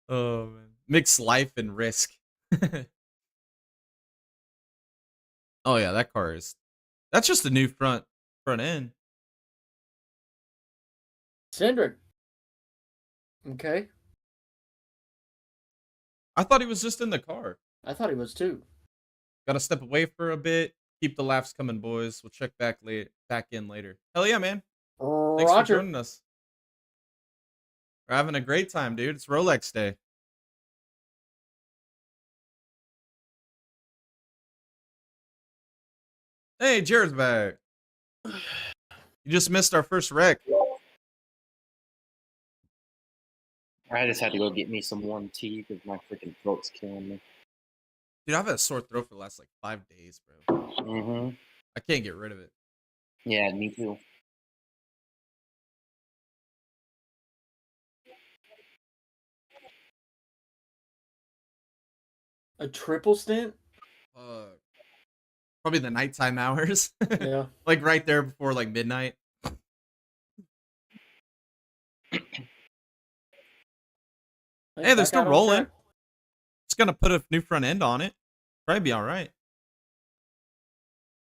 Oh, man. Mix life and risk. Oh, yeah, that car is... That's just a new front end. Cindric. Okay. I thought he was just in the car. I thought he was too. Gotta step away for a bit. Keep the laps coming, boys. We'll check back in later. Hell yeah, man. Thanks for joining us. We're having a great time, dude. It's Rolex Day. Hey, Jared's back. You just missed our first wreck. I just had to go get me some warm tea because my freaking throat's killing me. Dude, I've had a sore throat for the last, like, 5 days, bro. Mm-hmm. I can't get rid of it. Yeah, me too. A triple stint? Probably the nighttime hours. Yeah. Like, right there before, like, midnight. Hey, they're still rolling. Just gonna put a new front end on it. Probably be all right.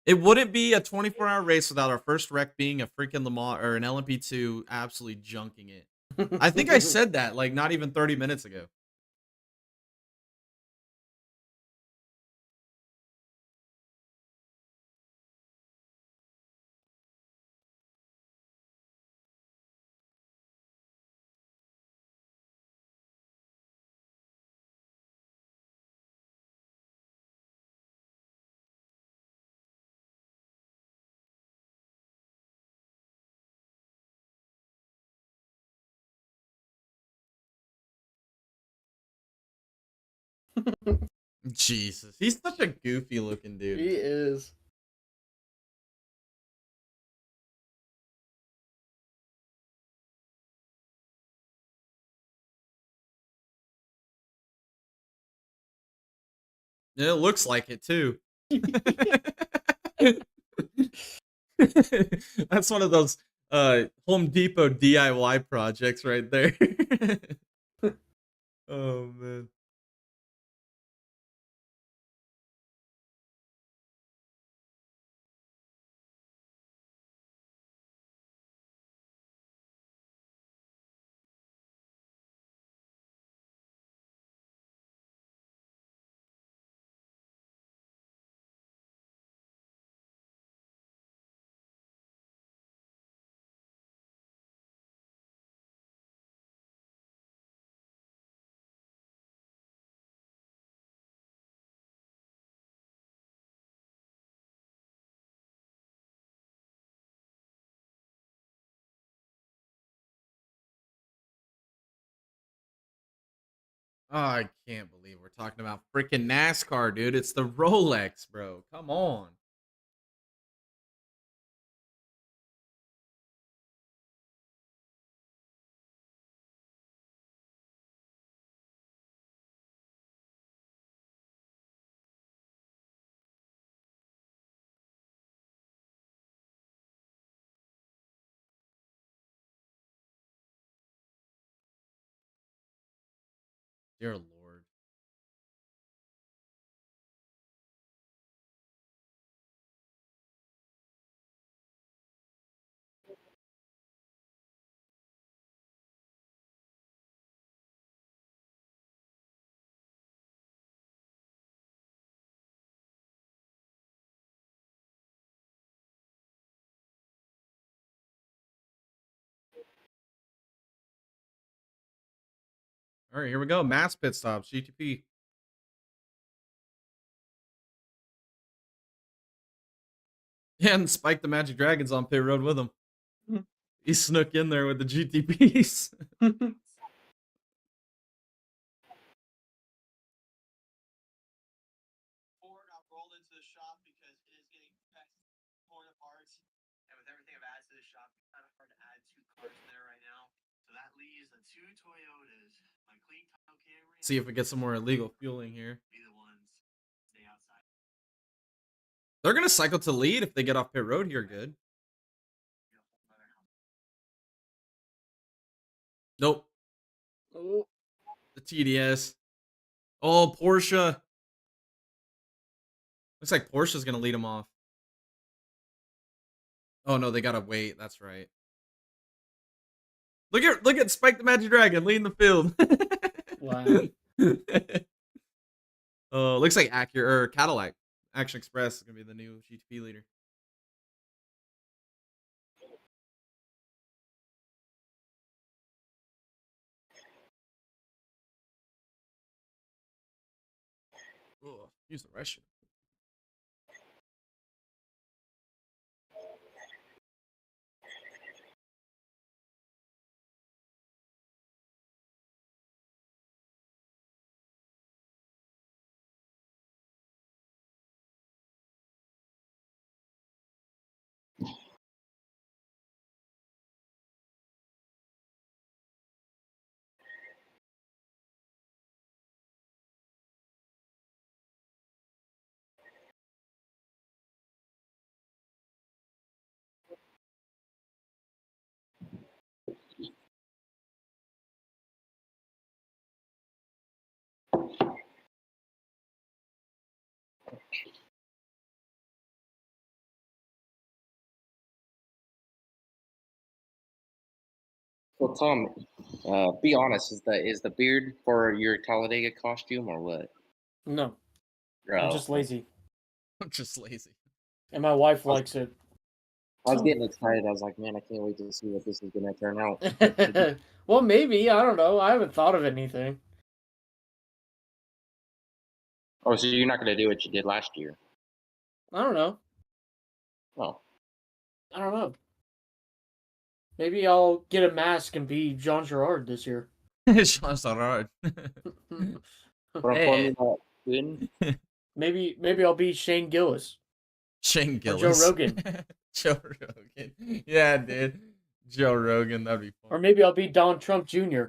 It wouldn't be a 24-hour race without our first wreck being a freaking Le Mans or an LMP2 absolutely junking it. I think I said that like not even 30 minutes ago. Jesus, he's such a goofy looking dude. He is. Yeah, it looks like it too. That's one of those Home Depot DIY projects right there. Oh man. Oh, I can't believe we're talking about freaking NASCAR, dude. It's the Rolex, bro. Come on. Dear Lord. All right, here we go. Mass pit stops, GTP. Yeah, and Spike the Magic Dragon's on pit road with him. He snuck in there with the GTPs. Ford rolled into the shop because it is getting torn apart, and with everything I've added to the shop, it's kind of hard to add 2 cars in there right now. So that leaves the 2 Toyotas. My clean title Camry. See if we get some more illegal fueling here. Be the ones stay outside. They're gonna cycle to lead if they get off pit road here. Good. Nope. Oh. The TDS. Oh, Porsche. Looks like Porsche's gonna lead them off. Oh no, they gotta wait. That's right. Look at Spike the Magic Dragon leading the field. Wow. Looks like Acura or Cadillac. Action Express is gonna be the new GTP leader. Oh, use the restroom. Well, Tom, be honest. Is the beard for your Talladega costume or what? No, Bro, I'm just lazy, I'm just lazy. and my wife likes it. I was So- getting excited. I was like, man, I can't wait to see what this is gonna turn out. Well, maybe, I don't know. I haven't thought of anything. Oh, so you're not gonna do what you did last year? I don't know. Oh, I don't know. Maybe I'll get a mask and be Jean Girard this year. Sean Sarard. for Hey. Formula One. Maybe I'll be Shane Gillis. Shane Or Gillis. Joe Rogan. Joe Rogan. Yeah, dude. Joe Rogan. That'd be fun. Or maybe I'll be Don Trump Jr.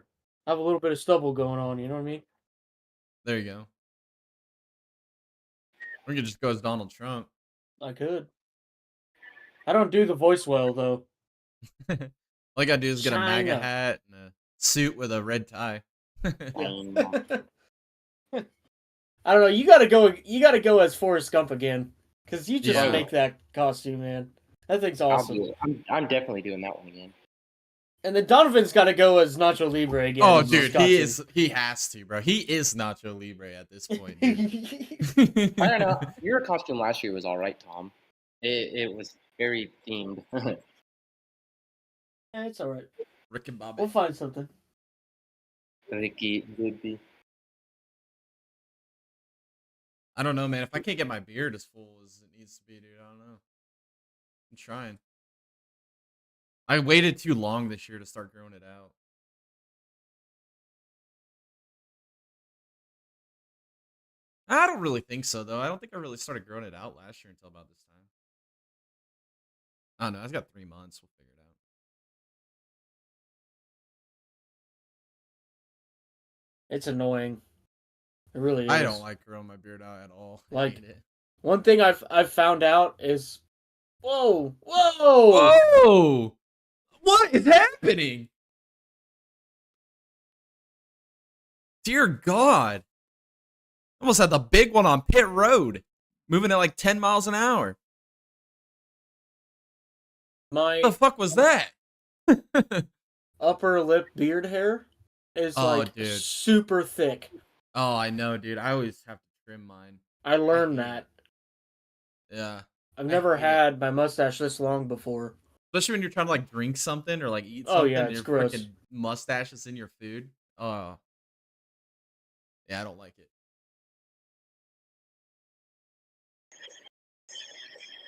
I have a little bit of stubble going on, you know what I mean? There you go. Or you could just go as Donald Trump. I could. I don't do the voice well, though. All you gotta do is get a MAGA China. hat and a suit with a red tie. I don't know. You gotta go as Forrest Gump again. Because you just Yeah. make that costume, man. That thing's I'll awesome. do it. I'm definitely doing that one again. And then Donovan's gotta go as Nacho Libre again. Oh, as dude, Wisconsin. he has to, bro. He is Nacho Libre at this point. I don't know. Your costume last year was all right, Tom. It was very themed. Yeah, it's alright. Rick and Bobby. We'll find something. Ricky would be. I don't know, man. If I can't get my beard as full as it needs to be, dude, I don't know. I'm trying. I waited too long this year to start growing it out. I don't really think so, though. I don't think I really started growing it out last year until about this time. I don't know. I've got 3 months. We'll figure it out. It's annoying. It really is. I don't like growing my beard out at all. I Like- hate it. One thing I've found out is, whoa. Whoa! What is happening? Dear God. Almost had the big one on pit road. Moving at like 10 miles an hour. My What the fuck was that? upper lip beard hair is Oh, like dude. super thick. Oh, I know, dude. I always have to trim mine. I learned hate that. Yeah. I've never hate it. had my mustache this long before. Especially when you're trying to like drink something or like eat Oh, something yeah, and it's your gross. freaking mustache is in your food. Oh. Yeah, I don't like it.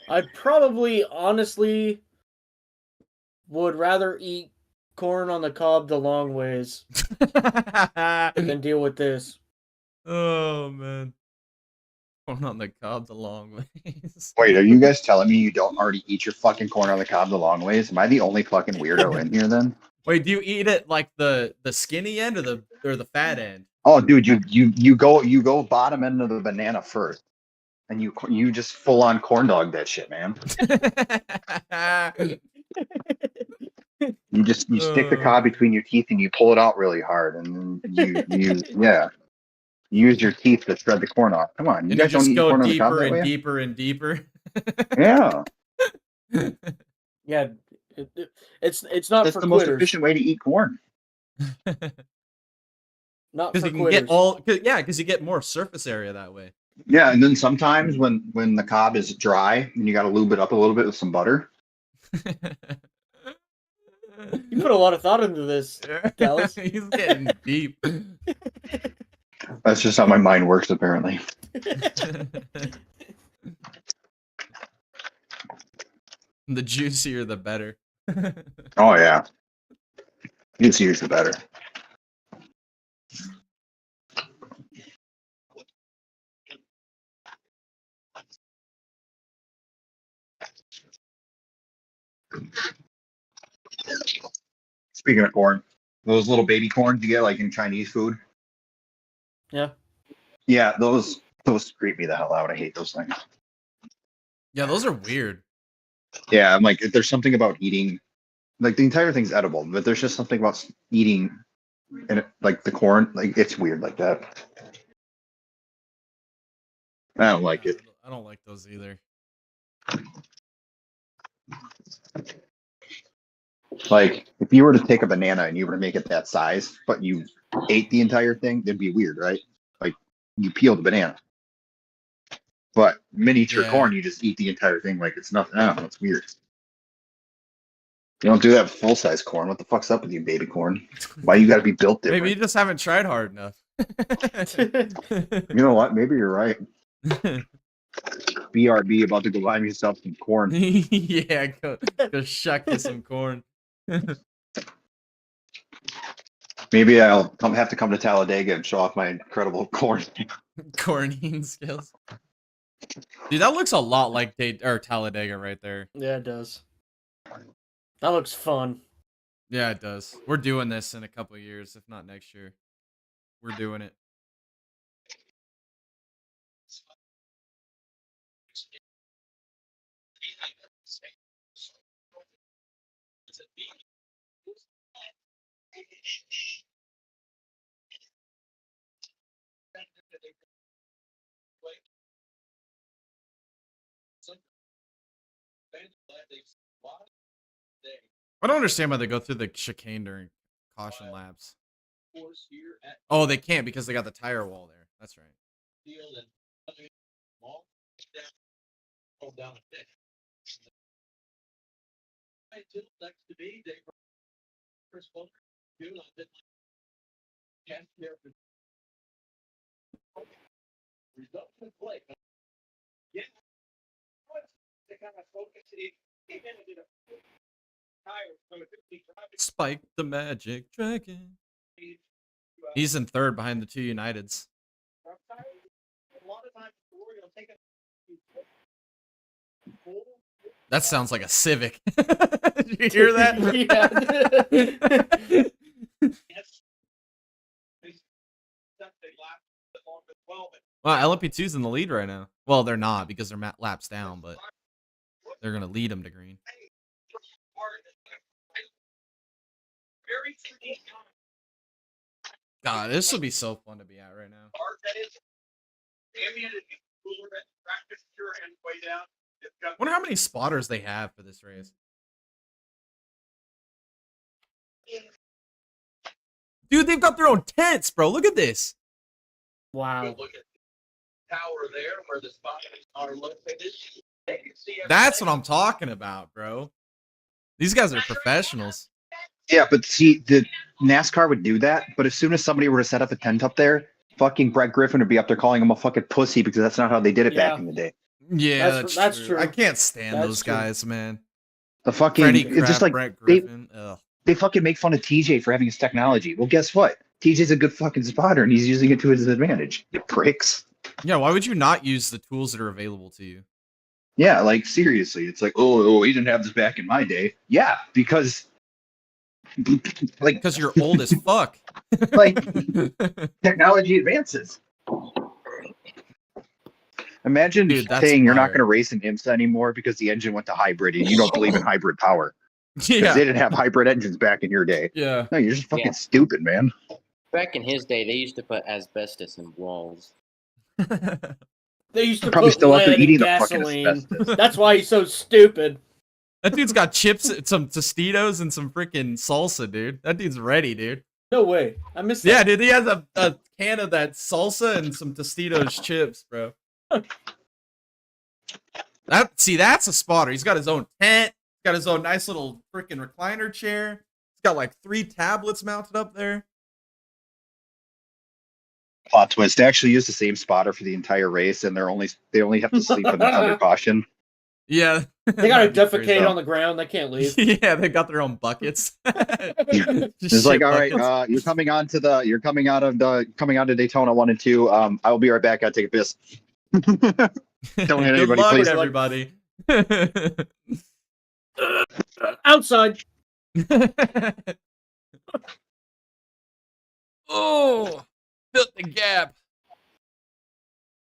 I probably, honestly, would rather eat corn on the cob the long ways than deal with this. Oh man. Corn on the cob the long ways. Wait, are you guys telling me you don't already eat your fucking corn on the cob the long ways? Am I the only fucking weirdo in here then? Wait, do you eat it like the skinny end or the fat end? Oh, dude, you go bottom end of the banana first, and you just full on corn dog that shit, man. You stick the cob between your teeth and you pull it out really hard, and then you use your teeth to shred the corn off. Come on, you And you guys don't just eat your go corn on the cob deeper that and way? deeper and deeper. Yeah, Yeah, it's not that's for the most quitters. efficient way to eat corn. Not Because for you can quitters. get all, because you get more surface area that way. Yeah, and then sometimes when the cob is dry and you got to lube it up a little bit with some butter. You put a lot of thought into this, Dallas. He's getting deep. That's just how my mind works, apparently. The juicier, the better. Oh yeah, juicier the better. Speaking of corn, those little baby corns you get like in Chinese food. Yeah. Yeah, those creep me the hell out. I hate those things. Yeah, those are weird. Yeah, I'm like, there's something about eating, like the entire thing's edible, but there's just something about eating, and like the corn, like it's weird like that. I don't like it. I don't like those either. Like if you were to take a banana and you were to make it that size, but you ate the entire thing, that'd be weird, right? Like you peel the banana. But miniature Yeah. corn, you just eat the entire thing like it's nothing. I don't know, it's weird. You don't do that with full size corn. What the fuck's up with you, baby corn? Why you gotta be built different? Maybe you just haven't tried hard enough. You know what? Maybe you're right. BRB about to go buy yourself some corn. Yeah, go shuck you some corn. Maybe I'll have to come to Talladega and show off my incredible corn. Corning skills. Dude, that looks a lot like Talladega right there. Yeah, it does. That looks fun. Yeah, it does. We're doing this in a couple of years, if not next year. We're doing it. I don't understand why they go through the chicane during caution laps. Oh, they can't because they got the tire wall there. That's right. Spike the Magic Dragon. He's in third behind the two Uniteds. That sounds like a Civic. Did you hear that? Yeah. Well, LMP2's in the lead right now. Well, they're not because they're laps down, but they're going to lead them to green. God, this would be so fun to be at right now. Wonder how many spotters they have for this race. Dude, they've got their own tents, bro. Look at this. Wow. Look at the tower there where the spots are located. That's what I'm talking about, bro. These guys are professionals. Yeah, but see, the NASCAR would do that, but as soon as somebody were to set up a tent up there, fucking Brett Griffin would be up there calling him a fucking pussy because that's not how they did it back Yeah. in the day. Yeah, That's true. true. I can't stand That's those true. guys, man. The fucking Freddie it's just Crap, like Brett they Griffin. Ugh. they fucking make fun of TJ for having his technology. Well, guess what? TJ's a good fucking spotter and he's using it to his advantage. You pricks. Yeah, why would you not use the tools that are available to you? Yeah, like seriously, it's like, oh, he didn't have this back in my day. Yeah, because like Because you're old as fuck. like technology advances. Imagine Dude, that's saying you're not fire. going to race an IMSA anymore because the engine went to hybrid and you don't believe in hybrid power. Because Yeah. they didn't have hybrid engines back in your day. Yeah. No, you're just fucking Yeah. stupid, man. Back in his day, they used to put asbestos in walls. They used to Probably put still out there lead in eating the fucking gasoline. asbestos. That's why he's so stupid. That dude's got chips, some Tostitos, and some freaking salsa, dude. That dude's ready, dude. No way. I missed that. Yeah, dude, he has a can of that salsa and some Tostitos chips, bro. That's a spotter. He's got his own tent. He's got his own nice little freaking recliner chair. He's got like 3 tablets mounted up there. Plot twist. They actually use the same spotter for the entire race, and they only have to sleep under caution. Yeah. They gotta That'd be crazy. defecate on the ground. They can't leave. Yeah, they got their own buckets. It's like, all right, you're coming onto Daytona 1 and 2. I will be right back. I'll take a piss. Don't hit Good anybody, luck, please. everybody. Outside. Oh, fit the gap.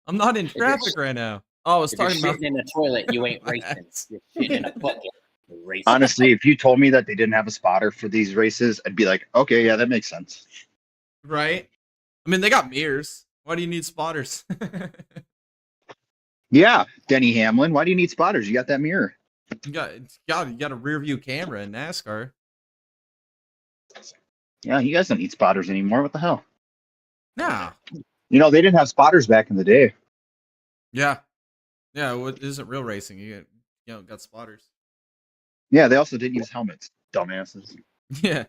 I'm not in traffic right now. Oh, I was If you're talking about. shitting in the toilet, you ain't racing. You're shitting in a bucket. You're racing. Honestly, if you told me that they didn't have a spotter for these races, I'd be like, okay, yeah, that makes sense. Right? I mean, they got mirrors. Why do you need spotters? Yeah, Denny Hamlin, why do you need spotters? You got that mirror. you got a rear view camera in NASCAR. Yeah, you guys don't need spotters anymore. What the hell? Nah. You know, they didn't have spotters back in the day. Yeah. Yeah, it isn't real racing. You got spotters. Yeah, they also didn't use helmets. Dumbasses. Yeah.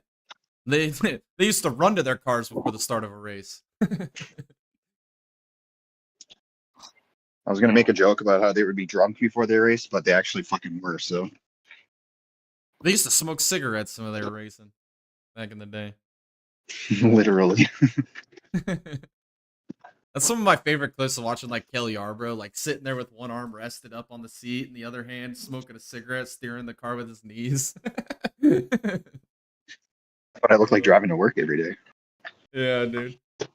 They used to run to their cars before the start of a race. I was going to make a joke about how they would be drunk before they raced, but they actually fucking were, so. They used to smoke cigarettes when they were racing back in the day. Literally. That's some of my favorite clips of watching like Kelly Yarbrough, like sitting there with one arm rested up on the seat and the other hand smoking a cigarette, steering the car with his knees. But I look like driving to work every day. Yeah, dude. I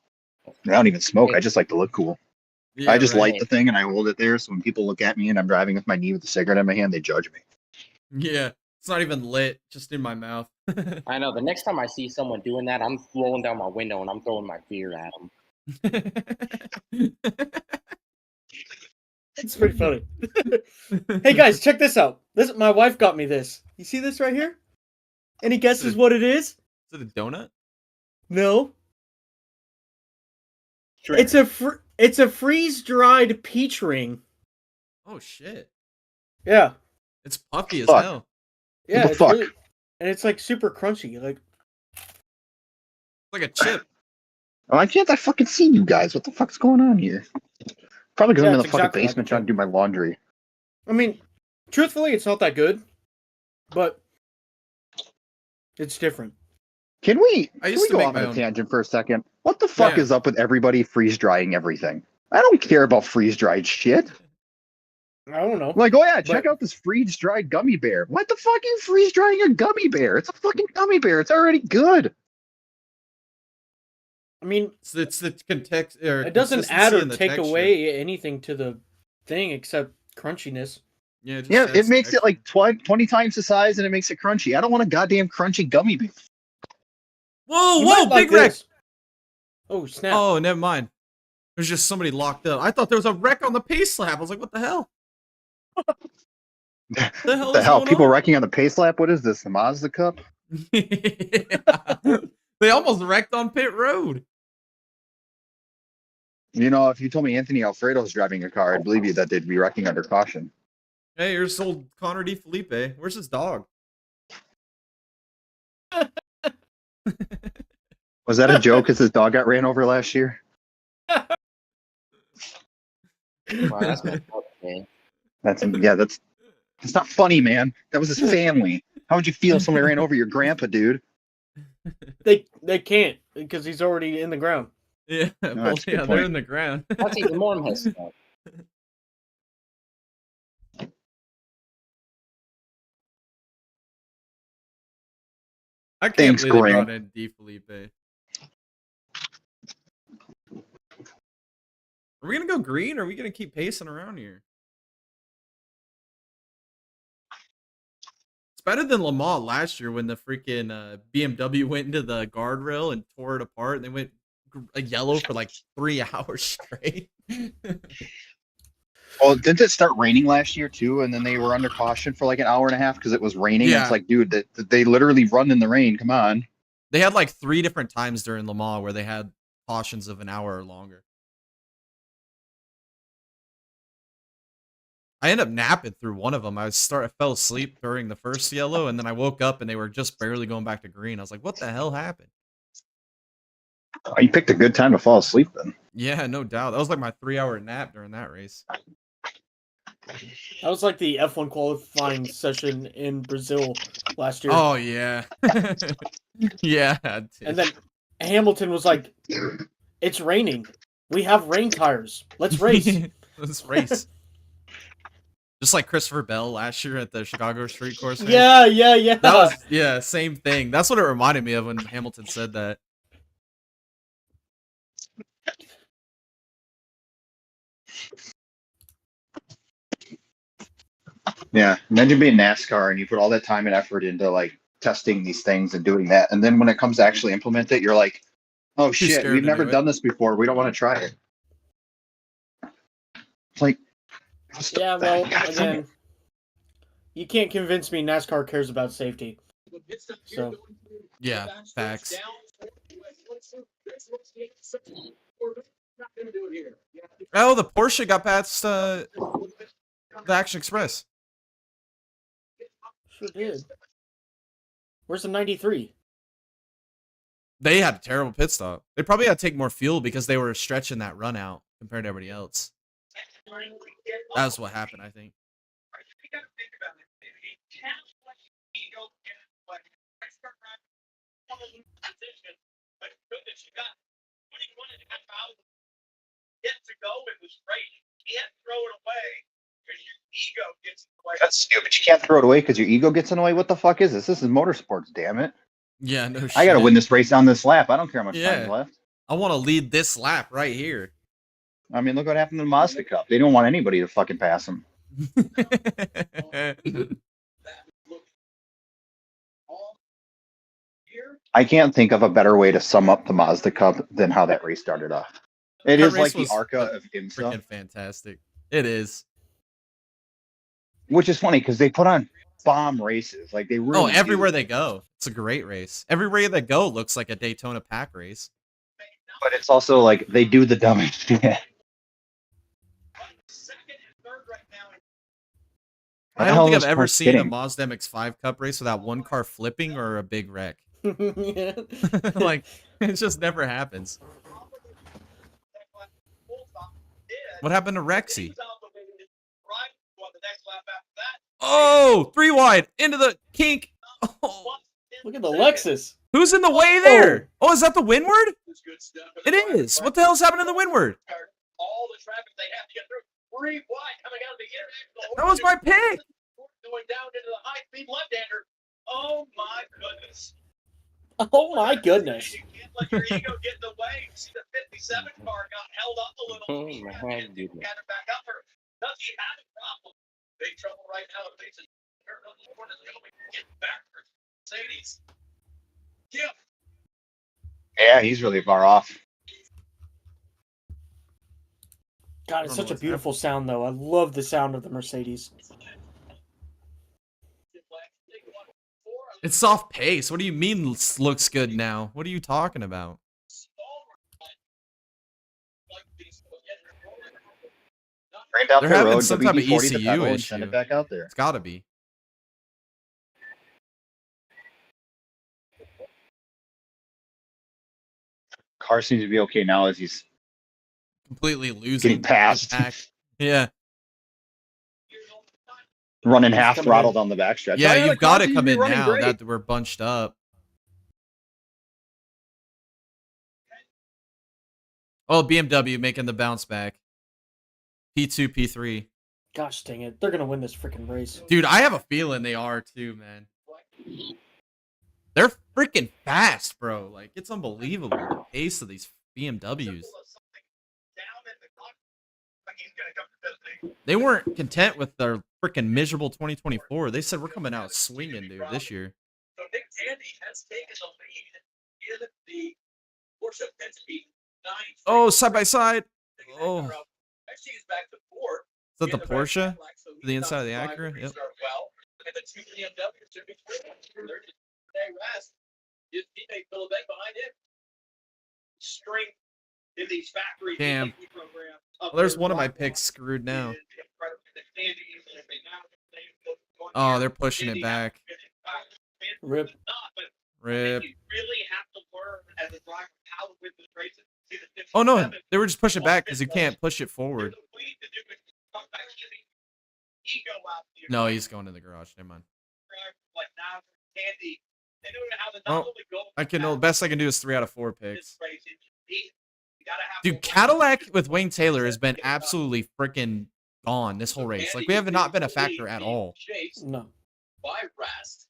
don't even smoke. I just like to look cool. Yeah, I just right. light the thing and I hold it there, so when people look at me and I'm driving with my knee with a cigarette in my hand, they judge me. Yeah, it's not even lit, just in my mouth. I know. The next time I see someone doing that, I'm rolling down my window and I'm throwing my beer at them. It's pretty funny. Hey guys, check this out. My wife got me this. You see this right here? Any guesses what it is? Is it a donut? No. It's a freeze-dried peach ring. Oh shit! Yeah. It's puffy as Fuck. hell. Yeah. the It's fuck? really, and it's like super crunchy. Like It's like a chip. Why can't I fucking see you guys? What the fuck's going on here? Probably because Yeah, I'm in the it's fucking exactly like basement a trying to do my laundry. I mean, truthfully, it's not that good, but it's different. Can we used to go make off my on a own. tangent for a second? What the fuck Yeah. is up with everybody freeze drying everything? I don't care about freeze dried shit. I don't know. I'm like, oh yeah, check But- out this freeze dried gummy bear. What the fuck are you freeze drying a gummy bear? It's a fucking gummy bear. It's already good. I mean, It's the context. Or it doesn't consistency add or and the take texture. away anything to the thing except crunchiness. Yeah, just Yeah, adds it makes it texture. like 20 times the size and it makes it crunchy. I don't want a goddamn crunchy gummy bear. Whoa, You whoa, might like big wreck! this. Oh snap! Oh, never mind. There's just somebody locked up. I thought there was a wreck on the pace lap. I was like, what the hell? The hell is hell? going People on? wrecking on the pace lap? What is this? The Mazda Cup? Yeah. They almost wrecked on pit road. You know, if you told me Anthony Alfredo's driving a car, I'd believe you that they'd be wrecking under caution. Hey, here's old Connor D. Felipe. Where's his dog? Was that a joke because his dog got ran over last year? Wow, that's messed up, man. That's not funny, man. That was his family. How would you feel if somebody ran over your grandpa, dude? They can't because he's already in the ground. Yeah, well, that's a good yeah, they're point. in the ground. That's even more messed up. I can't Thanks, believe they Grant. brought in D. Felipe. Are we gonna go green or are we gonna keep pacing around here? It's better than Le Mans last year when the freaking BMW went into the guardrail and tore it apart and they went yellow for like 3 hours straight. Well, didn't it start raining last year too? And then they were under caution for like an hour and a half because it was raining. And Yeah. it's like, dude, that they literally run in the rain. Come on. They had like 3 different times during Le Mans where they had cautions of an hour or longer. I ended up napping through one of them. I fell asleep during the first yellow, and then I woke up and they were just barely going back to green. I was like, "What the hell happened?" Oh, you picked a good time to fall asleep then. Yeah, no doubt. That was like my 3-hour nap during that race. That was like the F1 qualifying session in Brazil last year. Oh yeah, yeah. And then Hamilton was like, "It's raining. We have rain tires. Let's race." Let's race. Just like Christopher Bell last year at the Chicago Street Course race. Yeah. That was same thing. That's what it reminded me of when Hamilton said that. Yeah. Imagine being NASCAR and you put all that time and effort into like testing these things and doing that. And then when it comes to actually implement it, you're like, oh Too shit, scared we've to never do it. done this before. We don't want to try it. It's like, Yeah, well, again, you can't convince me NASCAR cares about safety. So, Yeah, facts. Oh, the Porsche got past the Action Express. sure did. Where's the 93? They had a terrible pit stop. They probably had to take more fuel because they were stretching that run out compared to everybody else. That's what happened, I think. that's stupid. You can't throw it away because your ego gets in the way. What the fuck is this? This is motorsports, damn it. Yeah, no shit. I got to win this race on this lap. I don't care how much Yeah. time's left. I want to lead this lap right here. I mean, look what happened in the Mazda Cup. They don't want anybody to fucking pass them. I can't think of a better way to sum up the Mazda Cup than how that race started off. It That is like race the was ARCA of IMSA, Freaking fantastic. It is. which is funny because they put on bomb races. Like they really Everywhere do. they go. It's a great race. Everywhere they go looks like a Daytona pack race. But it's also like they do the dumbest shit. I don't think I've ever seen a Mazda MX-5 Cup race without one car flipping or a big wreck. Yeah. Like, it just never happens. What happened to Rexy? Oh, 3 wide into the kink. Oh, Look at the Lexus. who's in the way there? Oh, is that the windward? It is. What the hell's happening in the windward? All the traffic they have to get through. 3 wide coming out of the intersection. That was my pick. Going down into the high-speed left-hander. Oh my goodness. Oh my goodness. You can't let your ego get in the way. You see the 57 car got held up a little. Oh He my had to goodness. get it back up. Does he have a problem? Big trouble right now. If he's get backwards. Mercedes. Yeah, he's really far off. God, it's such a beautiful sound, though. I love the sound of the Mercedes. It's soft pace. What do you mean looks good now? What are you talking about? Right down They're the having road, some type of WD-40 the ECU pedal and issue. send it back out there. It's gotta be. Car seems to be okay now as he's Completely losing getting passed. the pack. Yeah. running He's half coming throttle in. down the backstretch. Yeah, Oh, the you've got car to seems come be in running now great. that we're bunched up. Oh, BMW making the bounce back. P2, P3. Gosh dang it. They're going to win this freaking race. Dude, I have a feeling they are too, man. They're freaking fast, bro. Like, it's unbelievable, the pace of these BMWs. They weren't content with their freaking miserable 2024. They said, we're coming out swinging, dude, this year. So Nick Tandy has taken the lead in the Porsche Penske 9. Oh, side by side. Oh. Actually, he's back to 4. Is that the In the red Porsche? Cadillac, so To the he's inside of the not Acura? surprised Yep. to start well. And the 2 BMWs should be they're just today rest. His teammate Philip behind him. Strength in these factory Damn. GTD programs. Well, there's one of my picks screwed now. Oh, they're pushing it back. Rip. Rip. You really have to learn as a driver how to win the races. Oh, no. They were just pushing it back because you can't push it forward. No, he's going to the garage. Never mind. Oh, I can. The best I can do is 3 out of 4 picks. Dude, Cadillac with Wayne Taylor has been absolutely freaking gone this whole race. Like, we have not been a factor at all. No. By Rast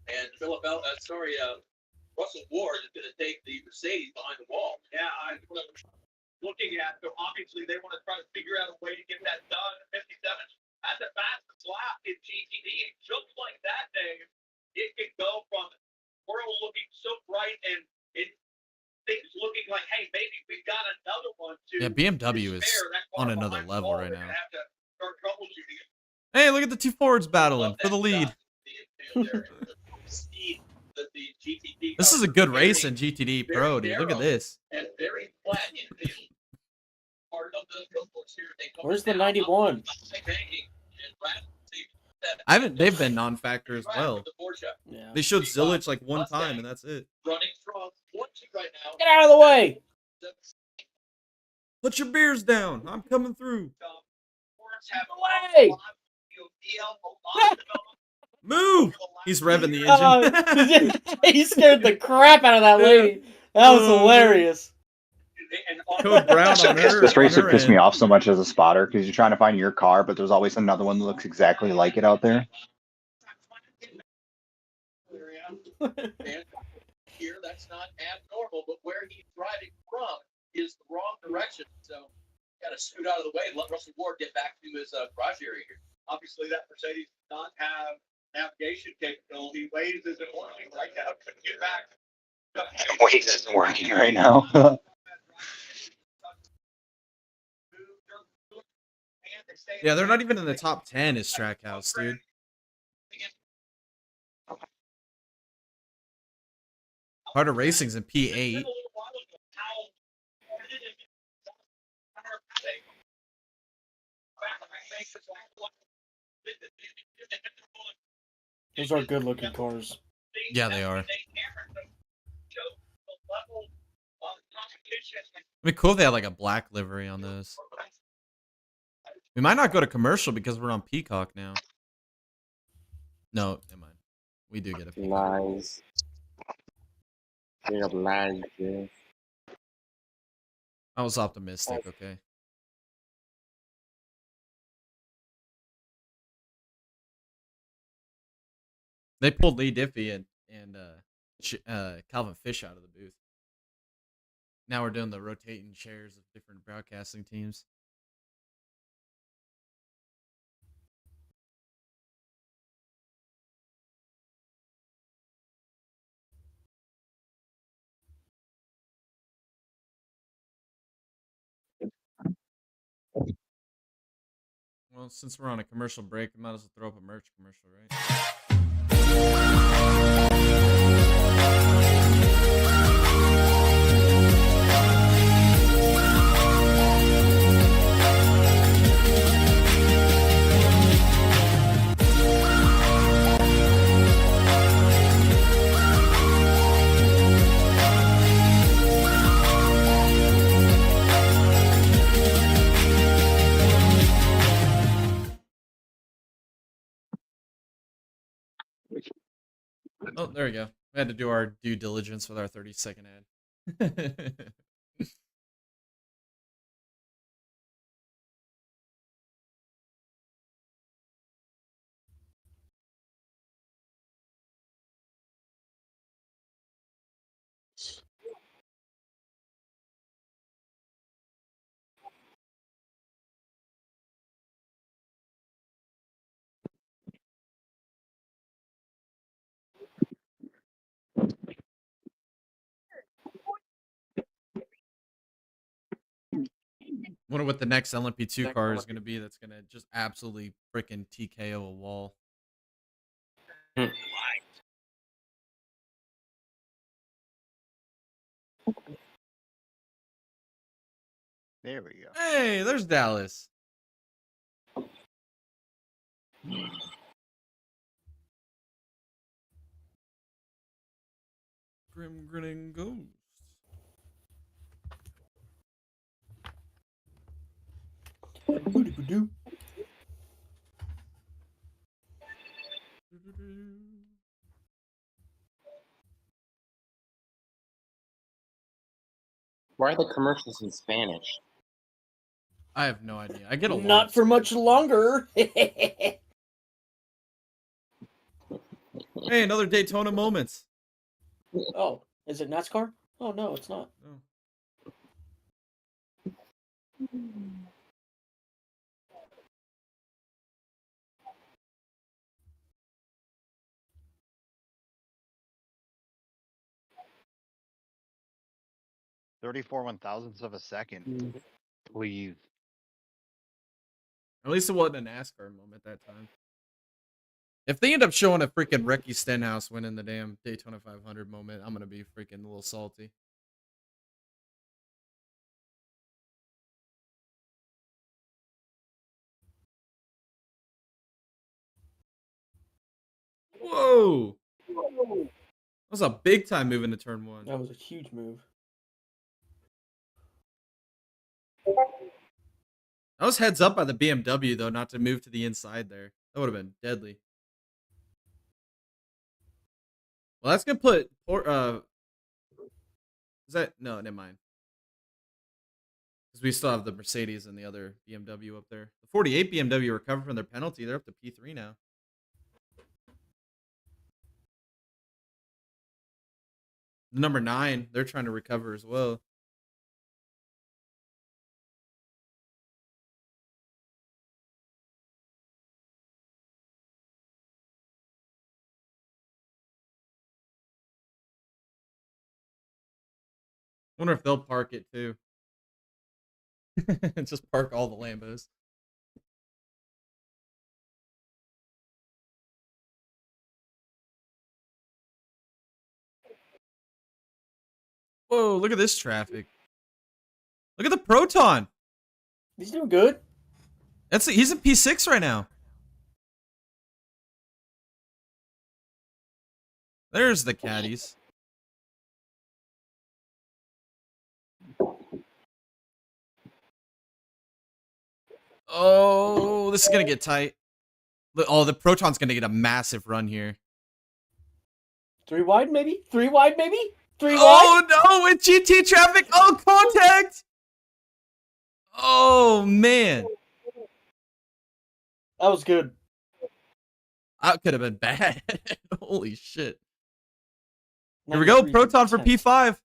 and Russell Ward is going to take the Mercedes behind the wall. Yeah, I'm looking at. So obviously, they want to try to figure out a way to get that done. 57. That's the fastest lap in GTD. Just like that, Dave, it can go from world looking so bright and things looking like, hey, maybe we've got another one to. Yeah, BMW is on another level right now. Have to start troubleshooting it. Hey, look at the 2 Fords battling for the lead. This is a good race in GTD Pro, dude. Look at this. Where's the 91? They've been non-factor as well. Yeah. They showed Zillage like one time and that's it. Get out of the way! Put your beers down. I'm coming through. Way! Move! He's revving the engine. He scared the crap out of that lady. That was hilarious. Code Brown on her. This race on would her piss me end. off so much as a spotter because you're trying to find your car, but there's always another one that looks exactly like it out there. Here, that's not abnormal, but where he's driving from is the wrong direction. So, got to scoot out of the way and let Russell Ward get back to his garage area here. Obviously, that Mercedes does not have navigation capability. Waze isn't working right now. Couldn't get back. Waze isn't working right now. Yeah, they're not even in the top 10 as Trackhouse, dude. Heart of Racing's in P8. Those are good looking cars. Yeah, they are. It'd be cool if they had like a black livery on those. We might not go to commercial because we're on Peacock now. No, never mind. We do get a Peacock. Lies. Straight up lies, yeah. I was optimistic, okay. They pulled Lee Diffie and Calvin Fish out of the booth. Now we're doing the rotating chairs of different broadcasting teams. Well, since we're on a commercial break, we might as well throw up a merch commercial, right? Oh, there we go. We had to do our due diligence with our 30-second ad. Wonder what the next LMP2 car is going to be that's going to just absolutely freaking TKO a wall. There we go. Hey, there's Dallas. Grim grinning ghost. Why are the commercials in Spanish? I have no idea. I get a lot. Not for much longer. Hey, another Daytona moments. Oh, is it NASCAR? Oh no, it's not. Oh. 34 1,000ths of a second. Please. At least it wasn't a NASCAR moment that time. If they end up showing a freaking Ricky Stenhouse winning the damn Daytona 500 moment, I'm going to be freaking a little salty. Whoa! That was a big time move into turn one. That was a huge move. That was heads up by the BMW, though, not to move to the inside there. That would have been deadly. Well, that's going to put... Is that... No, never mind. Because we still have the Mercedes and the other BMW up there. The 48 BMW recovered from their penalty. They're up to P3 now. The number 9, they're trying to recover as well. Wonder if they'll park it too. Just park all the Lambos. Whoa, look at this traffic. Look at the Proton. He's doing good. He's in P6 right now. There's the caddies. Oh, this is going to get tight. Oh, the Proton's going to get a massive run here. 3 wide, maybe? 3 wide, maybe? 3 wide? Oh, no, with GT traffic. Oh, contact. Oh, man. That was good. That could have been bad. Holy shit. Here we go. Proton for P5.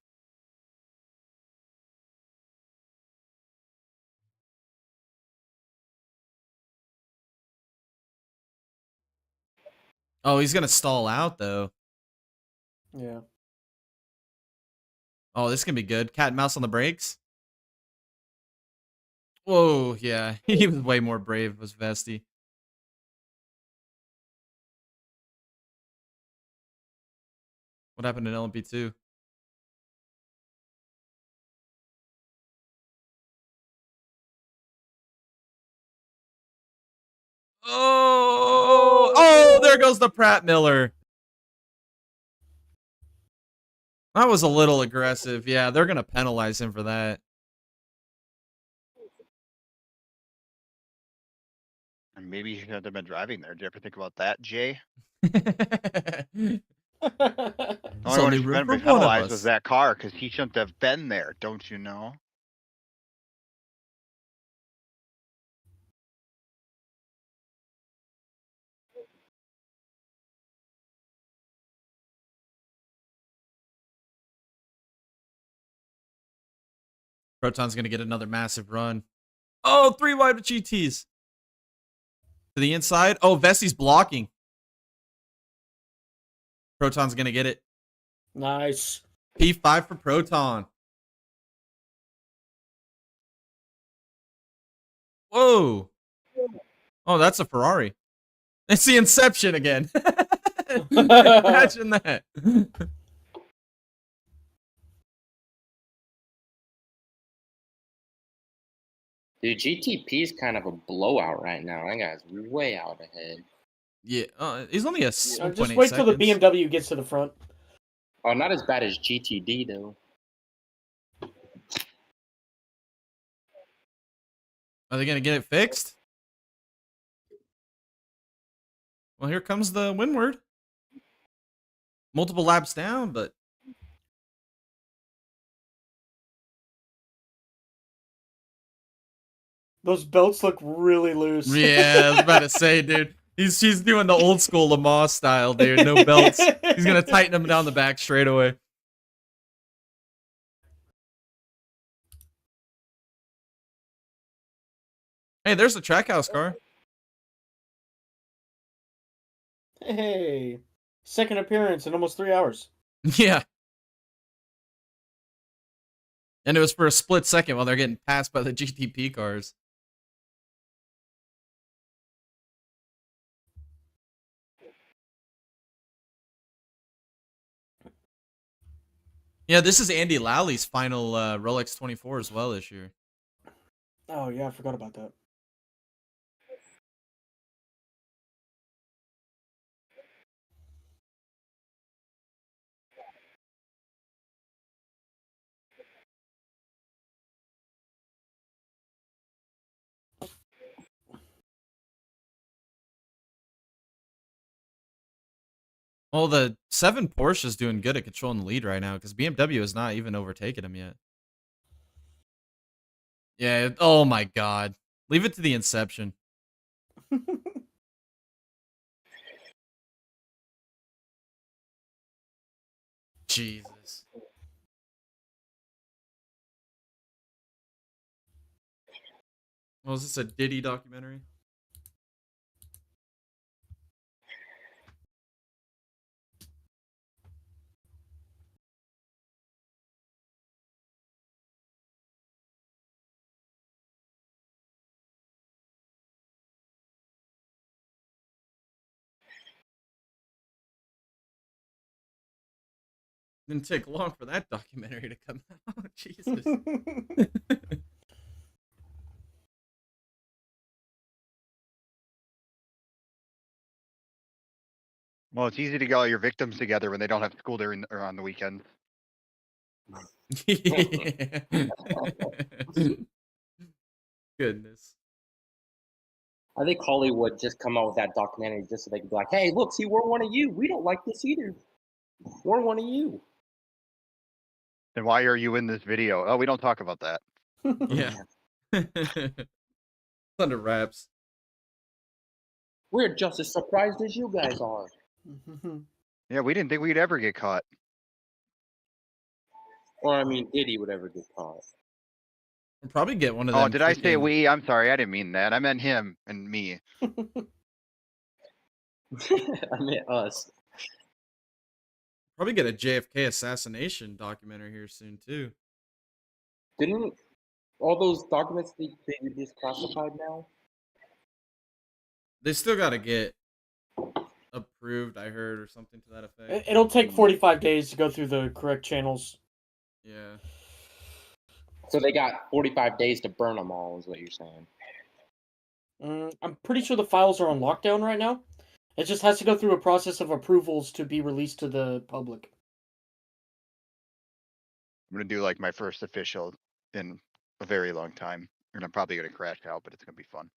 Oh, he's going to stall out, though. Yeah. Oh, this can be good. Cat and mouse on the brakes. Whoa, yeah. He was way more brave, was Vesti. What happened in LMP2? Oh, there goes the Pratt Miller. That was a little aggressive. Yeah, they're going to penalize him for that. And maybe you shouldn't have been driving there. Did you ever think about that, Jay? The There's only one only who should room have for been one of penalized was us. that car because he shouldn't have been there. Don't you know? Proton's gonna get another massive run. Oh, 3 wide with GTs. To the inside. Oh, Vessi's blocking. Proton's gonna get it. Nice. P5 for Proton. Whoa. Oh, that's a Ferrari. It's the Inception again. Imagine that. Dude, GTP's kind of a blowout right now. That guy's way out ahead. Yeah, he's only a Just 1.8 wait till the seconds. BMW gets to the front. Oh, not as bad as GTD though. Are they gonna get it fixed? Well, here comes the windward. Multiple laps down, but Those belts look really loose. yeah, I was about to say, dude. He's doing the old school Lamar style, dude. No belts. He's gonna tighten them down the back straight away. Hey, there's the Trackhouse car. Hey, second appearance in almost 3 hours. Yeah. And it was for a split second while they're getting passed by the GTP cars. Yeah, this is Andy Lally''s final Rolex 24 as well this year. Oh yeah, I forgot about that. Well, the 7 Porsche is doing good at controlling the lead right now because BMW has not even overtaken him yet. Yeah, oh my god. Leave it to the Inception. Jesus. Well, is this a Diddy documentary? Didn't take long for that documentary to come out. Jesus. Well, it's easy to get all your victims together when they don't have school during or on the weekend. Goodness. I think Hollywood just come out with that documentary just so they can be like, hey, look, see, we're one of you. We don't like this either. We're one of you. Then why are you in this video? Oh, we don't talk about that. Yeah. It's under wraps. We're just as surprised as you guys are. Yeah, we didn't think we'd ever get caught. Or, I mean, Diddy would ever get caught. We'll probably get one of them. Oh, did I say freaking- we? I'm sorry, I didn't mean that. I meant him and me. I meant us. Probably get a JFK assassination documentary here soon too. Didn't all those documents be declassified now? They still got to get approved, I heard, or something to that effect. It'll take 45 days to go through the correct channels. Yeah. So they got 45 days to burn them all, is what you're saying. I'm pretty sure the files are on lockdown right now. It just has to go through a process of approvals to be released to the public. I'm gonna do like my first official in a very long time, and I'm probably gonna crash out, but it's gonna be fun.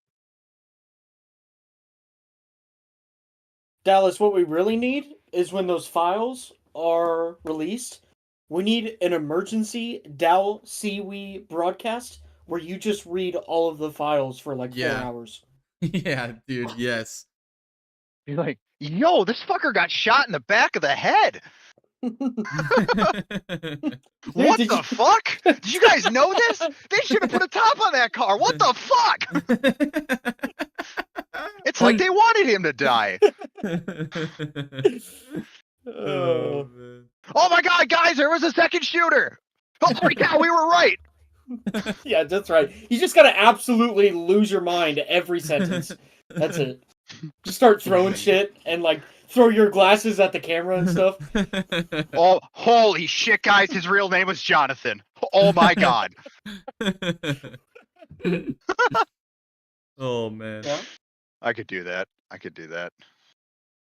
Dallas, what we really need is when those files are released, we need an emergency Dow Seaweed broadcast where you just read all of the files for like 4 Yeah. hours. Yeah, dude, yes. He's like, yo, this fucker got shot in the back of the head. What did the you- fuck? Did you guys know this? They should have put a top on that car. What the fuck? It's like they wanted him to die. Oh, man. Oh my god, guys, there was a second shooter. Holy cow, we were right. Yeah, that's right. You just gotta absolutely lose your mind every sentence. That's it. Just start throwing shit and like throw your glasses at the camera and stuff. Oh, holy shit, guys, his real name was Jonathan. Oh my god. Oh, man. Yeah. I could do that. I could do that.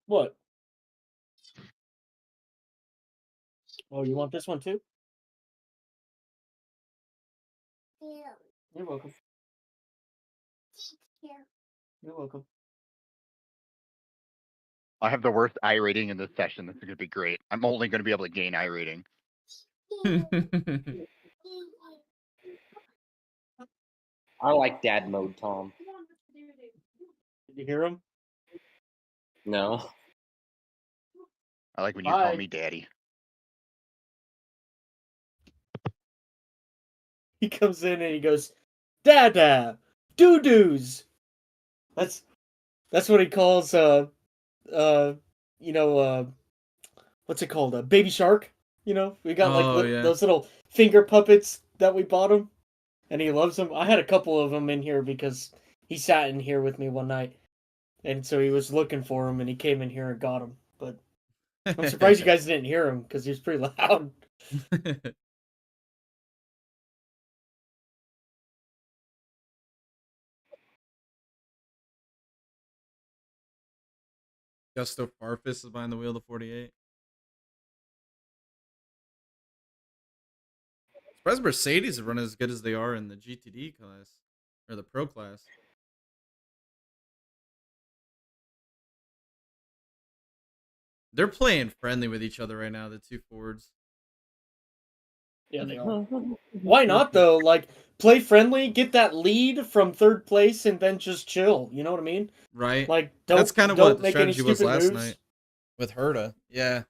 What? Oh, you want this one too? Yeah. You're welcome. Yeah. You're welcome. I have the worst I rating in this session. This is going to be great. I'm only going to be able to gain I rating. I like dad mode, Tom. Did you hear him? No. I like when you call Hi. me daddy. He comes in and he goes, "Dada, doo-doos." That's what he calls what's it called? A baby shark. You know, we got Oh, yeah. those little finger puppets that we bought him, and he loves them. I had a couple of them in here because he sat in here with me one night, and so he was looking for them, and he came in here and got them. But I'm surprised you guys didn't hear him because he was pretty loud. Gusto Farfus is behind the wheel of the 48. Surprised Mercedes are running as good as they are in the GTD class or the Pro class. They're playing friendly with each other right now, the two Fords. Yeah, they are. Why not though? Like, play friendly, get that lead from third place, and then just chill. You know what I mean? Right. Like, That's kind of don't what the make any strategy was stupid last moves. night with Herta. Yeah.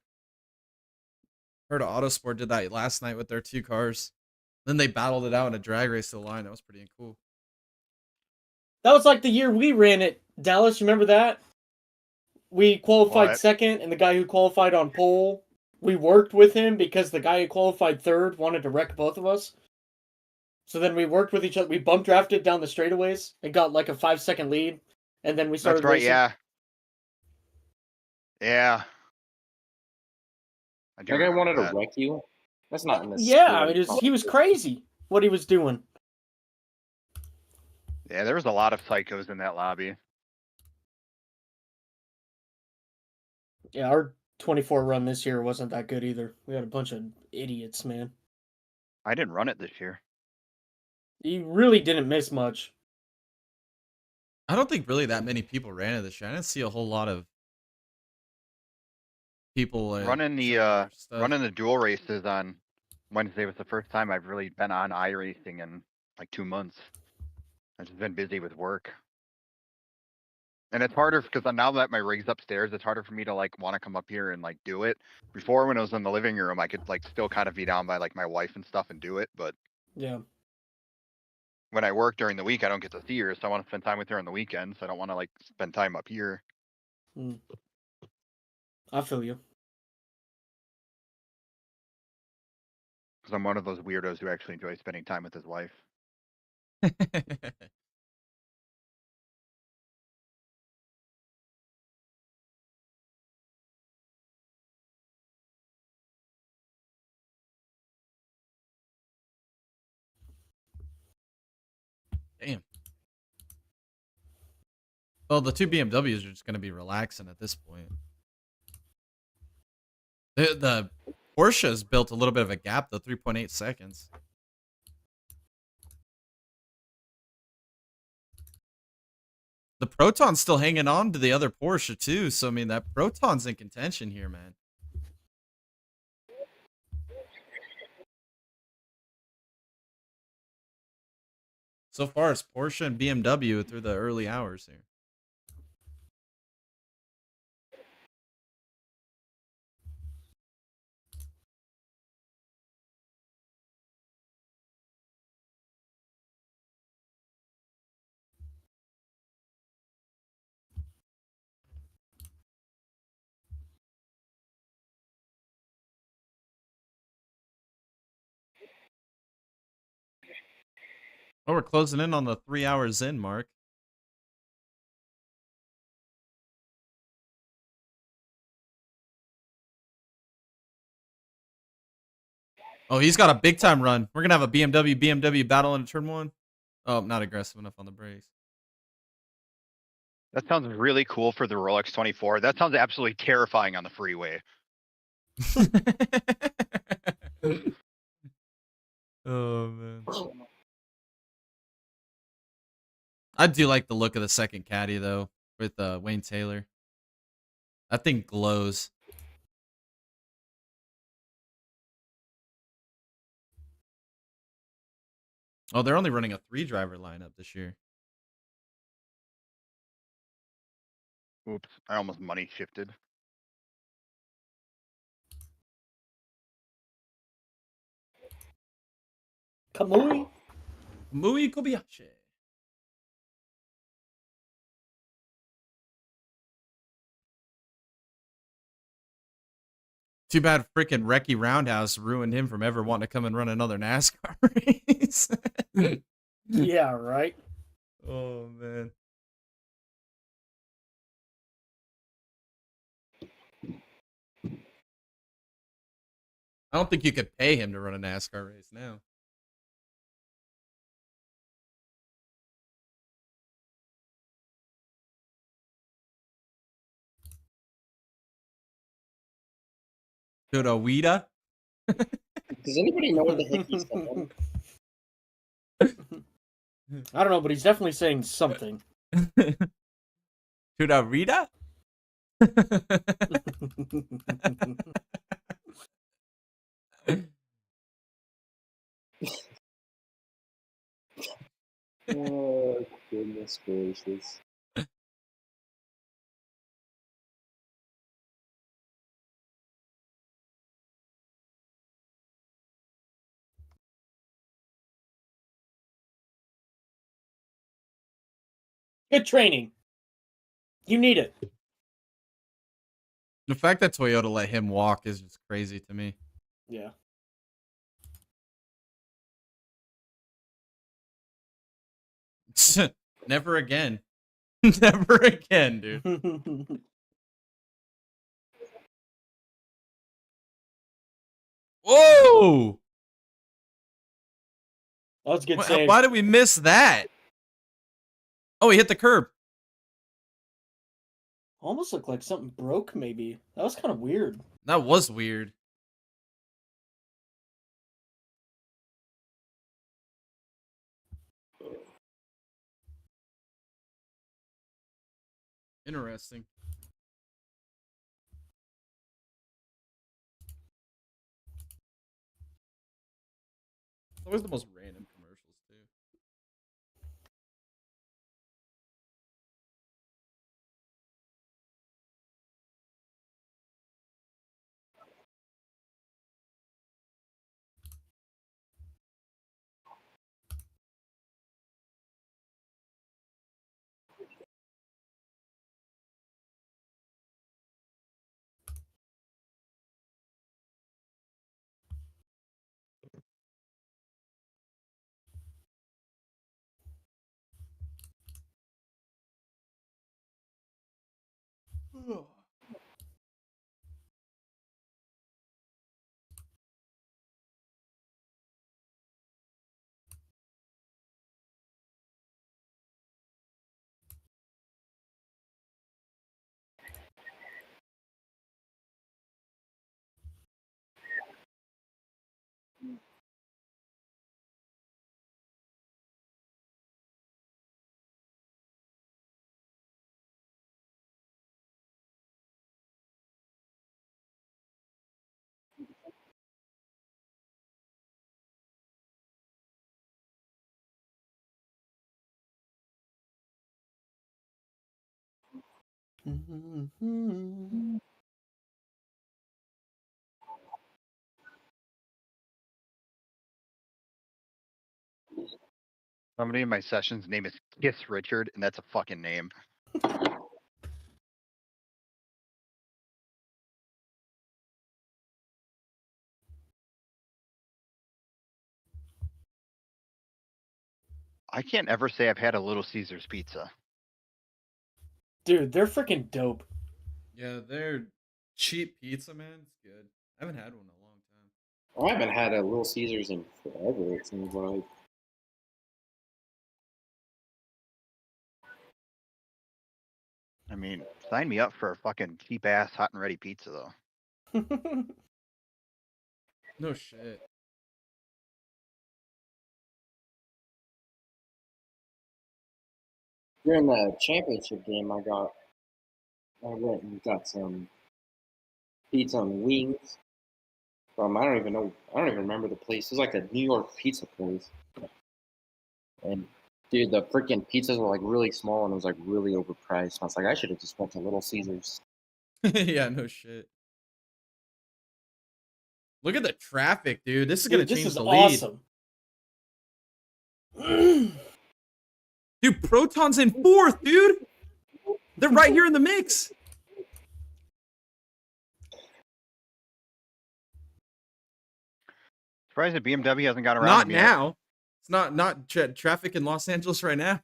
Herta Autosport did that last night with their two cars. Then they battled it out in a drag race to the line. That was pretty cool. That was like the year we ran it, Dallas. You remember that? We qualified What? second, and the guy who qualified on pole, we worked with him because the guy who qualified third wanted to wreck both of us. So then we worked with each other. We bump drafted down the straightaways and got like a 5-second lead, and then we started That's right, racing. yeah. Yeah. I do That guy remember wanted that. to wreck you? That's not in the Yeah, spirit I mean, of he was crazy what he was doing. Yeah, there was a lot of psychos in that lobby. Yeah, our 24 run this year wasn't that good either. We had a bunch of idiots, man. I didn't run it this year. You really didn't miss much. I don't think really that many people ran it this year. I didn't see a whole lot of people running showing their the stuff. running the dual races on Wednesday was the first time I've really been on iRacing in like 2 months. I've just been busy with work. And it's harder because now that my rig's upstairs, it's harder for me to like want to come up here and like do it. Before, when I was in the living room, I could like still kind of be down by like my wife and stuff and do it. But Yeah. when I work during the week, I don't get to see her, so I want to spend time with her on the weekends. So I don't want to like spend time up here. I feel you. Because I'm one of those weirdos who actually enjoys spending time with his wife. Damn. Well, the two BMWs are just going to be relaxing at this point. The Porsche's built a little bit of a gap, though, 3.8 seconds. The Proton's still hanging on to the other Porsche too, so I mean that Proton's in contention here, man. So far, it's Porsche and BMW through the early hours here. Oh, we're closing in on the 3 hours in mark. Oh, he's got a big time run. We're gonna have a BMW battle in turn 1. Oh, not aggressive enough on the brakes. That sounds really cool for the Rolex 24. That sounds absolutely terrifying on the freeway. Oh man. I do like the look of the second caddy though, with Wayne Taylor. That thing glows. Oh, they're only running a 3-driver lineup this year. Oops, I almost money shifted. Kamui. Kamui Kobayashi. Too bad freaking Recky Roundhouse ruined him from ever wanting to come and run another NASCAR race. Yeah, right. Oh man. I don't think you could pay him to run a NASCAR race now. Kurawita? Does anybody know what the heck he's saying? I don't know, but he's definitely saying something. Kurawita? Oh, goodness gracious. Good training. You need it. The fact that Toyota let him walk is just crazy to me. Yeah. Never again. Never again, dude. Whoa! That was a good Why, save. why did we miss that? Oh, he hit the curb. Almost looked like something broke, maybe. That was kind of weird. That was weird. Interesting. It's always the most random commercials, too. Somebody in my session's name is Kiss Richard, and that's a fucking name. I can't ever say I've had a Little Caesars pizza. Dude, they're freaking dope. Yeah, they're cheap pizza, man. It's good. I haven't had one in a long time. I haven't had a Little Caesars in forever, it seems like. I mean, sign me up for a fucking cheap ass hot and ready pizza though. No shit. During the championship game, I went and got some pizza and wings from, I don't even remember the place. It was like a New York pizza place. And dude, the freaking pizzas were like really small and it was like really overpriced. I was like, I should have just went to Little Caesars. Yeah, no shit. Look at the traffic, dude. This is gonna Dude, this change is the lead. awesome. Dude, Proton's in fourth, dude. They're right here in the mix. Surprised that BMW hasn't got around Not him yet. now. It's not traffic in Los Angeles right now.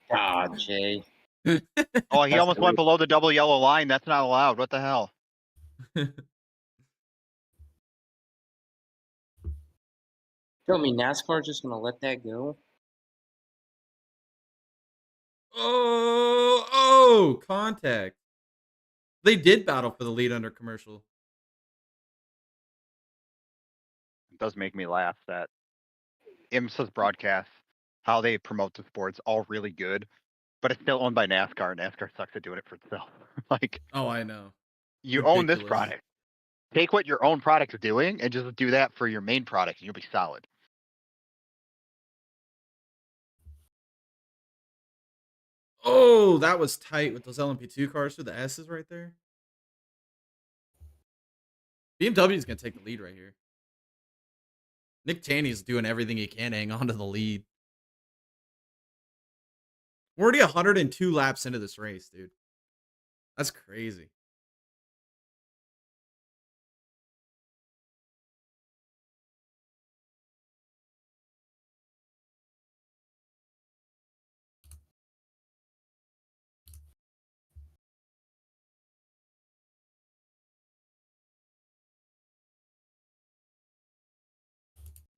God, Jay. Oh, he That's almost went below the double yellow line. That's not allowed. What the hell? Tell me, NASCAR just gonna let that go? Oh, contact. They did battle for the lead under commercial. It does make me laugh that IMSA's broadcast, how they promote the sports, all really good, but it's still owned by NASCAR. And NASCAR sucks at doing it for itself. Like, Oh, I know. you own this Ridiculous. product. Take what your own product's doing and just do that for your main product, and you'll be solid. Oh, that was tight with those LMP2 cars with the S's right there. BMW is going to take the lead right here. Nick Taney's doing everything he can to hang on to the lead. We're already 102 laps into this race, dude. That's crazy.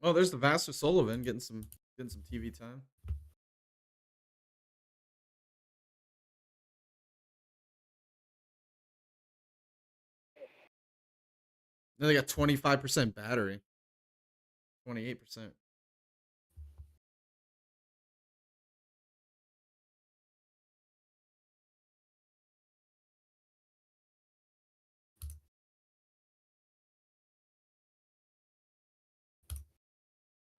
Oh, there's the Vassar Sullivan getting some TV time. Then they got 25% battery. 28%.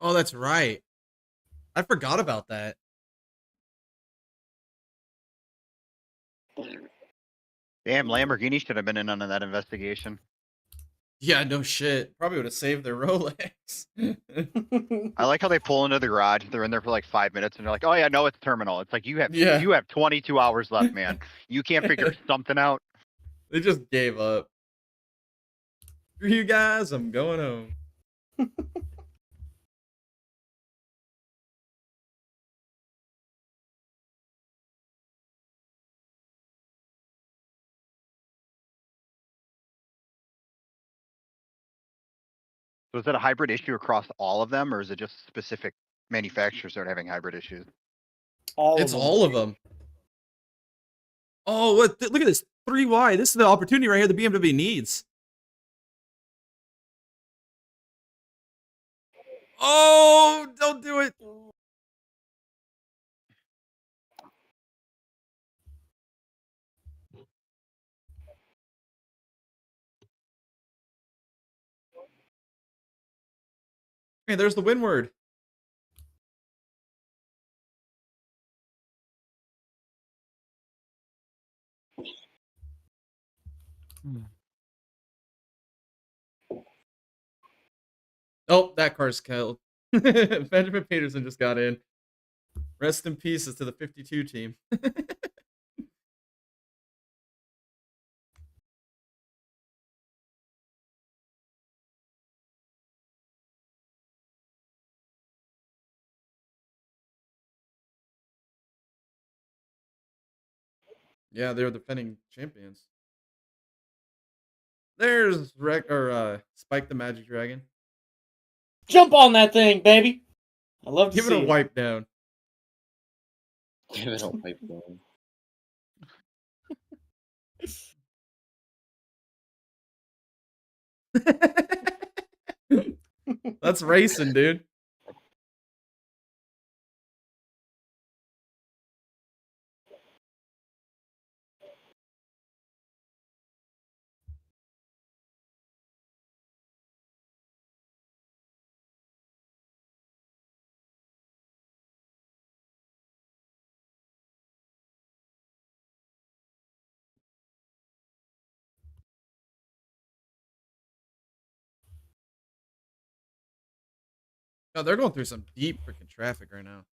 Oh, that's right. I forgot about that. Damn, Lamborghini should have been in on that investigation. Yeah, no shit. Probably would have saved their Rolex. I like how they pull into the garage. They're in there for like 5 minutes, and they're like, "Oh yeah, no, it's terminal." It's like you have 22 hours left, man. You can't figure something out. They just gave up. Screw you guys, I'm going home. So is it a hybrid issue across all of them, or is it just specific manufacturers that are having hybrid issues? It's all of them. Oh, look at this 3Y. This is the opportunity right here the BMW needs. Oh, don't do it. Hey, there's the windward. Oh, that car's killed. Benjamin Peterson just got in. Rest in pieces to the 52 team. Yeah, they're defending champions. There's Spike the Magic Dragon. Jump on that thing, baby. I love to Give it see a wipe down. Give it a wipe down. That's racing, dude. Oh, they're going through some deep freaking traffic right now.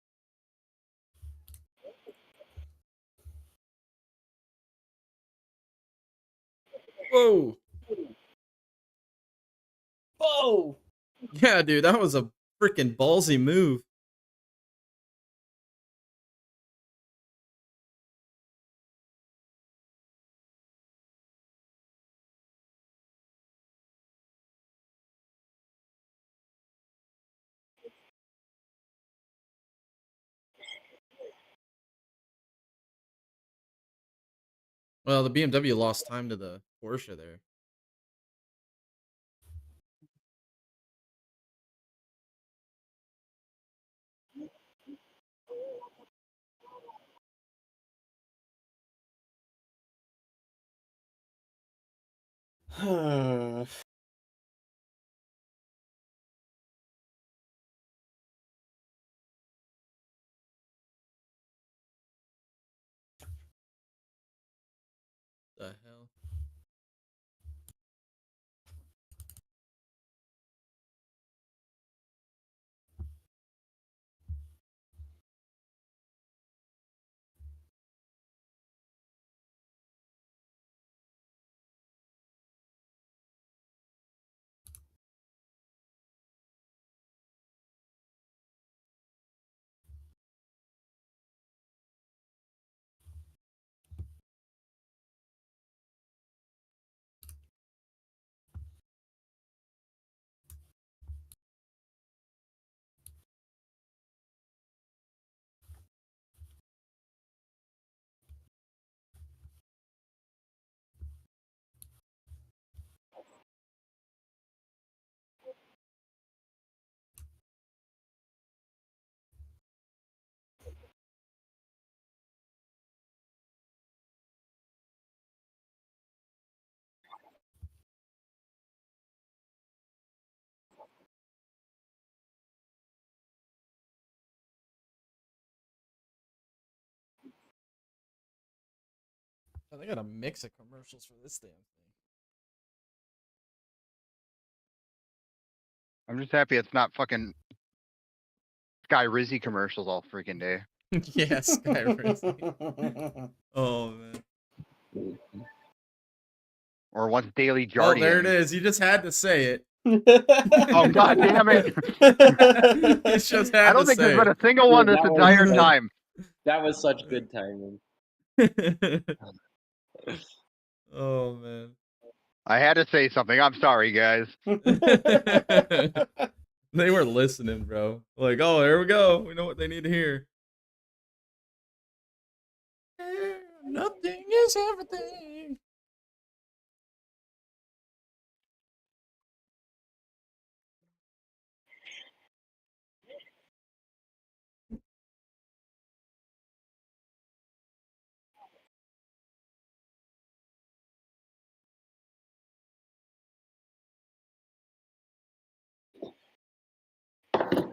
Whoa. Whoa. Yeah, dude, that was a freaking ballsy move. Well, the BMW lost time to the Porsche there. The hell? Oh, they got a mix of commercials for this damn I'm just happy it's not fucking Sky Rizzy commercials all freaking day. thing. Yeah, Sky Racing. Oh, man. Or once Daily Oh, there it Jardian. is. You just had to say it. Oh god damn it! You just had I don't to think there's say been a single one Dude, this that was entire like- time. That was such good timing. it. Oh, man. I had to say something. I'm sorry, guys. They were listening, bro. Like, oh, there we go. We know what they need to hear. Nothing is everything.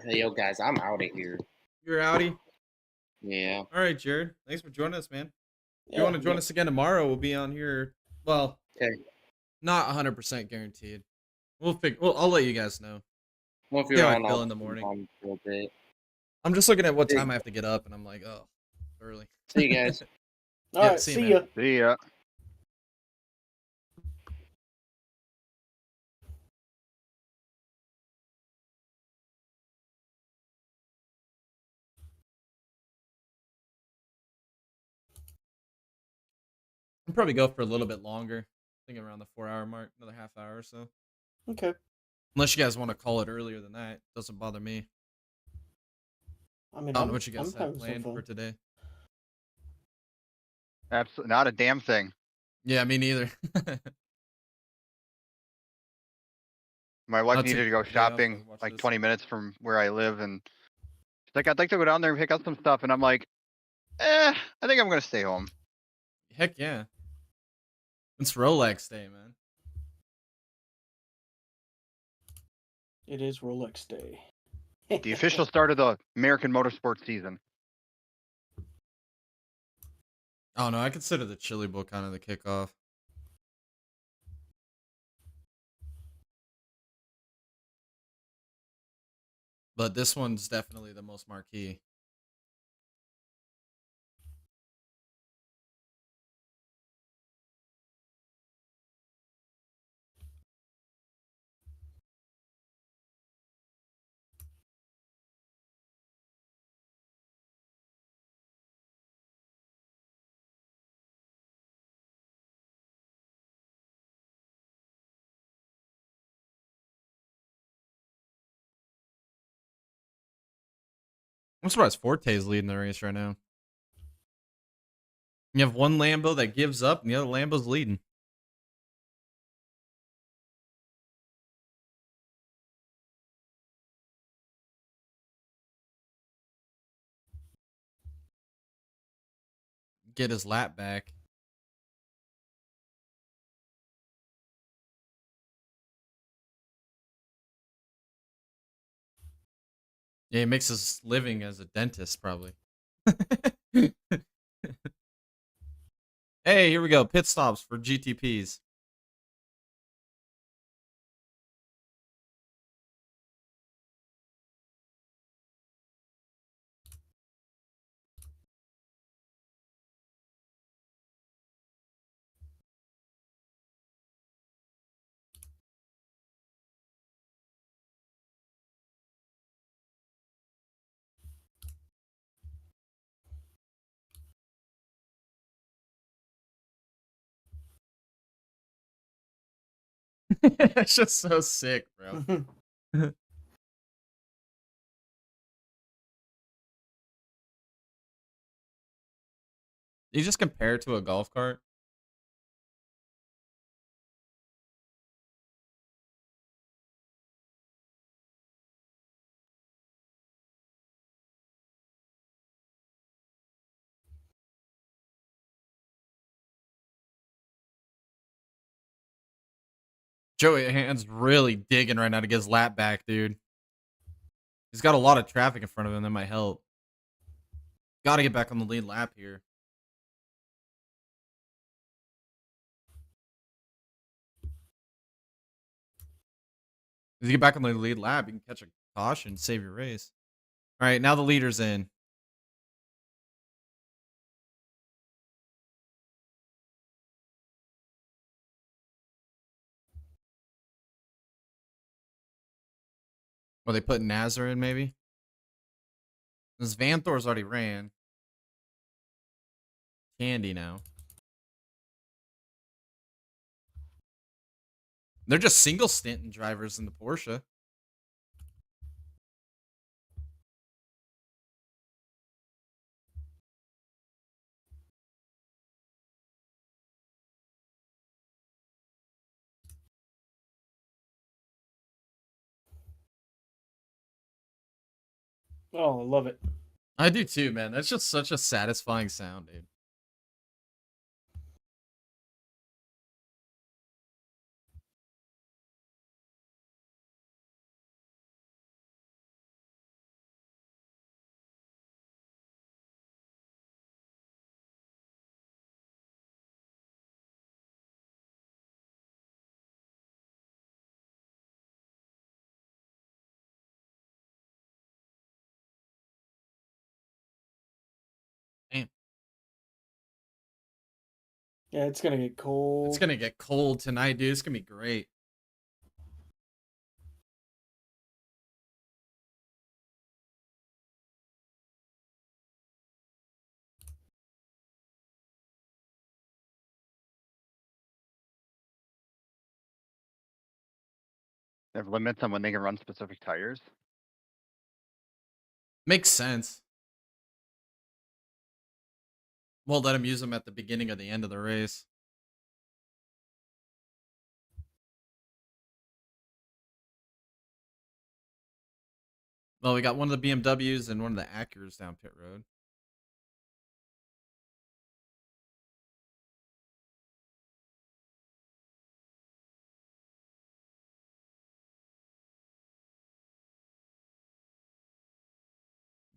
Hey, yo, guys, I'm out of here. You're outie. Yeah. All right, Jared. Thanks for joining us, man. If you Yeah, want to join us again tomorrow, we'll be on here. Well, Okay. Not 100% guaranteed. Well, I'll let you guys know. Well, if See you're how I on, feel I'll in the morning. on for a bit. I'm just looking at what Hey. time I have to get up, and I'm like, oh, early. See you guys. All Yeah, right, see see you, man. ya. See ya. I'll probably go for a little bit longer. I think around the 4-hour mark, another half hour or so. Okay. Unless you guys want to call it earlier than that, doesn't bother me. I mean, I don't know what you I'm guys have having some planned for fun. today. Absolutely not a damn thing. Yeah, me neither. My wife I'll needed take to go the day off to shopping watch like this. 20 minutes from where I live, and she's like, I'd like to go down there and pick up some stuff, and I'm like, I think I'm gonna stay home. Heck yeah. It's Rolex Day, man. It is Rolex Day. The official start of the American motorsport season. Oh no, I consider the Chili Bowl kind of the kickoff. But this one's definitely the most marquee. I'm surprised Forte's leading the race right now. You have one Lambo that gives up, and the other Lambo's leading. Get his lap back. Yeah, he makes his living as a dentist, probably. Hey, here we go. Pit stops for GTPs. It's just so sick, bro. You just compare it to a golf cart. Joey Hand's really digging right now to get his lap back, dude. He's got a lot of traffic in front of him that might help. Got to get back on the lead lap here. If you get back on the lead lap, you can catch a caution, save your race. All right, now the leader's in. Well, they put Nazar in, maybe? This Van Thor's already ran. Candy now. They're just single stint drivers in the Porsche. Oh, I love it. I do too, man. That's just such a satisfying sound, dude. Yeah, it's gonna get cold. It's gonna get cold tonight, dude. It's gonna be great. They have limits on when they can run specific tires. Makes sense. We'll let him use them at the beginning or the end of the race. Well, we got one of the BMWs and one of the Acuras down pit road.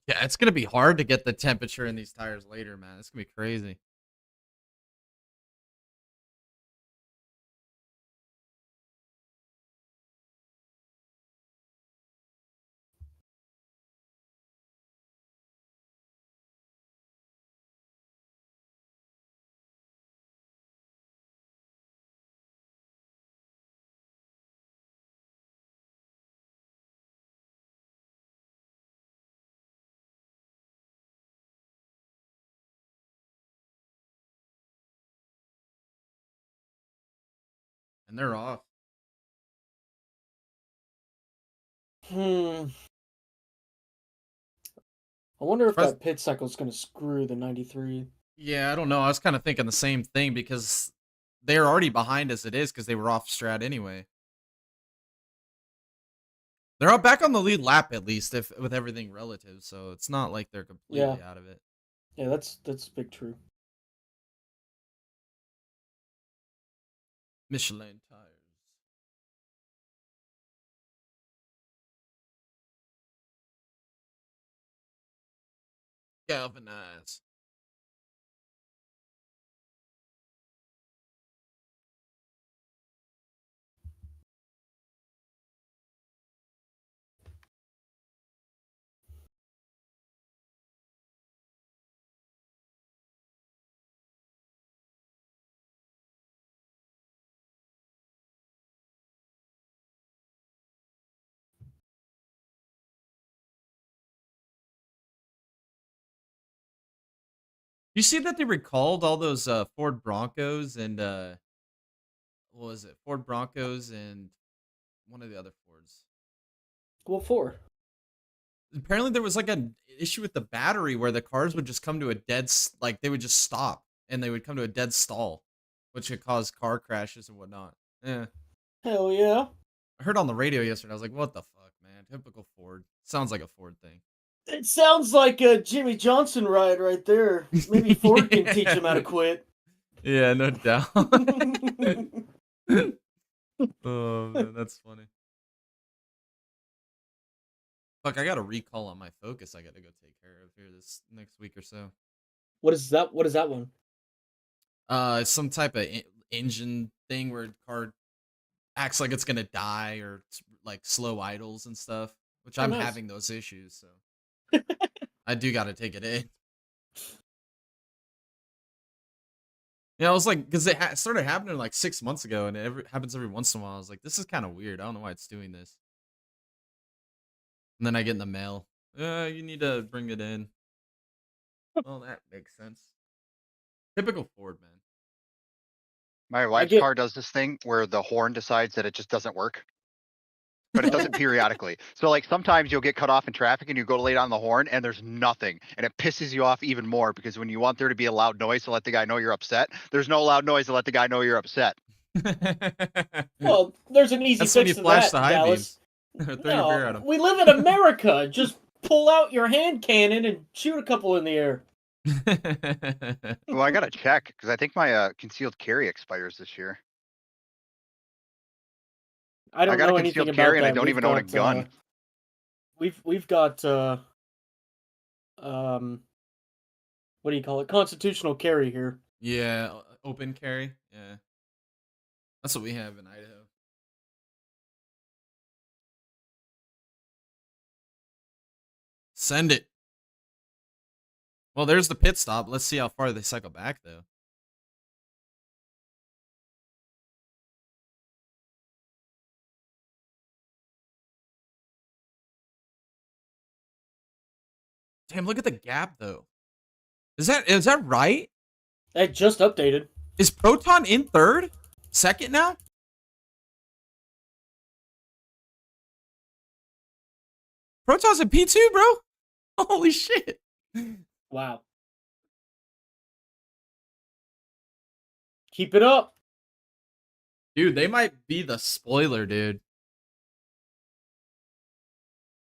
Yeah, it's gonna be hard to get the temperature in these tires later, man. It's gonna be crazy. And they're off. I wonder if Surprised- that pit cycle is gonna screw the 93. Yeah, I don't know. I was kind of thinking the same thing because they're already behind as it is because they were off strat anyway. They're up back on the lead lap at least, if with everything relative. So it's not like they're completely out of it. Yeah, that's big true. Michelin tires. Galvanize. You see that they recalled all those Ford Broncos and what was it? Ford Broncos and one of the other Fords. What for? Apparently there was like an issue with the battery where the cars would just come to a like they would just stop and they would come to a dead stall, which could cause car crashes and whatnot. Yeah. Hell yeah. I heard on the radio yesterday. I was like, "What the fuck, man? Typical Ford. Sounds like a Ford thing." It sounds like a Jimmy Johnson ride right there. Maybe Ford can teach him how to quit. Yeah, no doubt. Oh man, that's funny. Fuck, I got a recall on my Focus. I got to go take care of here this next week or so. What is that? What is that one? It's some type of engine thing where the car acts like it's gonna die or like slow idles and stuff, which I'm nice. having those issues. So I do got to take it in. Yeah, I was like, because it started happening like 6 months ago, and it happens every once in a while. I was like, this is kind of weird. I don't know why it's doing this. And then I get in the mail. You need to bring it in. Well, that makes sense. Typical Ford, man. My wife's car does this thing where the horn decides that it just doesn't work. But it does it periodically. So like sometimes you'll get cut off in traffic and you go to lay down the horn and there's nothing. And it pisses you off even more because when you want there to be a loud noise to let the guy know you're upset, there's no loud noise to let the guy know you're upset. Well, there's an easy That's when fix you to flash that, the high Dallas. beams. Throw your beer at him. We live in America. Just pull out your hand cannon and shoot a couple in the air. Well, I gotta check because I think my concealed carry expires this year. I don't got know a anything concealed about carry and I that. don't even own a gun. We've got what do you call it? Constitutional carry here. Yeah, open carry. Yeah. That's what we have in Idaho. Send it. Well, there's the pit stop. Let's see how far they cycle back, though. Damn, look at the gap though. Is that right? That just updated. Is Proton in third? Second now? Proton's in P2, bro. Holy shit. Wow. Keep it up. Dude, they might be the spoiler, dude.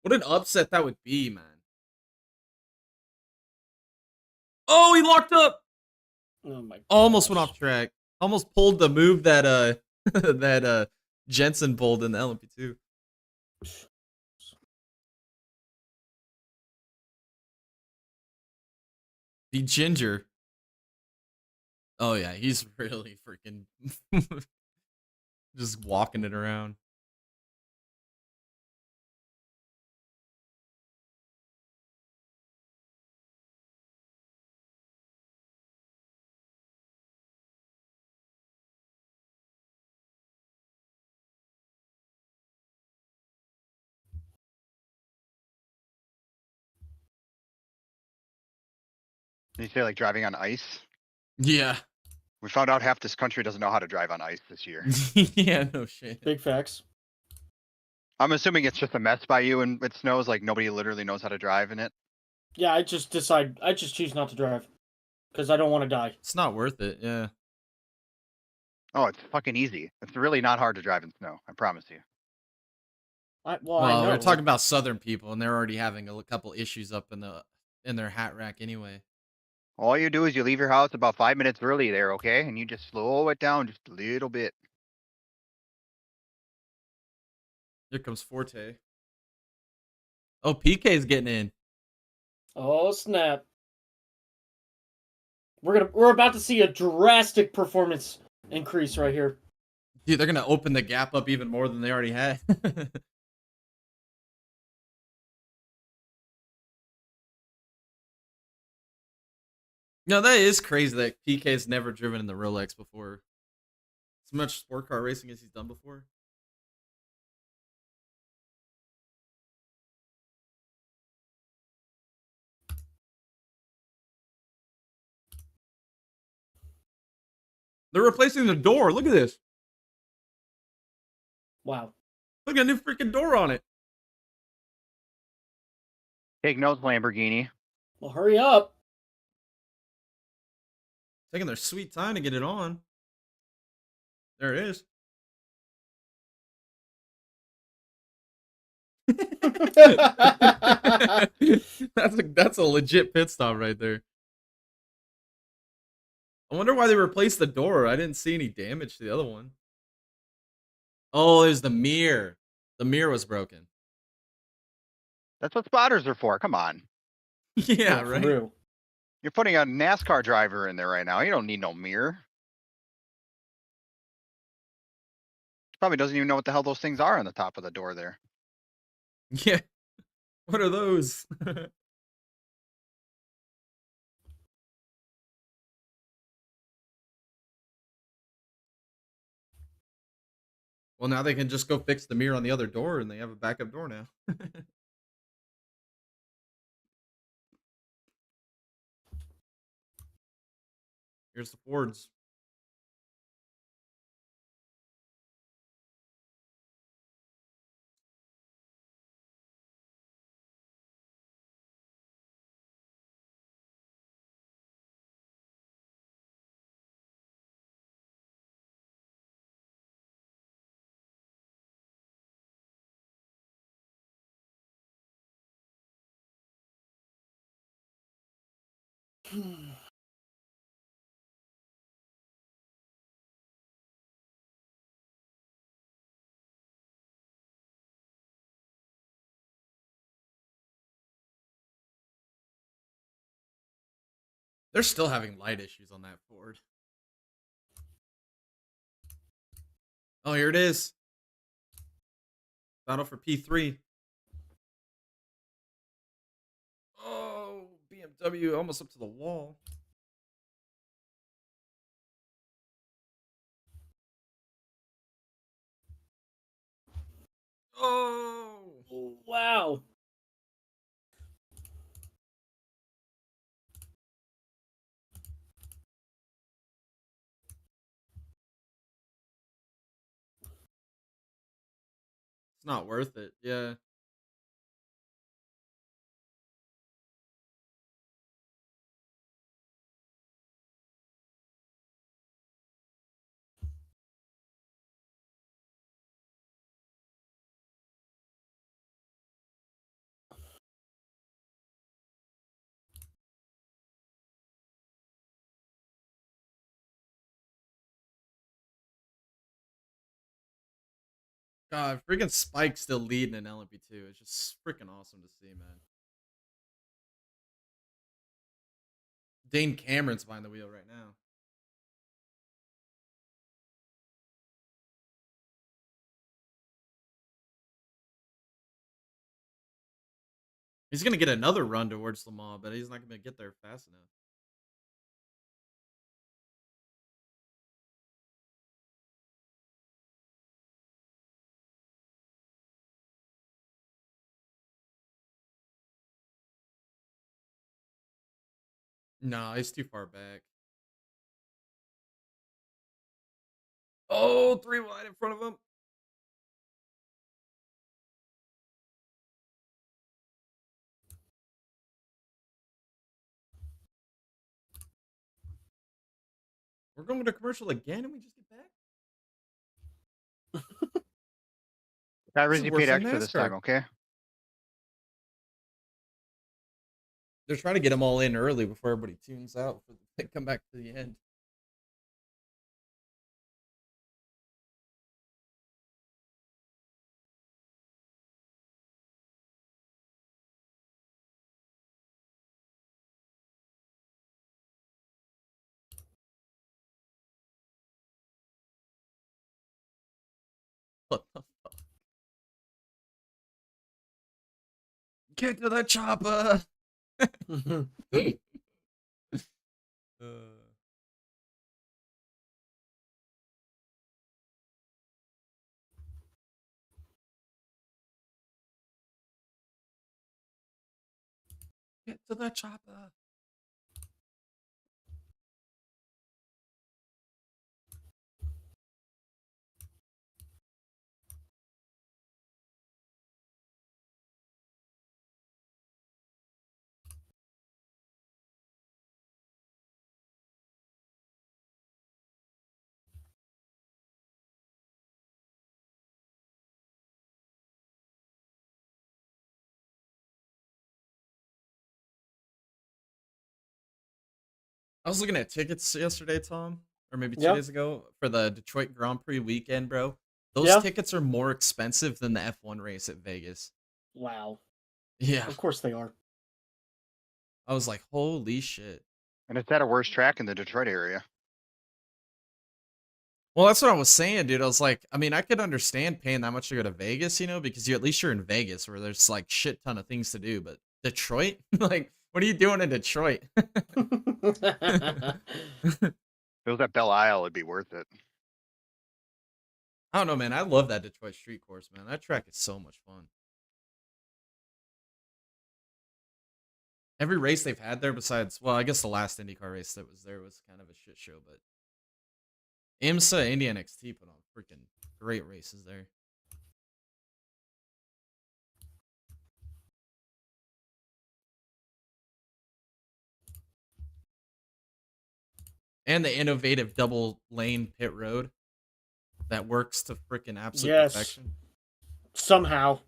What an upset that would be, man. Oh, he locked up. Oh my. Almost went gosh. off track. Almost pulled the move that that Jensen pulled in the LMP2. The Ginger. Oh yeah, he's really freaking just walking it around. You say like driving on ice? Yeah. We found out half this country doesn't know how to drive on ice this year. Yeah, no shit. Big facts. I'm assuming it's just a mess by you and it snows, like nobody literally knows how to drive in it. Yeah, I just choose not to drive because I don't want to die. It's not worth it, yeah. Oh, it's fucking easy. It's really not hard to drive in snow. I promise you. I Well, know. we're talking about southern people, and they're already having a couple issues up in their hat rack anyway. All you do is you leave your house about 5 minutes early there, okay? And you just slow it down just a little bit. Here comes Forte. Oh, PK's getting in. Oh snap! We're about to see a drastic performance increase right here. Dude, they're gonna open the gap up even more than they already had. No, that is crazy that PK's never driven in the Rolex before. As much sport car racing as he's done before. They're replacing the door. Look at this. Wow. Look at a new freaking door on it. Take notes, Lamborghini. Well, hurry up. Taking their sweet time to get it on. There it is. that's a legit pit stop right there. I wonder why they replaced the door. I didn't see any damage to the other one. Oh, there's the mirror. The mirror was broken. That's what spotters are for. Come on. Yeah, for right. real. You're putting a NASCAR driver in there right now. You don't need no mirror. Probably doesn't even know what the hell those things are on the top of the door there. Yeah. What are those? Well, now they can just go fix the mirror on the other door and they have a backup door now. Here's the Fords. They're still having light issues on that Ford. Oh, here it is. Battle for P3. Oh, BMW almost up to the wall. Oh. Wow. It's not worth it. Yeah. God, freaking Spike still leading in LMP2. It's just freaking awesome to see, man. Dane Cameron's behind the wheel right now. He's gonna get another run towards Le Mans, but he's not gonna get there fast enough. No, he's too far back. Oh, 3 wide in front of him. We're going to commercial again and we just get back? Drivers, This is you worse paid than extra this time, NASCAR. okay? They're trying to get them all in early before everybody tunes out. They come back to the end. What the fuck? Get to the chopper! Get to the chopper! I was looking at tickets yesterday, Tom, or maybe 2 Yeah. days ago for the Detroit Grand Prix weekend, bro. Those Yeah. tickets are more expensive than the F1 race at Vegas. Wow. Yeah. Of course they are. I was like, holy shit. And it's at a worse track in the Detroit area. Well, that's what I was saying, dude. I was like, I mean, I could understand paying that much to go to Vegas, because at least you're in Vegas where there's like shit ton of things to do. But Detroit, like, what are you doing in Detroit? If it was at Belle Isle, it'd be worth it. I don't know, man. I love that Detroit street course, man. That track is so much fun. Every race they've had there, besides, well, I guess the last IndyCar race that was there was kind of a shit show, but IMSA, Indy NXT put on freaking great races there. And the innovative double lane pit road that works to freaking absolute perfection. Somehow.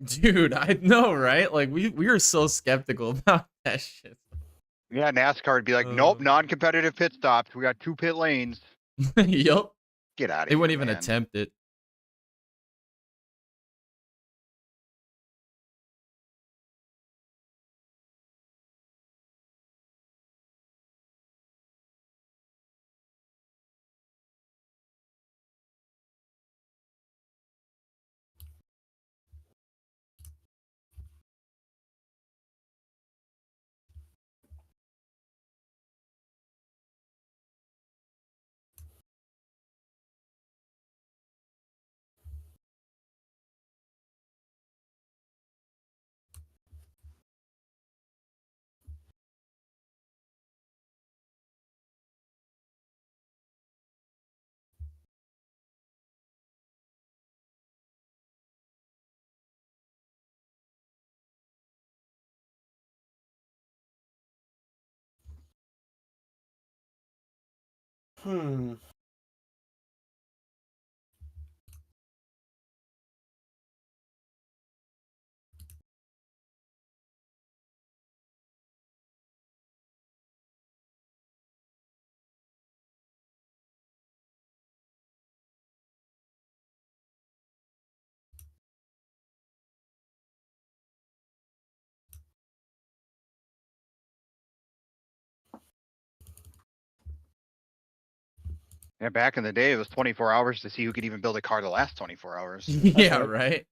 Dude, I know, right? Like we were so skeptical about that shit. Yeah, NASCAR would be like, nope, non-competitive pit stops. We got 2 pit lanes. Yup. Get out of here, They wouldn't even man. attempt it. Hmm. Yeah, back in the day, it was 24 hours to see who could even build a car to last 24 hours. Yeah, right. right.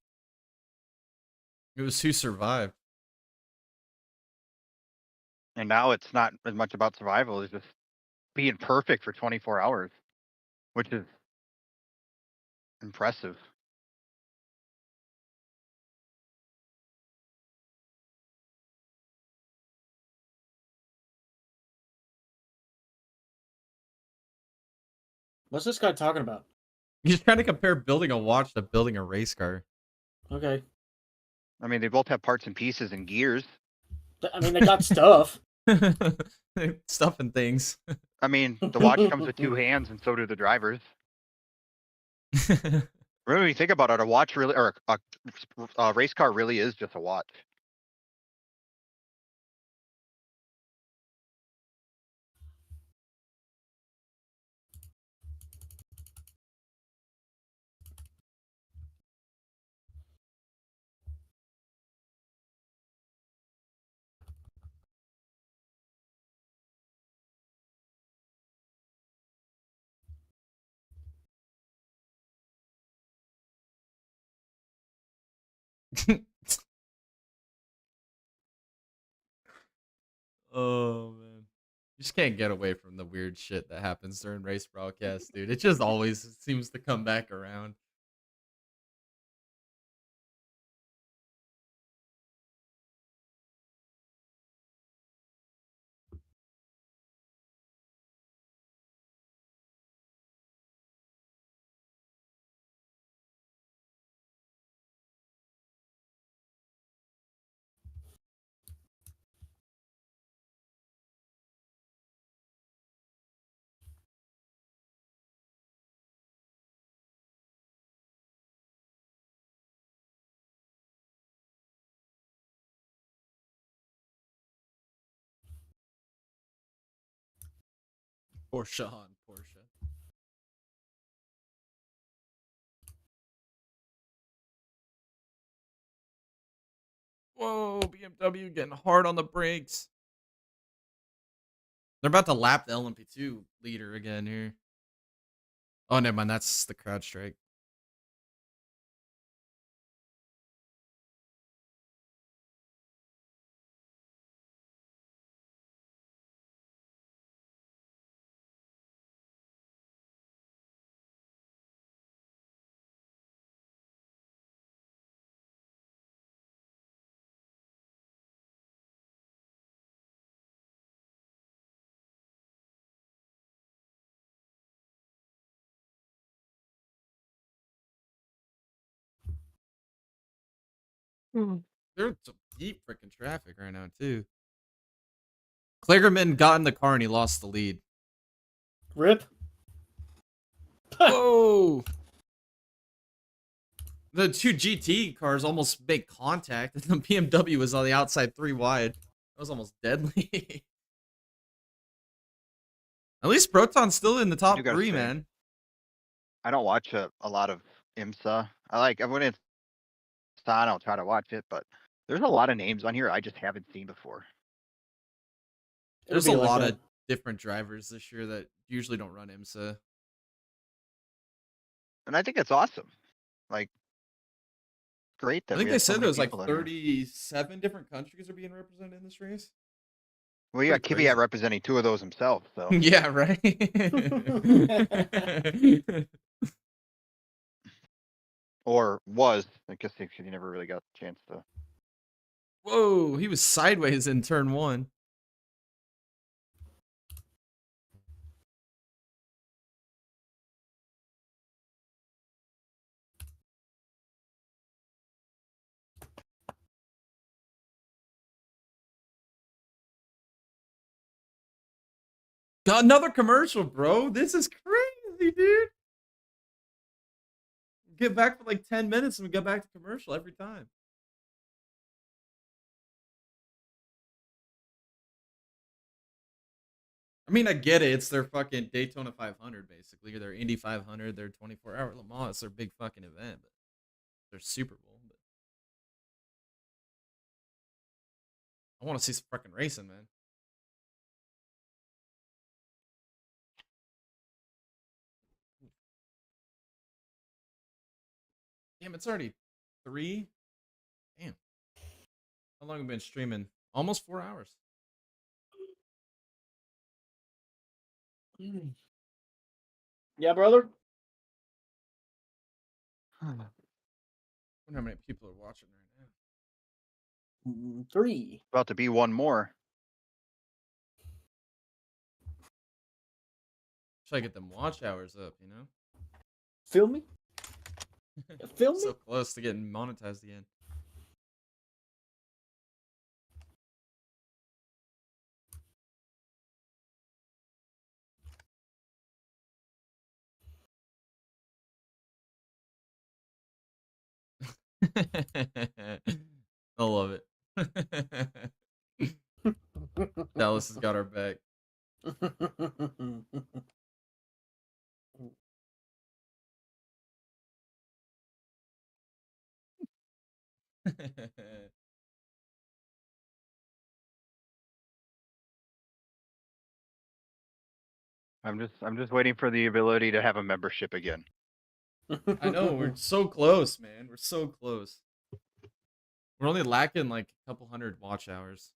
It was who survived. And now it's not as much about survival as just being perfect for 24 hours, which is impressive. What's this guy talking about? He's trying to compare building a watch to building a race car. Okay. I mean, they both have parts and pieces and gears. I mean, they got stuff. Stuff and things. I mean, the watch comes with 2 hands, and so do the drivers. Really, when you think about it, a watch really, or a race car really is just a watch. Oh man. You just can't get away from the weird shit that happens during race broadcasts, dude. It just always seems to come back around. Porsche on Porsche. Whoa, BMW getting hard on the brakes. They're about to lap the LMP2 leader again here. Oh, never mind. That's the crowd strike. There's some deep freaking traffic right now, too. Kligerman got in the car and he lost the lead. Rip. Whoa! The 2 GT cars almost make contact, and the BMW was on the outside 3 wide. That was almost deadly. At least Proton's still in the I top do gotta 3, say, man. I don't watch a lot of IMSA. When it's on, I'll try to watch it, but there's a lot of names on here I just haven't seen before. It'll There's a be like lot that. of different drivers this year that usually don't run IMSA. And I think it's awesome. Like, great I that think we they have so said there many was like people in here. 37 different countries are being represented in this race. Well, you got Pretty Kvyat crazy. representing 2 of those himself, so. Yeah, right. Or was. I guess he never really got a chance to. Whoa, he was sideways in turn 1. Got another commercial, bro. This is crazy, dude. Get back for like 10 minutes and we get back to commercial every time. I mean, I get it. It's their fucking Daytona 500, basically, or their Indy 500, their 24-hour Le Mans. It's their big fucking event, but their Super Bowl. But I want to see some fucking racing, man. Damn, it's already 3. Damn. How long have we been streaming? Almost 4 hours. Yeah, brother. I wonder how many people are watching right now. 3. About to be one more. Try to get them watch hours up, you know? Feel me? Feel me? So close to getting monetized again. I love it. Dallas has got our back. I'm just waiting for the ability to have a membership again. I know, we're so close, man. We're so close. We're only lacking like a couple hundred watch hours.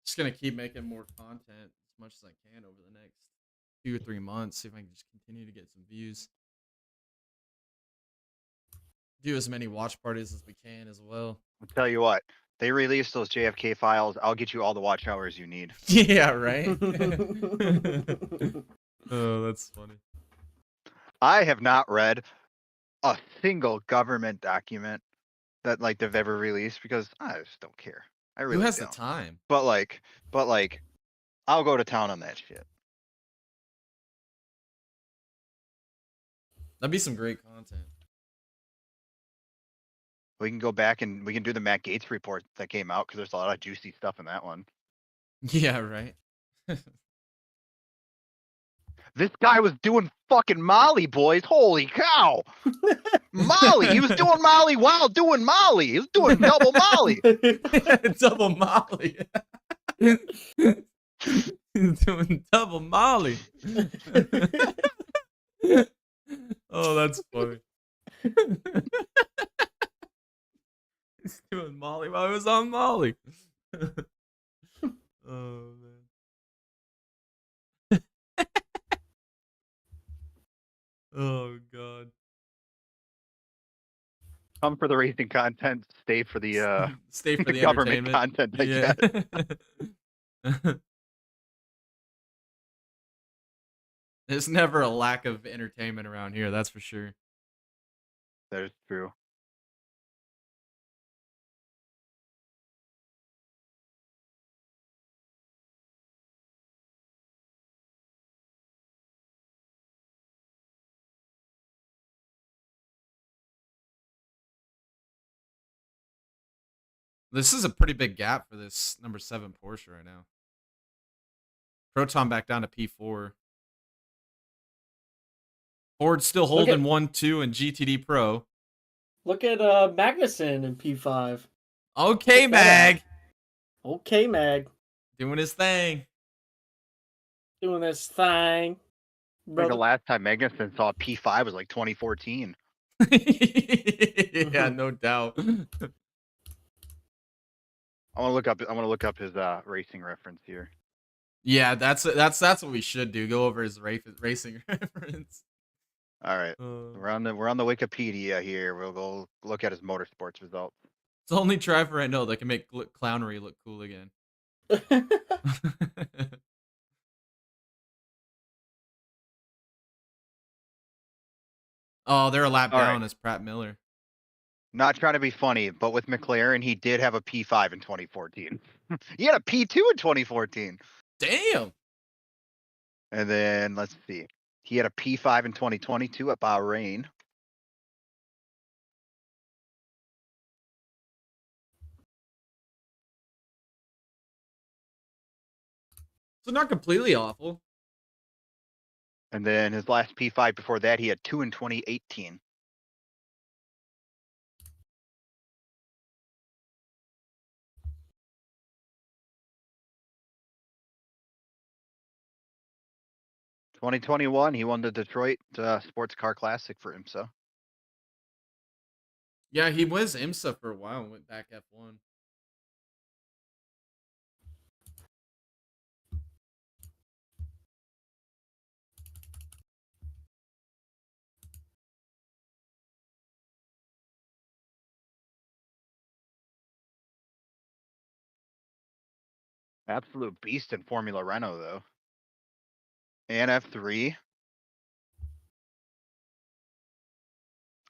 Just gonna keep making more content as much as I can over the next 2 or 3 months. See if I can just continue to get some views. Do as many watch parties as we can as well. I'll tell you what, they release those JFK files. I'll get you all the watch hours you need. Yeah, right? Oh, that's funny. I have not read a single government document that like they've ever released because I just don't care. I really Who has don't. the time? But like, I'll go to town on that shit. That'd be some great content. We can go back and we can do the Matt Gates report that came out because there's a lot of juicy stuff in that one. Yeah, right? This guy was doing fucking Molly, boys. Holy cow. Molly. He was doing Molly while doing Molly. He was doing double Molly. Double Molly. He's doing double Molly. Oh, that's funny. He's doing Molly while I was on Molly. Oh, man. Oh, God. Come for the racing content, stay for the Stay for the government entertainment. content, I guess. There's never a lack of entertainment around here, that's for sure. That is true. This is a pretty big gap for this number 7 Porsche right now. Proton back down to P4. Ford's still holding 1-2 in GTD Pro. Look at Magnussen in P5. Okay, Mag. Okay, Mag. Doing his thing. Doing this thing. I think the last time Magnussen saw P5 was like 2014. Yeah, no doubt. I want to look up his racing reference here. Yeah, that's what we should do. Go over his racing reference. All right, we're on the Wikipedia here. We'll go look at his motorsports results. It's the only driver I know that can make clownery look cool again. Oh, they're a lap All right. down as Pratt Miller. Not trying to be funny, but with McLaren, he did have a P5 in 2014. He had a P2 in 2014. Damn. And then let's see. He had a P5 in 2022 at Bahrain. So not completely awful. And then his last P5 before that, he had 2 in 2018. (2021), he won the Detroit Sports Car Classic for IMSA. Yeah, he was IMSA for a while and went back F1. Absolute beast in Formula Renault, though. And F3.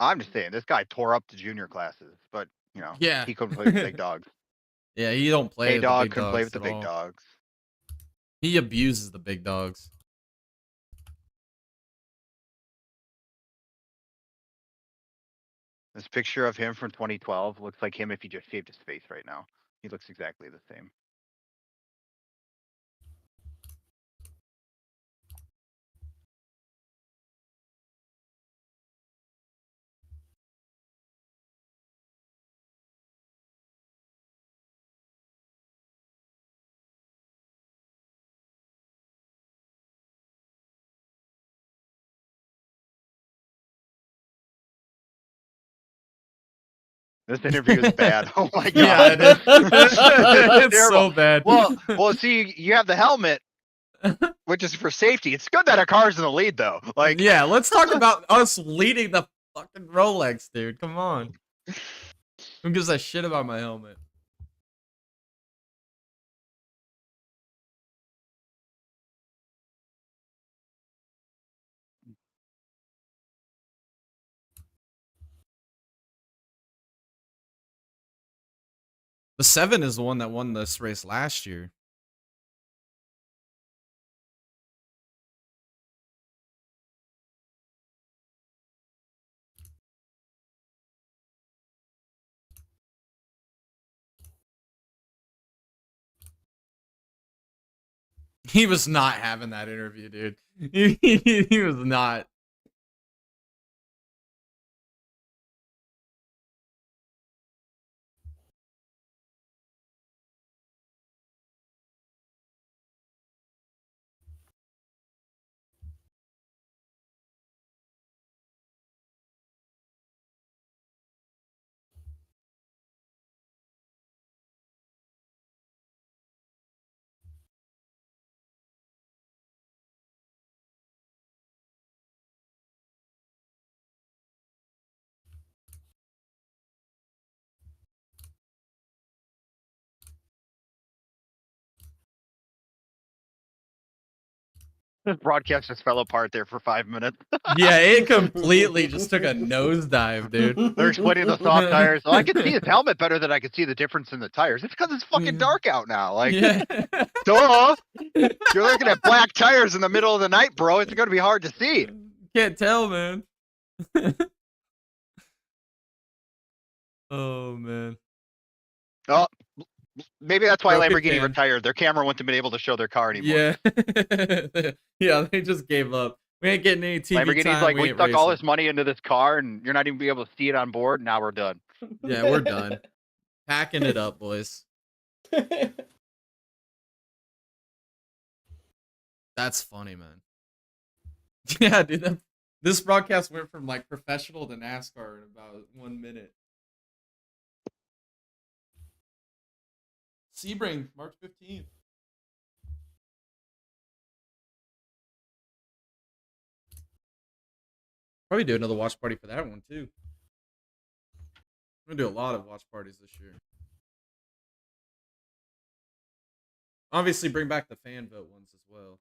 I'm just saying, this guy tore up the junior classes, but, you know, Yeah. he couldn't play with the big dogs. Yeah, he don't play with the A-Dog big couldn't play dogs with the at big all. dogs. He abuses the big dogs. This picture of him from 2012 looks like him if he just shaved his face right now. He looks exactly the same. This interview is bad. Oh my god. Yeah, it is. It's terrible. so bad. Well, see, you have the helmet, which is for safety. It's good that our car's in the lead, though. Like, yeah, let's talk about us leading the fucking Rolex, dude. Come on. Who gives a shit about my helmet? The 7 is the one that won this race last year. He was not having that interview, dude. He was not. this broadcast just fell apart there for 5 minutes. Yeah, it completely just took a nosedive, dude. They're explaining the soft tires. Well, I can see his helmet better than I can see the difference in the tires. It's because it's fucking dark out now. Like, Yeah. duh. You're looking at black tires in the middle of the night, bro. It's going to be hard to see. Can't tell, man. Oh, man. Oh, maybe that's why Broken Lamborghini can. retired. Their camera wouldn't have been able to show their car anymore. Yeah. Yeah, they just gave up. We ain't getting any TV Lamborghini's time. like, we ain't stuck all racing. this money into this car, and you're not even be able to see it on board. Now we're done. Yeah, we're done. Packing it up, boys. That's funny, man. Yeah, dude. This broadcast went from like professional to NASCAR in about 1 minute. Sebring, March 15th. Probably do another watch party for that one too. I'm gonna do a lot of watch parties this year. Obviously, bring back the fan vote ones as well.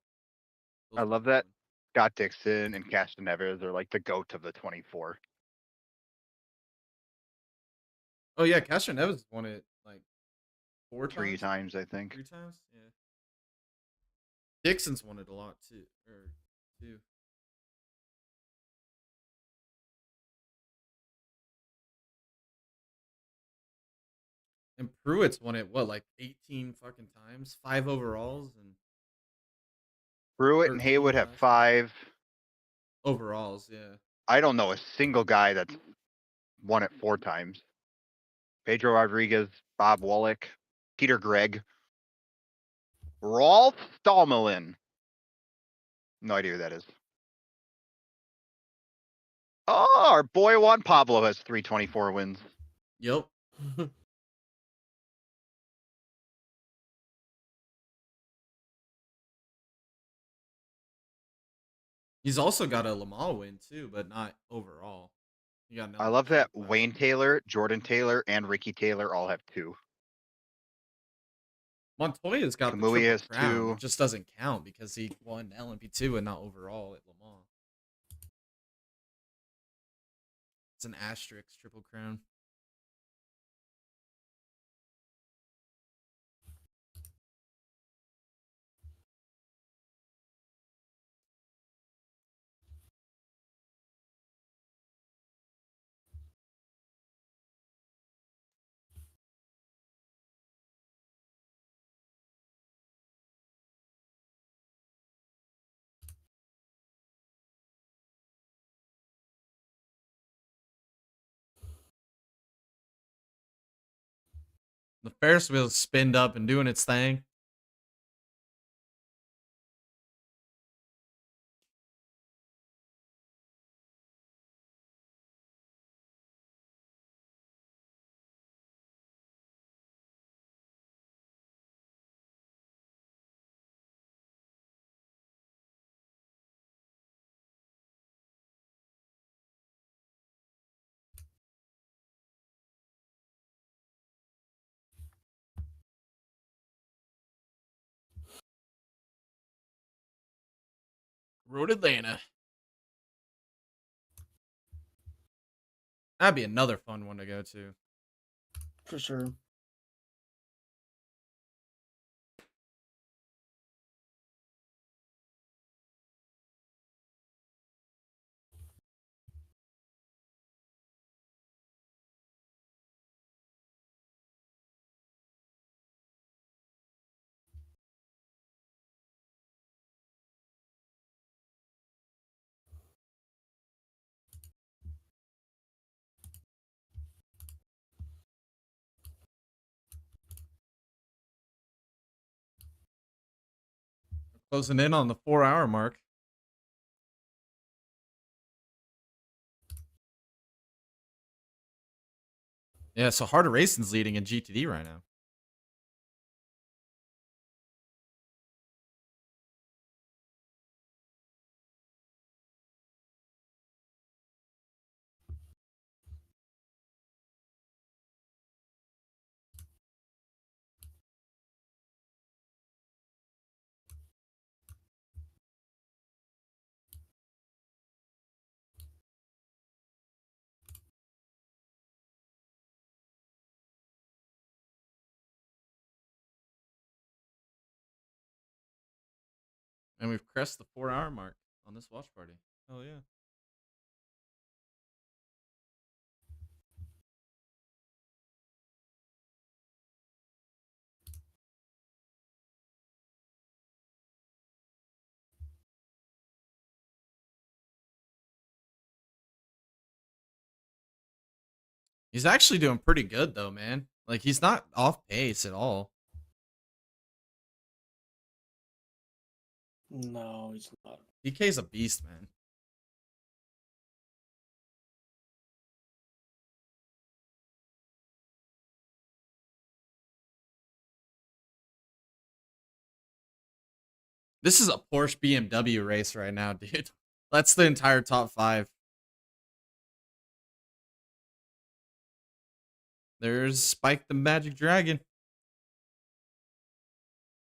Those I will be love that fun. Scott Dixon and Castaneves are like the goat of the 24. Oh yeah, Castro Neves won it like 3 times, I think. 3 times. Yeah. Dixon's won it a lot too, or two. And Pruitt's won it what, like 18 fucking times, 5 overalls and Pruitt and 13 Haywood have last 5. overalls. Yeah. I don't know a single guy that's won it 4 times. Pedro Rodriguez, Bob Wallach, Peter Gregg, Rolf Stallmelin. No idea who that is. Oh, our boy Juan Pablo has 324 wins. Yep. He's also got a Le Mans win too, but not overall. He got an I love that LMP2 class. Wayne Taylor, Jordan Taylor, and Ricky Taylor all have 2. Montoya's got the Kamui triple has crown. 2. It just doesn't count because he won LMP2 and not overall at Le Mans. It's an asterisk triple crown. The Ferris wheel's spinned up and doing its thing. Road Atlanta. That'd be another fun one to go to. For sure. Closing in on the 4-hour mark. Yeah, so Harder Racing's leading in GTD right now. And we've crest the 4-hour mark on this watch party. Oh yeah. He's actually doing pretty good though, man. Like he's not off pace at all. No, he's not. DK's a beast, man. This is a Porsche BMW race right now, dude. That's the entire top 5. There's Spike the Magic Dragon.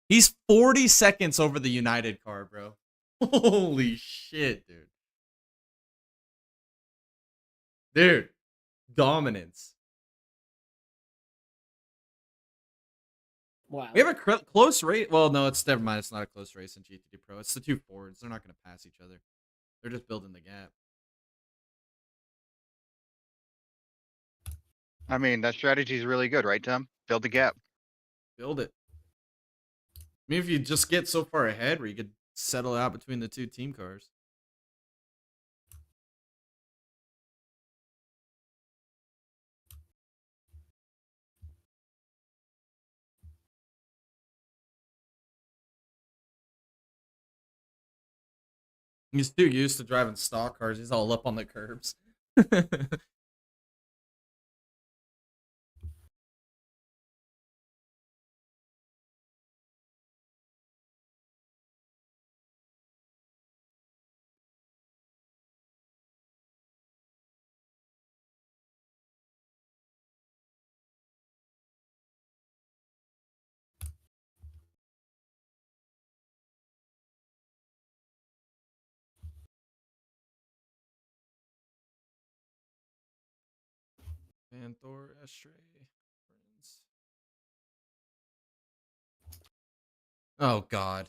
He's 40 seconds over the United car, bro. Holy shit, dude. Dude, dominance. Wow. We have a close race. Well, no, it's never mind. It's not a close race in GTD Pro. It's the two Fords. They're not going to pass each other. They're just building the gap. I mean, that strategy is really good, right, Tim? Build the gap. Build it. I mean, if you just get so far ahead where you could settle out between the two team cars. He's too used to driving stock cars. He's all up on the curbs. Banter, Astray, friends. Oh, God.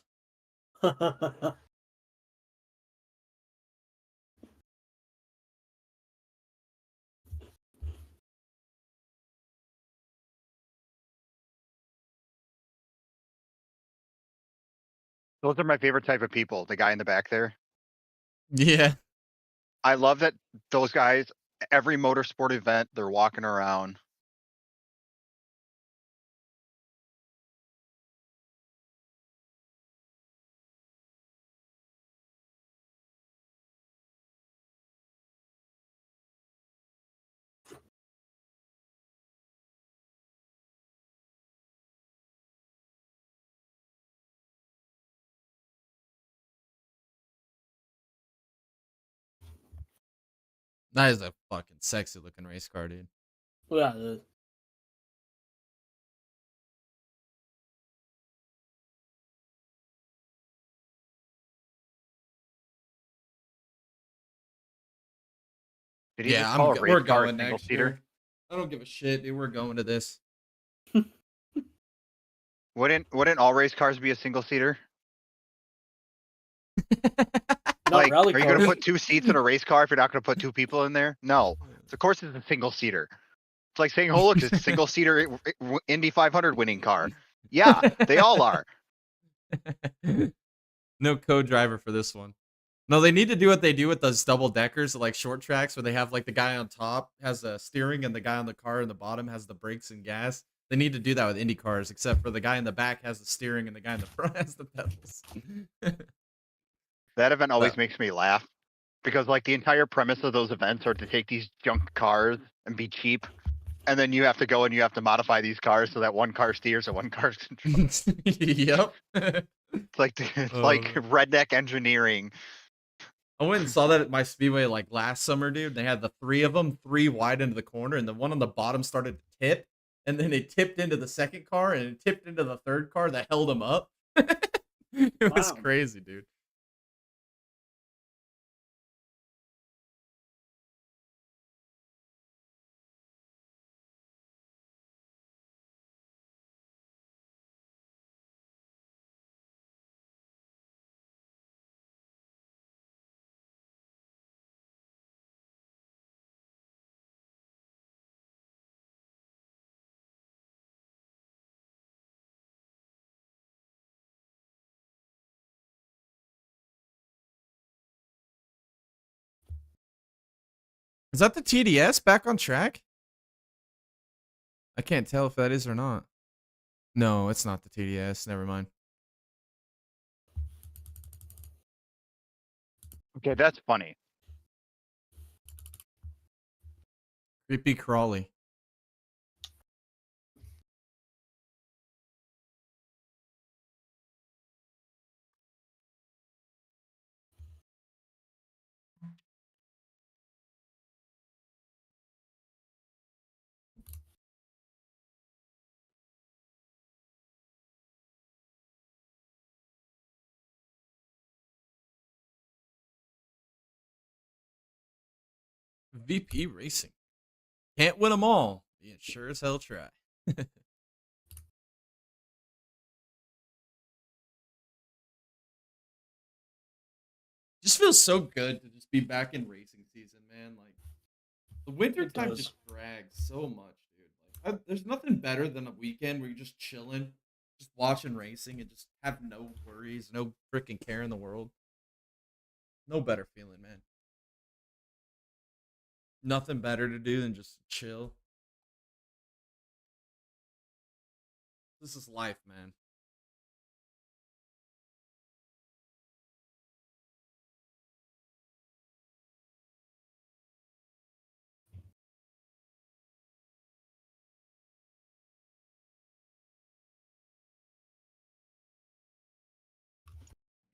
Those are my favorite type of people. The guy in the back there. Yeah. I love that those guys, every motorsport event, they're walking around. That is a fucking sexy looking race car, dude. Yeah. Did he just Yeah, call a we're race car a going single next seater? year. I don't give a shit, dude. We're going to this. Wouldn't all race cars be a single seater? Not Like, rally are you gonna cars. put two seats in a race car if you're not gonna put two people in there? No. Of course it's a single seater. It's like saying, oh, look, it's a single seater Indy 500 winning car. Yeah, they all are. No co-driver for this one. No, they need to do what they do with those double deckers, like short tracks, where they have like the guy on top has the steering and the guy on the car in the bottom has the brakes and gas. They need to do that with Indy cars, except for the guy in the back has the steering and the guy in the front has the pedals. That event always makes me laugh because like the entire premise of those events are to take these junk cars and be cheap. And then you have to go and you have to modify these cars so that one car steers and one car controls. Yep. It's like redneck engineering. I went and saw that at my speedway like last summer, dude. They had the three of them, three wide into the corner, and the one on the bottom started to tip, and then it tipped into the second car, and it tipped into the third car that held them up. It was Wow. crazy, dude. Is that the TDS back on track? I can't tell if that is or not. No, it's not the TDS. Never mind. Okay, that's funny. Creepy crawly. VP Racing. Can't win them all. You sure as hell try. Just feels so good to just be back in racing season, man. Like the winter It time does. just drags so much, dude. Like there's nothing better than a weekend where you're just chilling, just watching racing and just have no worries, no freaking care in the world. No better feeling, man. Nothing better to do than just chill. This is life, man.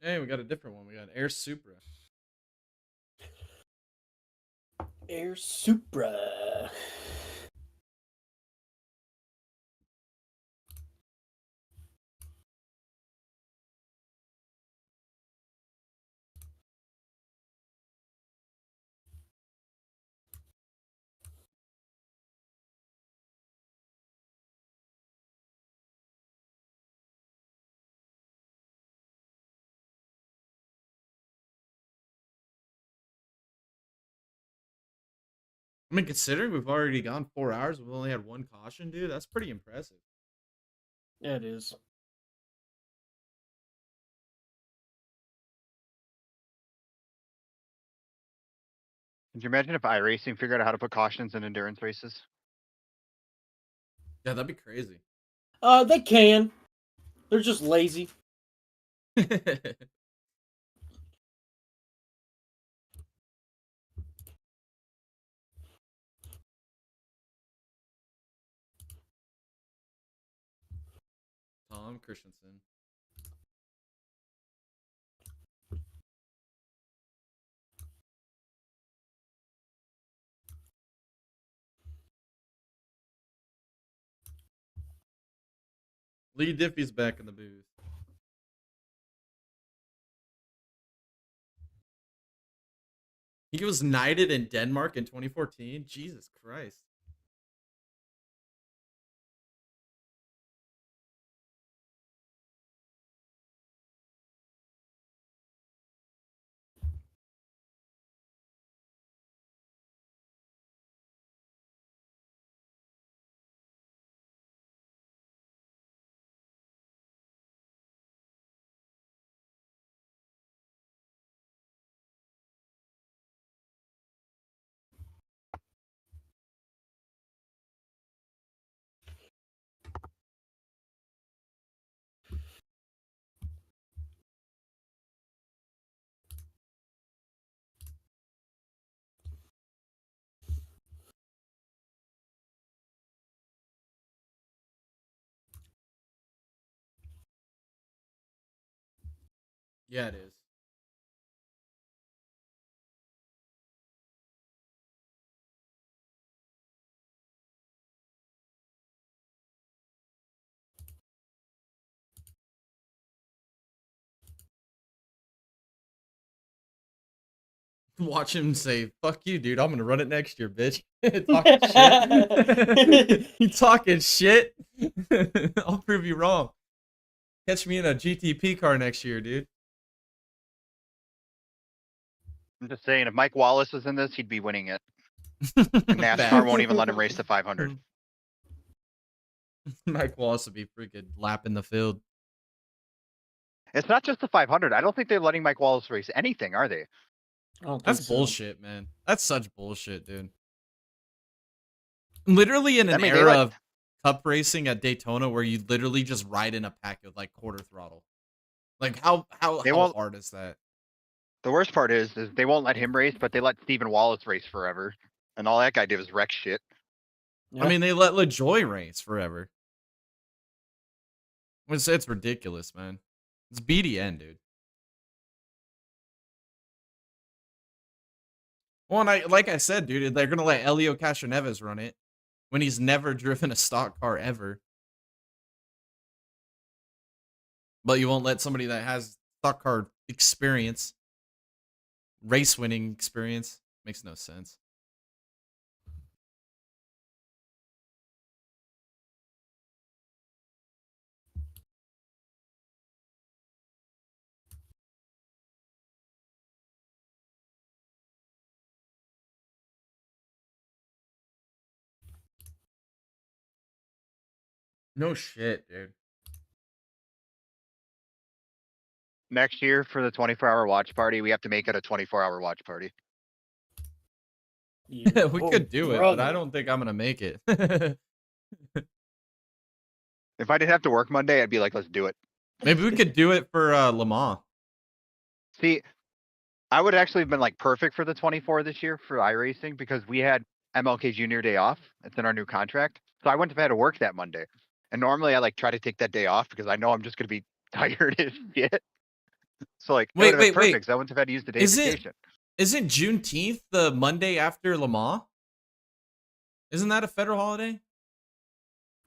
Hey, we got a different one. We got Air Supra. Air Supra. I mean, considering we've already gone 4 hours, we've only had one caution, dude. That's pretty impressive. Yeah, it is. Could you imagine if iRacing figured out how to put cautions in endurance races? Yeah, that'd be crazy. They can. They're just lazy. Tom Christensen. Lee Diffie's back in the booth. He was knighted in Denmark in 2014. Jesus Christ. Yeah, it is. Watch him say, "Fuck you, dude. I'm gonna run it next year, bitch." Talking shit. You talking shit? I'll prove you wrong. Catch me in a GTP car next year, dude. I'm just saying, if Mike Wallace was in this, he'd be winning it. And NASCAR won't even let him race to 500. Mike Wallace would be freaking lapping the field. It's not just the 500. I don't think they're letting Mike Wallace race anything, are they? I don't think That's so. bullshit, man. That's such bullshit, dude. Literally in an I mean, era of cup racing at Daytona where you literally just ride in a pack with like quarter throttle. Like how won't- hard is that? The worst part is they won't let him race, but they let Stephen Wallace race forever. And all that guy did was wreck shit. Yeah. I mean, they let LaJoy race forever. It's ridiculous, man. It's BDN, dude. Well, and like I said, dude, they're gonna let Elio Castroneves run it when he's never driven a stock car ever. But you won't let somebody that has stock car experience, race winning experience. Makes no sense. No shit, dude. Next year for the 24-hour watch party, we have to make it a 24-hour watch party. Yeah. We Oh, could do it, but I brother. don't think I'm gonna make it. If I didn't have to work Monday, I'd be like, let's do it. Maybe we could do it for Le Mans. See, I would actually have been like perfect for the 24 this year for iRacing because we had MLK Junior day off. It's in our new contract. So I wouldn't have had to work that Monday. And normally I like try to take that day off because I know I'm just gonna be tired as shit. So like it would have been perfect. So I wouldn't have had to use the day vacation. Isn't Juneteenth the Monday after Le Mans? Isn't that a federal holiday?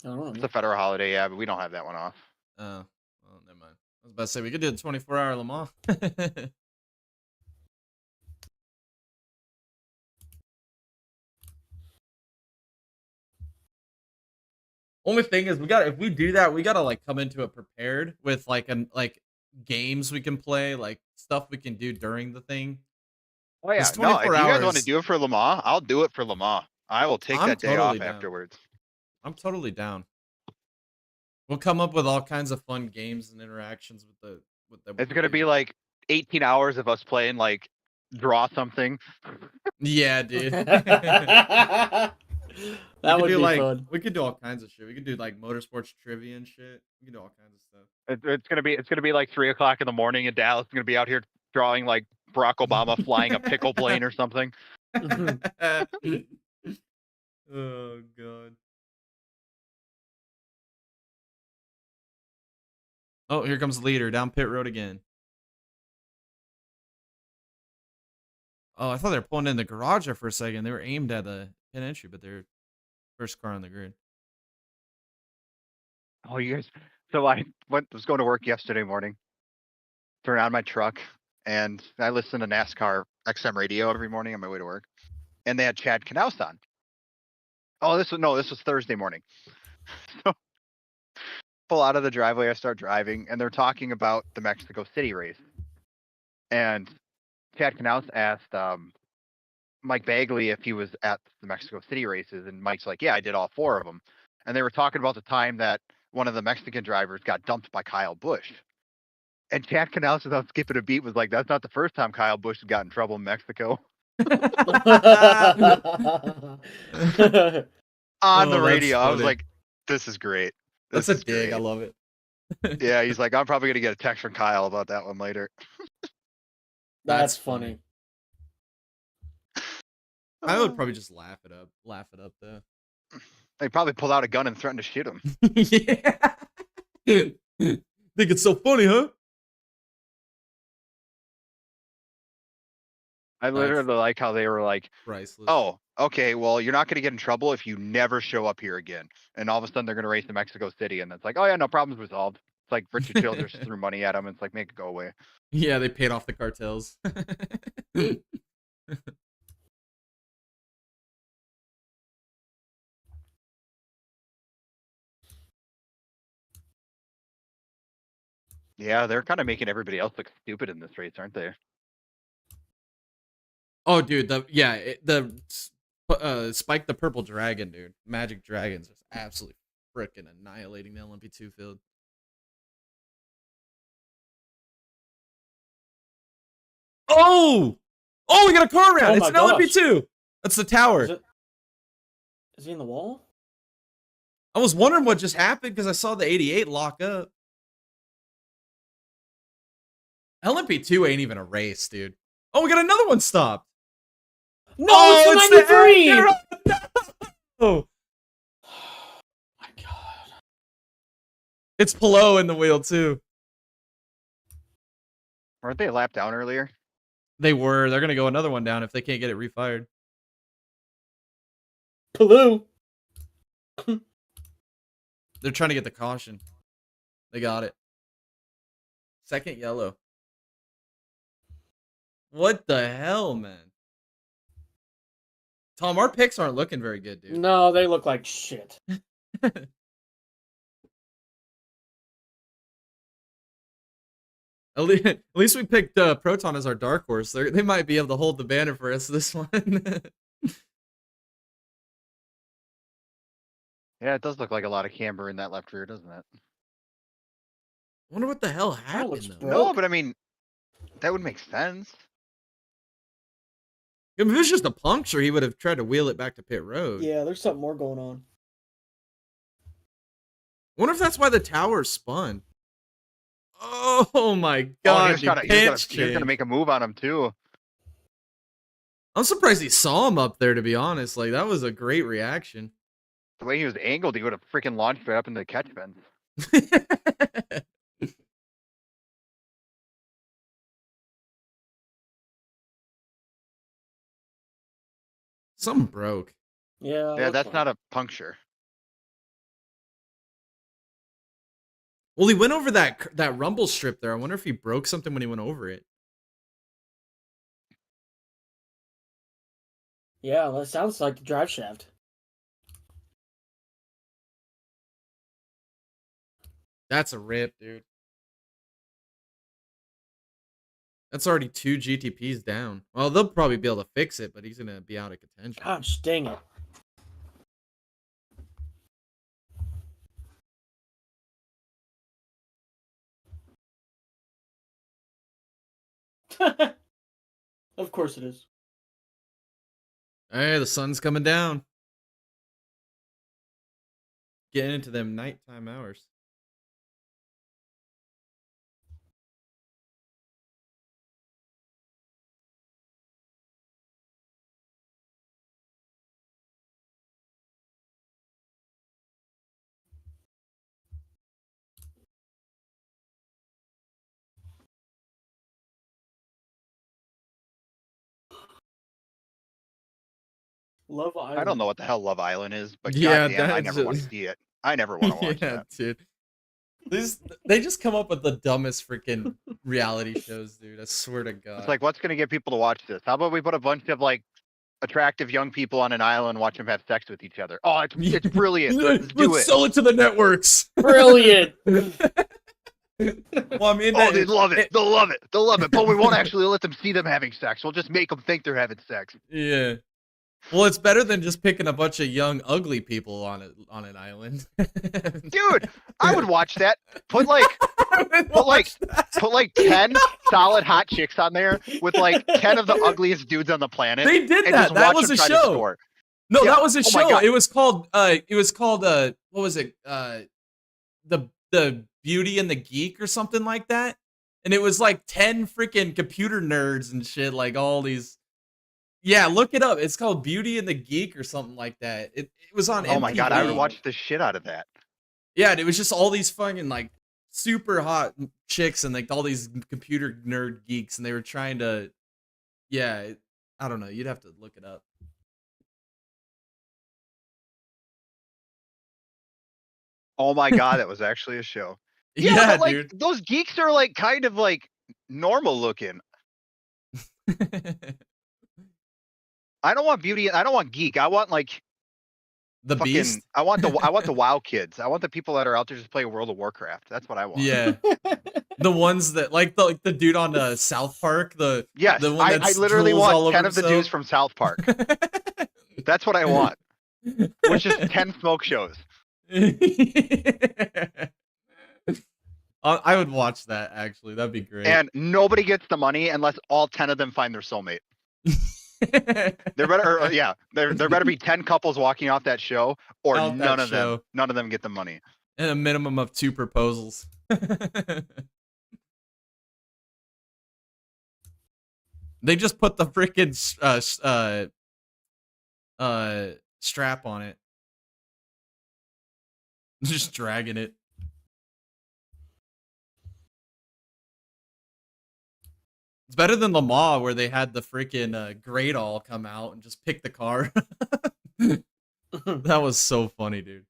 I don't know. It's a federal holiday, yeah, but we don't have that one off. Oh, well, never mind. I was about to say we could do the 24-hour Le Mans. Only thing is, if we do that, we gotta like come into it prepared with like games we can play, like stuff we can do during the thing. Oh yeah, It's no, if 24 you guys want to hours. do it for Le Mans, I'll do it for Le Mans. I will take I'm that day totally off down. afterwards. I'm totally down. We'll come up with all kinds of fun games and interactions with the It's gonna be like 18 hours of us playing like draw something. Yeah, dude. That would be like, fun. We could do all kinds of shit. We could do like motorsports trivia and shit. We could do all kinds of stuff. It's gonna be like 3 o'clock in the morning in Dallas. It's gonna be out here drawing like Barack Obama flying a pickle plane or something. Oh god. Oh, here comes the leader down pit road again. Oh, I thought they were pulling in the garage there for a second. They were aimed at the pit entry, but they're first car on the grid. Oh, you guys. So I was going to work yesterday morning. Turn on my truck, and I listen to NASCAR XM radio every morning on my way to work. And they had Chad Knaus on. Oh, this was Thursday morning. So pull out of the driveway, I start driving, and they're talking about the Mexico City race. And Chad Knaus asked Mike Bagley if he was at the Mexico City races, and Mike's like, yeah, I did all 4 of them. And they were talking about the time that one of the Mexican drivers got dumped by Kyle Busch. And Chad Knaus, without skipping a beat, was like, that's not the first time Kyle Busch has got in trouble in Mexico. On the radio, I was like, this is great. That's a dig. Great. I love it. Yeah, he's like, I'm probably going to get a text from Kyle about that one later. That's funny. I would probably just laugh it up though. They probably pulled out a gun and threatened to shoot him. Yeah. Think it's so funny, huh? I literally like how they were like, priceless. Oh, okay, well, you're not going to get in trouble if you never show up here again. And all of a sudden they're going to race to Mexico City, and it's like, oh yeah, no, problem's resolved. It's like Richard Childress threw money at him, and it's like, make it go away. Yeah, they paid off the cartels. Yeah, they're kind of making everybody else look stupid in this race, aren't they? Oh, dude, Spike the Purple Dragon, dude. Magic Dragon's just absolutely freaking annihilating the LMP2 field. Oh! Oh, we got a car around. It's an LMP2. That's the tower. Is he in the wall? I was wondering what just happened because I saw the 88 lock up. LMP2 ain't even a race, dude. Oh, we got another one stopped. No, it's the 93! Oh my god. It's Pillow in the wheel, too. Weren't they a lap down earlier? They were. They're going to go another one down if they can't get it refired. Pillow. They're trying to get the caution. They got it. Second yellow. What the hell, man? Tom, our picks aren't looking very good, dude. No, they look like shit. At least we picked Proton as our dark horse. They might be able to hold the banner for us this one. Yeah, it does look like a lot of camber in that left rear, doesn't it? I wonder what the hell Kinda looks happened though. No, broke. but I mean, that would make sense. If it was just a puncture, he would have tried to wheel it back to pit road. Yeah, there's something more going on. I wonder if that's why the tower spun. Oh my Oh, god, dude, he was pants gonna change. make a move on him too. I'm surprised he saw him up there, to be honest. Like, that was a great reaction. The way he was angled, he would have freaking launched right up into the catch fence. Something broke. Yeah. Yeah, looks that's like not it. a puncture. Well, he went over that rumble strip there. I wonder if he broke something when he went over it. Yeah, that sounds like the drive shaft. That's a rip, dude. That's already 2 GTPs down. Well, they'll probably be able to fix it, but he's going to be out of contention. Gosh dang it. Of course it is. Hey, the sun's coming down. Getting into them nighttime hours. Love I Island. don't know what the hell Love Island is, but Yeah, goddamn, I that's never want to just- see it. I never want to watch Yeah, that. dude. They just come up with the dumbest freaking reality shows, dude. I swear to God. It's like, what's gonna get people to watch this? How about we put a bunch of like attractive young people on an island, watch them have sex with each other? Oh, it's brilliant. Let's do it. Sell it to the networks. Brilliant. Well, I mean, Oh, they love it. They'll love it. They'll love it. But we won't actually let them see them having sex. We'll just make them think they're having sex. Yeah. Well, it's better than just picking a bunch of young, ugly people on an island. Dude, I would watch that. Put like 10 solid hot chicks on there with like 10 of the ugliest dudes on the planet. They did and that. just That watch was them a try to show. score. No, Yeah. that was a Oh my show. God. It was called what was it? The Beauty and the Geek or something like that. And it was like 10 freaking computer nerds and shit, like all these. Yeah, look it up. It's called Beauty and the Geek or something like that. It was on Oh my God, I would MTV. watch the shit out of that. Yeah, and it was just all these fucking like super hot chicks and like all these computer nerd geeks, and they were trying to, yeah, I don't know. You'd have to look it up. Oh my God, that was actually a show. Yeah, but like dude. those geeks are like kind of like normal looking. I don't want beauty. I don't want geek. I want like The fucking. Beast. I want the WoW kids. I want the people that are out there just playing World of Warcraft. That's what I want. Yeah, the ones that like the dude on South Park. Yes, the one I that literally drools all want over 10 of the dudes himself. from South Park. That's what I want. Which is 10 smoke shows. I would watch that actually. That'd be great. And nobody gets the money unless all 10 of them find their soulmate. There better be 10 couples walking off that show, or Out that show. none of them get the money. And a minimum of 2 proposals. They just put the freaking strap on it. Just dragging it. It's better than Lamar, where they had the freaking Great All come out and just pick the car. That was so funny, dude.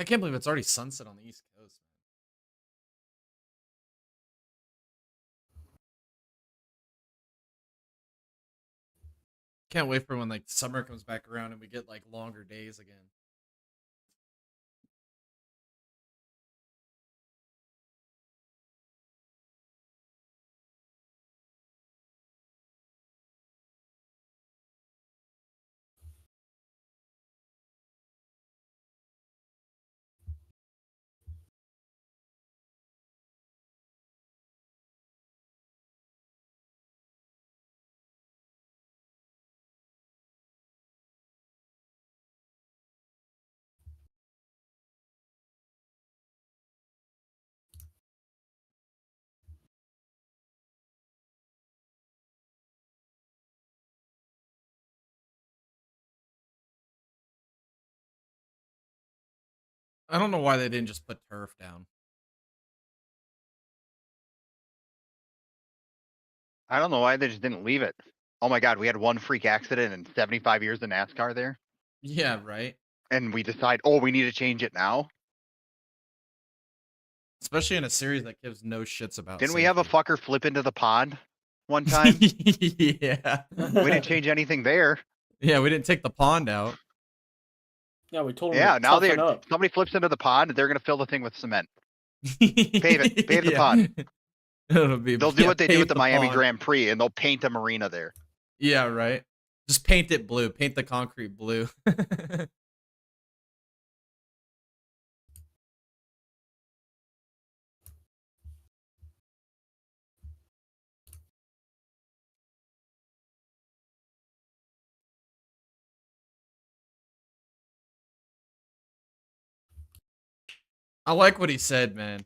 I can't believe it's already sunset on the East Coast. Can't wait for when like summer comes back around and we get like longer days again. I don't know why they didn't just put turf down. I don't know why they just didn't leave it. Oh my god, we had one freak accident in 75 years of NASCAR there, Yeah, right. and we decide, oh, we need to change it now. Especially in a series that gives no shits about. Didn't we have a safety. fucker flip into the pond one time? Yeah. We didn't change anything there. Yeah, we didn't take the pond out. Yeah, we told him Yeah, to now toughen up. somebody flips into the pond, they're gonna fill the thing with cement. Pave it. Pave the pond. It'll be, They'll do what they do pave with the Miami pond. Grand Prix, and they'll paint a marina there. Yeah, right. Just paint it blue. Paint the concrete blue. I like what he said, man.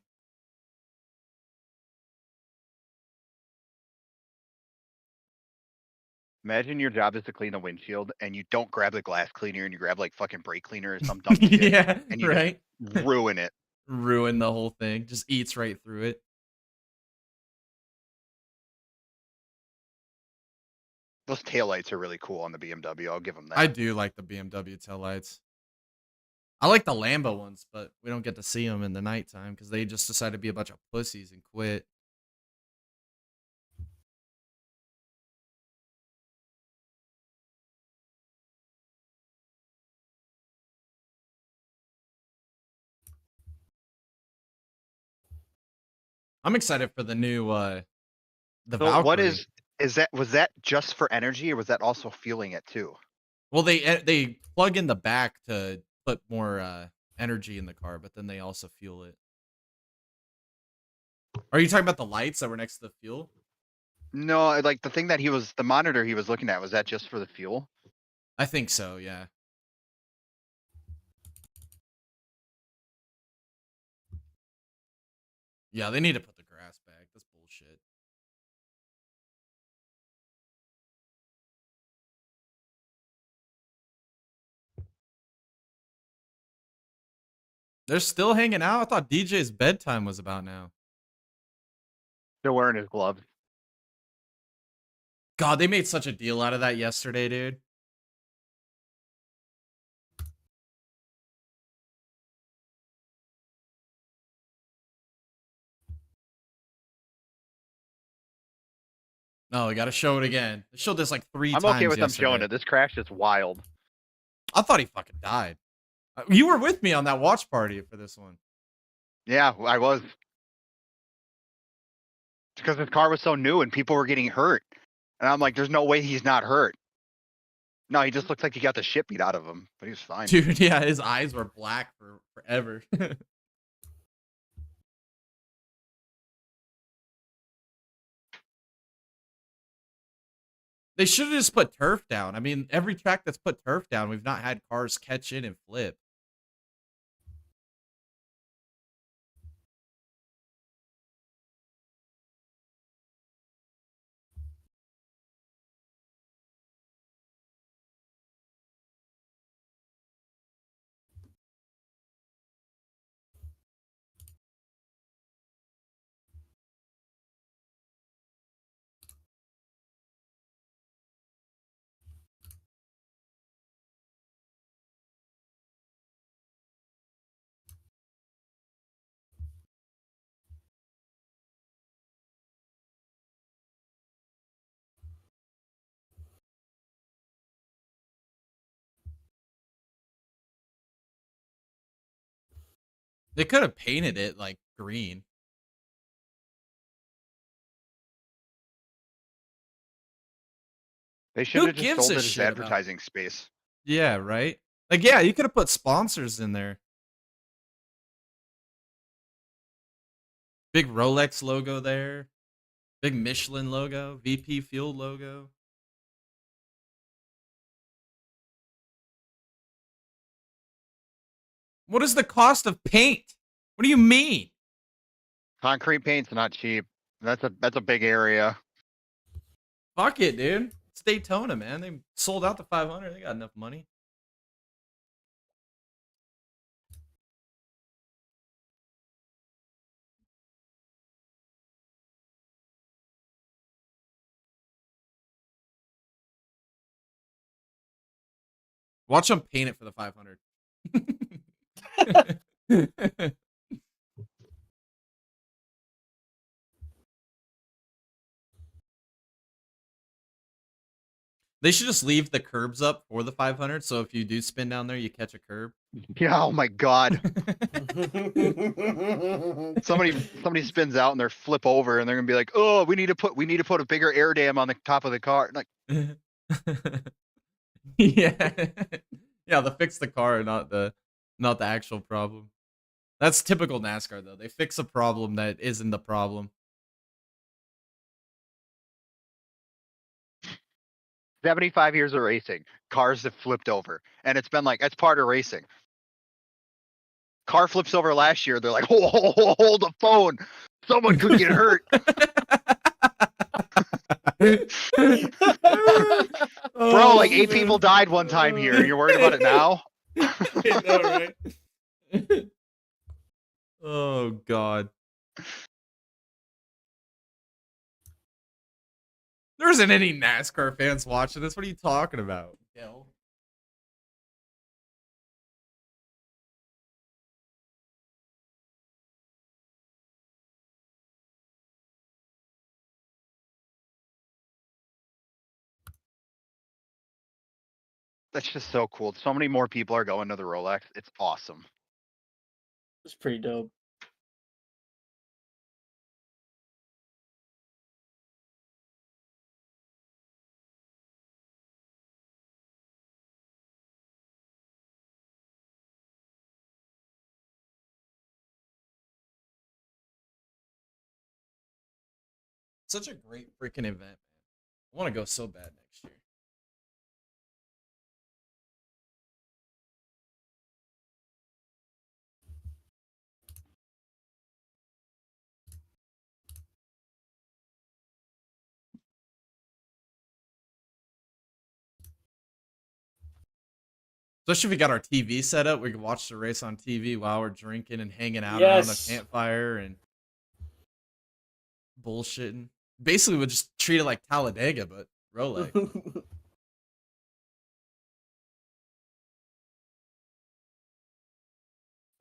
Imagine your job is to clean a windshield, and you don't grab the glass cleaner, and you grab like fucking brake cleaner or some dumb shit, Yeah, and you right. just ruin it. Ruin the whole thing. Just eats right through it. Those taillights are really cool on the BMW. I'll give them that. I do like the BMW taillights. I like the Lambo ones, but we don't get to see them in the nighttime because they just decide to be a bunch of pussies and quit. I'm excited for the new the So Valkyrie. what is that? Was that just for energy, or was that also fueling it too? Well, they plug in the back to put more energy in the car, but then they also fuel it. Are you talking about the lights that were next to the fuel? No, like the thing that the monitor he was looking at, was that just for the fuel? I think so, yeah. Yeah, they need to put the grass back. That's bullshit. They're still hanging out? I thought DJ's bedtime was about now. Still wearing his gloves. God, they made such a deal out of that yesterday, dude. No, we gotta show it again. They showed this like 3 I'm times okay with them showing yesterday. it. This crash is wild. I thought he fucking died. You were with me on that watch party for this one. Yeah, I was. Because his car was so new and people were getting hurt. And I'm like, there's no way he's not hurt. No, he just looks like he got the shit beat out of him, but he was fine. Dude, yeah, his eyes were black for forever. They should have just put turf down. I mean, every track that's put turf down, we've not had cars catch in and flip. They could have painted it like green. They should Who have just gives sold a it as shit about? advertising space. Yeah, right. Like, yeah, you could have put sponsors in there. Big Rolex logo there. Big Michelin logo. VP Fuel logo. What is the cost of paint? What do you mean? Concrete paint's not cheap. That's a big area. Fuck it, dude. It's Daytona, man. They sold out the 500. They got enough money. Watch them paint it for the 500. They should just leave the curbs up for the 500. So if you do spin down there, you catch a curb. Yeah. Oh my god. Somebody spins out and they're flip over and they're gonna be like, oh, we need to put a bigger air dam on the top of the car. Like, Yeah. Yeah, they'll fix the car, not the actual problem. That's typical NASCAR though. They fix a problem that isn't the problem. 75 years of racing, cars have flipped over, and it's been like that's part of racing. Car flips over last year. They're like, hold the phone. Someone could get hurt. Bro, like 8 people died one time here. You're worried about it now? I know, right? Oh god. There isn't any NASCAR fans watching this. What are you talking about? Gil? That's just so cool. So many more people are going to the Rolex. It's awesome. It's pretty dope. Such a great freaking event, man. I want to go so bad next year. Especially if we got our TV set up, we can watch the race on TV while we're drinking and hanging out around a campfire and bullshitting. Basically, we'll just treat it like Talladega, but Rolex.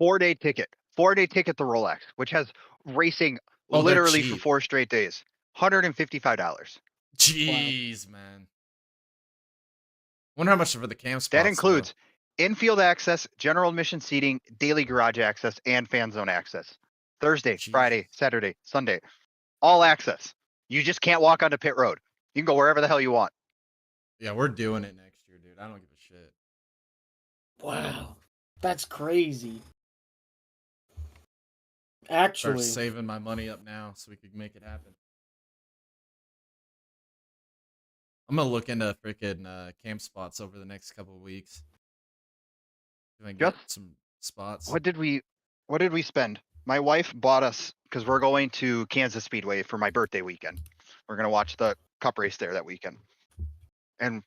4-day ticket. 4-day ticket to Rolex, which has racing Oh, they're literally for cheap. 4 straight days. $155. Jeez, man. Wonder how much for the camp spots. That includes infield access, general admission seating, daily garage access, and fan zone access. Thursday, Friday, Saturday, Sunday. All access. You just can't walk onto pit road. You can go wherever the hell you want. Yeah, we're doing it next year, dude. I don't give a shit. Wow. That's crazy. Start Actually, saving my money up now so we could make it happen. I'm gonna look into freaking camp spots over the next couple of weeks. If I can get some spots. What did we spend? My wife bought us because we're going to Kansas Speedway for my birthday weekend. We're gonna watch the cup race there that weekend. And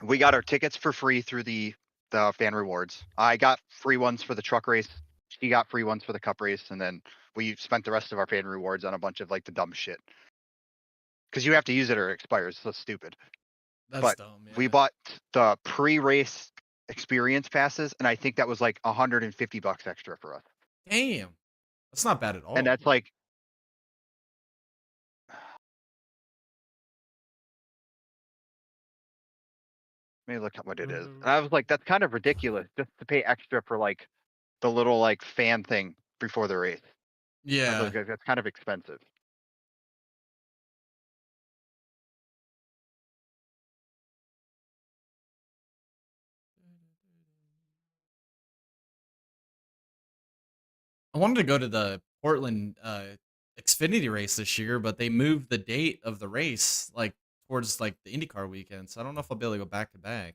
we got our tickets for free through the fan rewards. I got free ones for the truck race. She got free ones for the cup race, and then we spent the rest of our fan rewards on a bunch of like the dumb shit. Because you have to use it or it expires. So stupid. That's dumb. Yeah. We bought the pre-race experience passes, and I think that was like $150 extra for us. Damn, that's not bad at all. And that's like, let me look at what it is. And I was like, that's kind of ridiculous just to pay extra for like the little like fan thing before the race. I Yeah. was like, that's kind of expensive. I wanted to go to the Portland Xfinity race this year, but they moved the date of the race like towards like the IndyCar weekend. So I don't know if I'll be able to go back to back.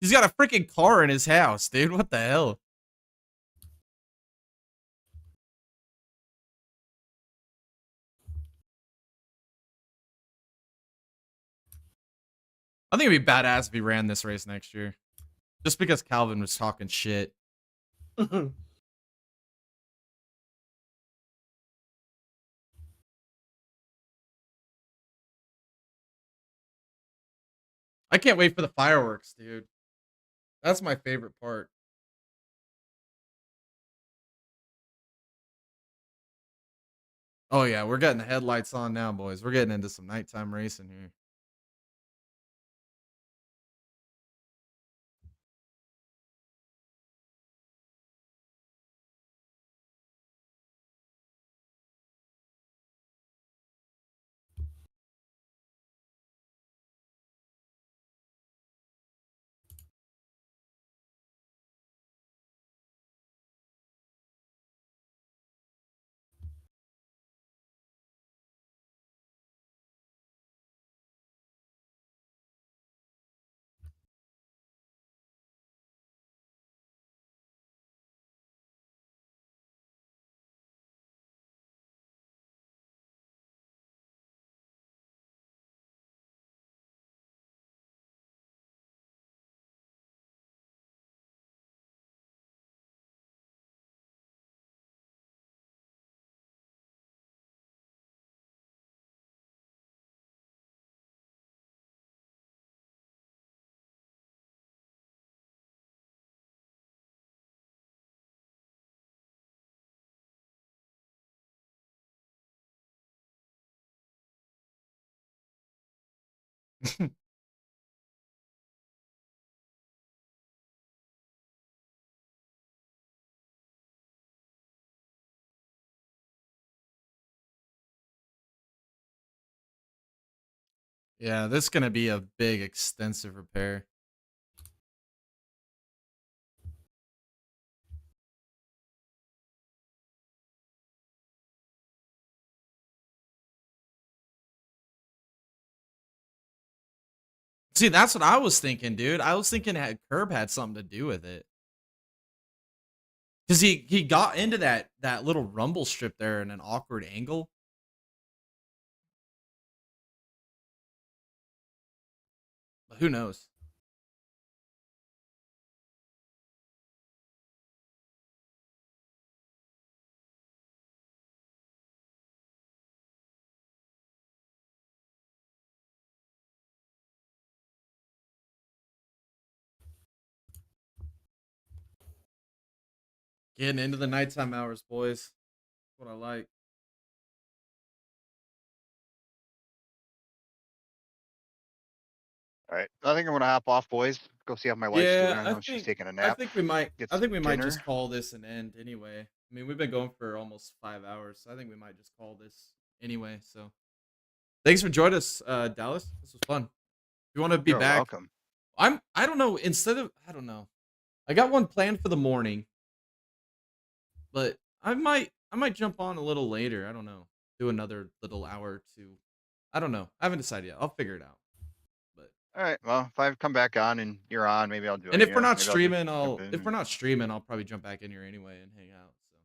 He's got a freaking car in his house, dude. What the hell? I think it'd be badass if he ran this race next year. Just because Calvin was talking shit. I can't wait for the fireworks, dude. That's my favorite part. Oh yeah, we're getting the headlights on now, boys. We're getting into some nighttime racing here. Yeah, this is gonna be a big, extensive repair. See, that's what I was thinking, dude. I was thinking that Curb had something to do with it. Because he got into that little rumble strip there in an awkward angle. But who knows? Getting into the nighttime hours, boys. That's what I like. All right, I think I'm gonna hop off, boys. Go see how my wife's doing. Yeah, I know she's taking a I nap. think we might Get I think we some might dinner. just call this an end anyway. I mean, we've been going for almost 5 hours, so I think we might just call this anyway. So thanks for joining us, Dallas. This was fun. If you want to be You're back, welcome. I don't know, I don't know. I got one planned for the morning, but I might jump on a little later. I don't know. Do another little hour or two. I don't know. I haven't decided yet. I'll figure it out. But All right, well, if I come back on and you're on, maybe I'll join and if you. we're not Maybe I'll just streaming, jump in. I'll probably jump back in here anyway and hang out. So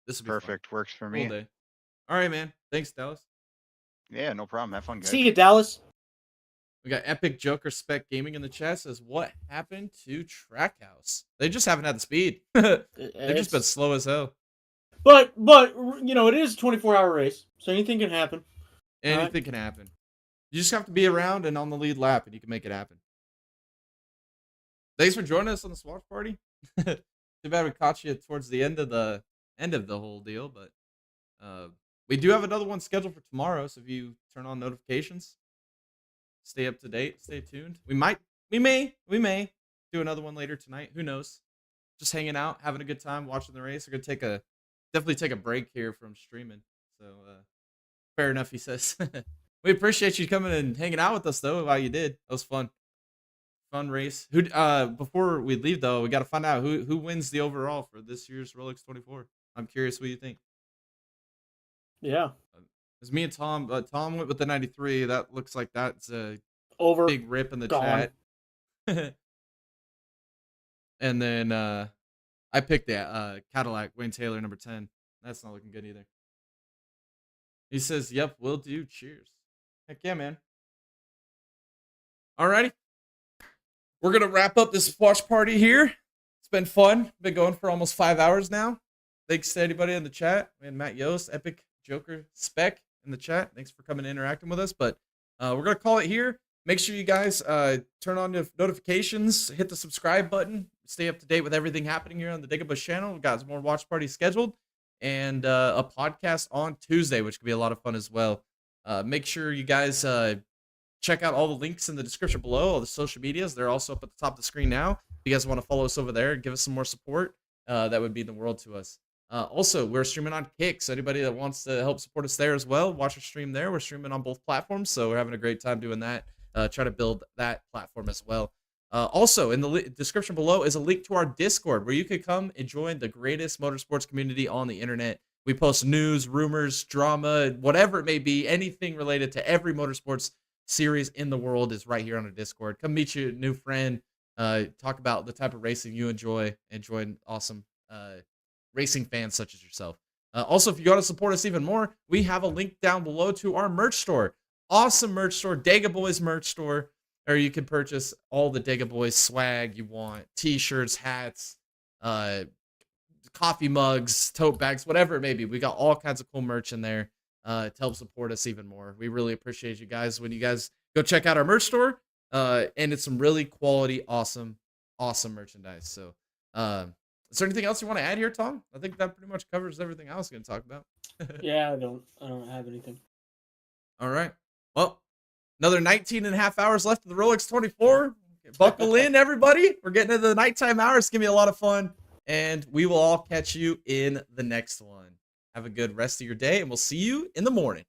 this will be fun. Perfect, works for Full me. day. All right, man. Thanks, Dallas. Yeah, no problem. Have fun, guys. See you, Dallas. We got Epic Joker Spec Gaming in the chat. Says, what happened to Trackhouse? They just haven't had the speed. They've just been slow as hell. But you know, it is a 24-hour race, so anything can happen. Anything can happen. You just have to be around and on the lead lap, and you can make it happen. Thanks for joining us on the Swatch Party. Too bad we caught you towards the end of the whole deal, but we do have another one scheduled for tomorrow. So if you turn on notifications, Stay up to date. Stay tuned. We may do another one later tonight. Who knows? Just hanging out, having a good time, watching the race. We're gonna definitely take a break here from streaming. So fair enough, he says. We appreciate you coming and hanging out with us though while you did. That was fun. Fun race. Who before we leave though, we gotta find out who wins the overall for this year's Rolex 24. I'm curious what you think. Yeah. It's me and Tom. Tom went with the 93. That looks like that's a Over. big rip in the Gone. chat. And then I picked the Cadillac Wayne Taylor number 10. That's not looking good either. He says, "Yep, will do. Cheers." Heck yeah, man. Alrighty. We're gonna wrap up this watch party here. It's been fun. Been going for almost 5 hours now. Thanks to anybody in the chat. We had Matt Yost, Epic Joker, Spec in the chat. Thanks for coming and interacting with us. But we're gonna call it here. Make sure you guys turn on the notifications, hit the subscribe button, stay up to date with everything happening here on the Dig channel. We've got some more watch parties scheduled and a podcast on Tuesday, which could be a lot of fun as well. Make sure you guys check out all the links in the description below, all the social medias. They're also up at the top of the screen now. If you guys want to follow us over there and give us some more support, that would mean the world to us. Also, we're streaming on Kick, so anybody that wants to help support us there as well, watch our stream there. We're streaming on both platforms, so we're having a great time doing that. Try to build that platform as well. Also, in the description below is a link to our Discord where you could come and join the greatest motorsports community on the internet. We post news, rumors, drama, whatever it may be, anything related to every motorsports series in the world is right here on our Discord. Come meet your new friend, talk about the type of racing you enjoy, and join awesome racing fans such as yourself. Also, if you want to support us even more, we have a link down below to our merch store. Awesome merch store, Dega Boys merch store, or you can purchase all the Dega Boys swag you want, t-shirts, hats, coffee mugs, tote bags, whatever it may be. We got all kinds of cool merch in there to help support us even more. We really appreciate you guys when you guys go check out our merch store, and it's some really quality, awesome merchandise. So is there anything else you want to add here, Tom? I think that pretty much covers everything I was going to talk about. Yeah, I don't have anything. All right. Well, another 19 and a half hours left of the Rolex 24. Buckle in, everybody. We're getting into the nighttime hours. It's going to be a lot of fun. And we will all catch you in the next one. Have a good rest of your day, and we'll see you in the morning.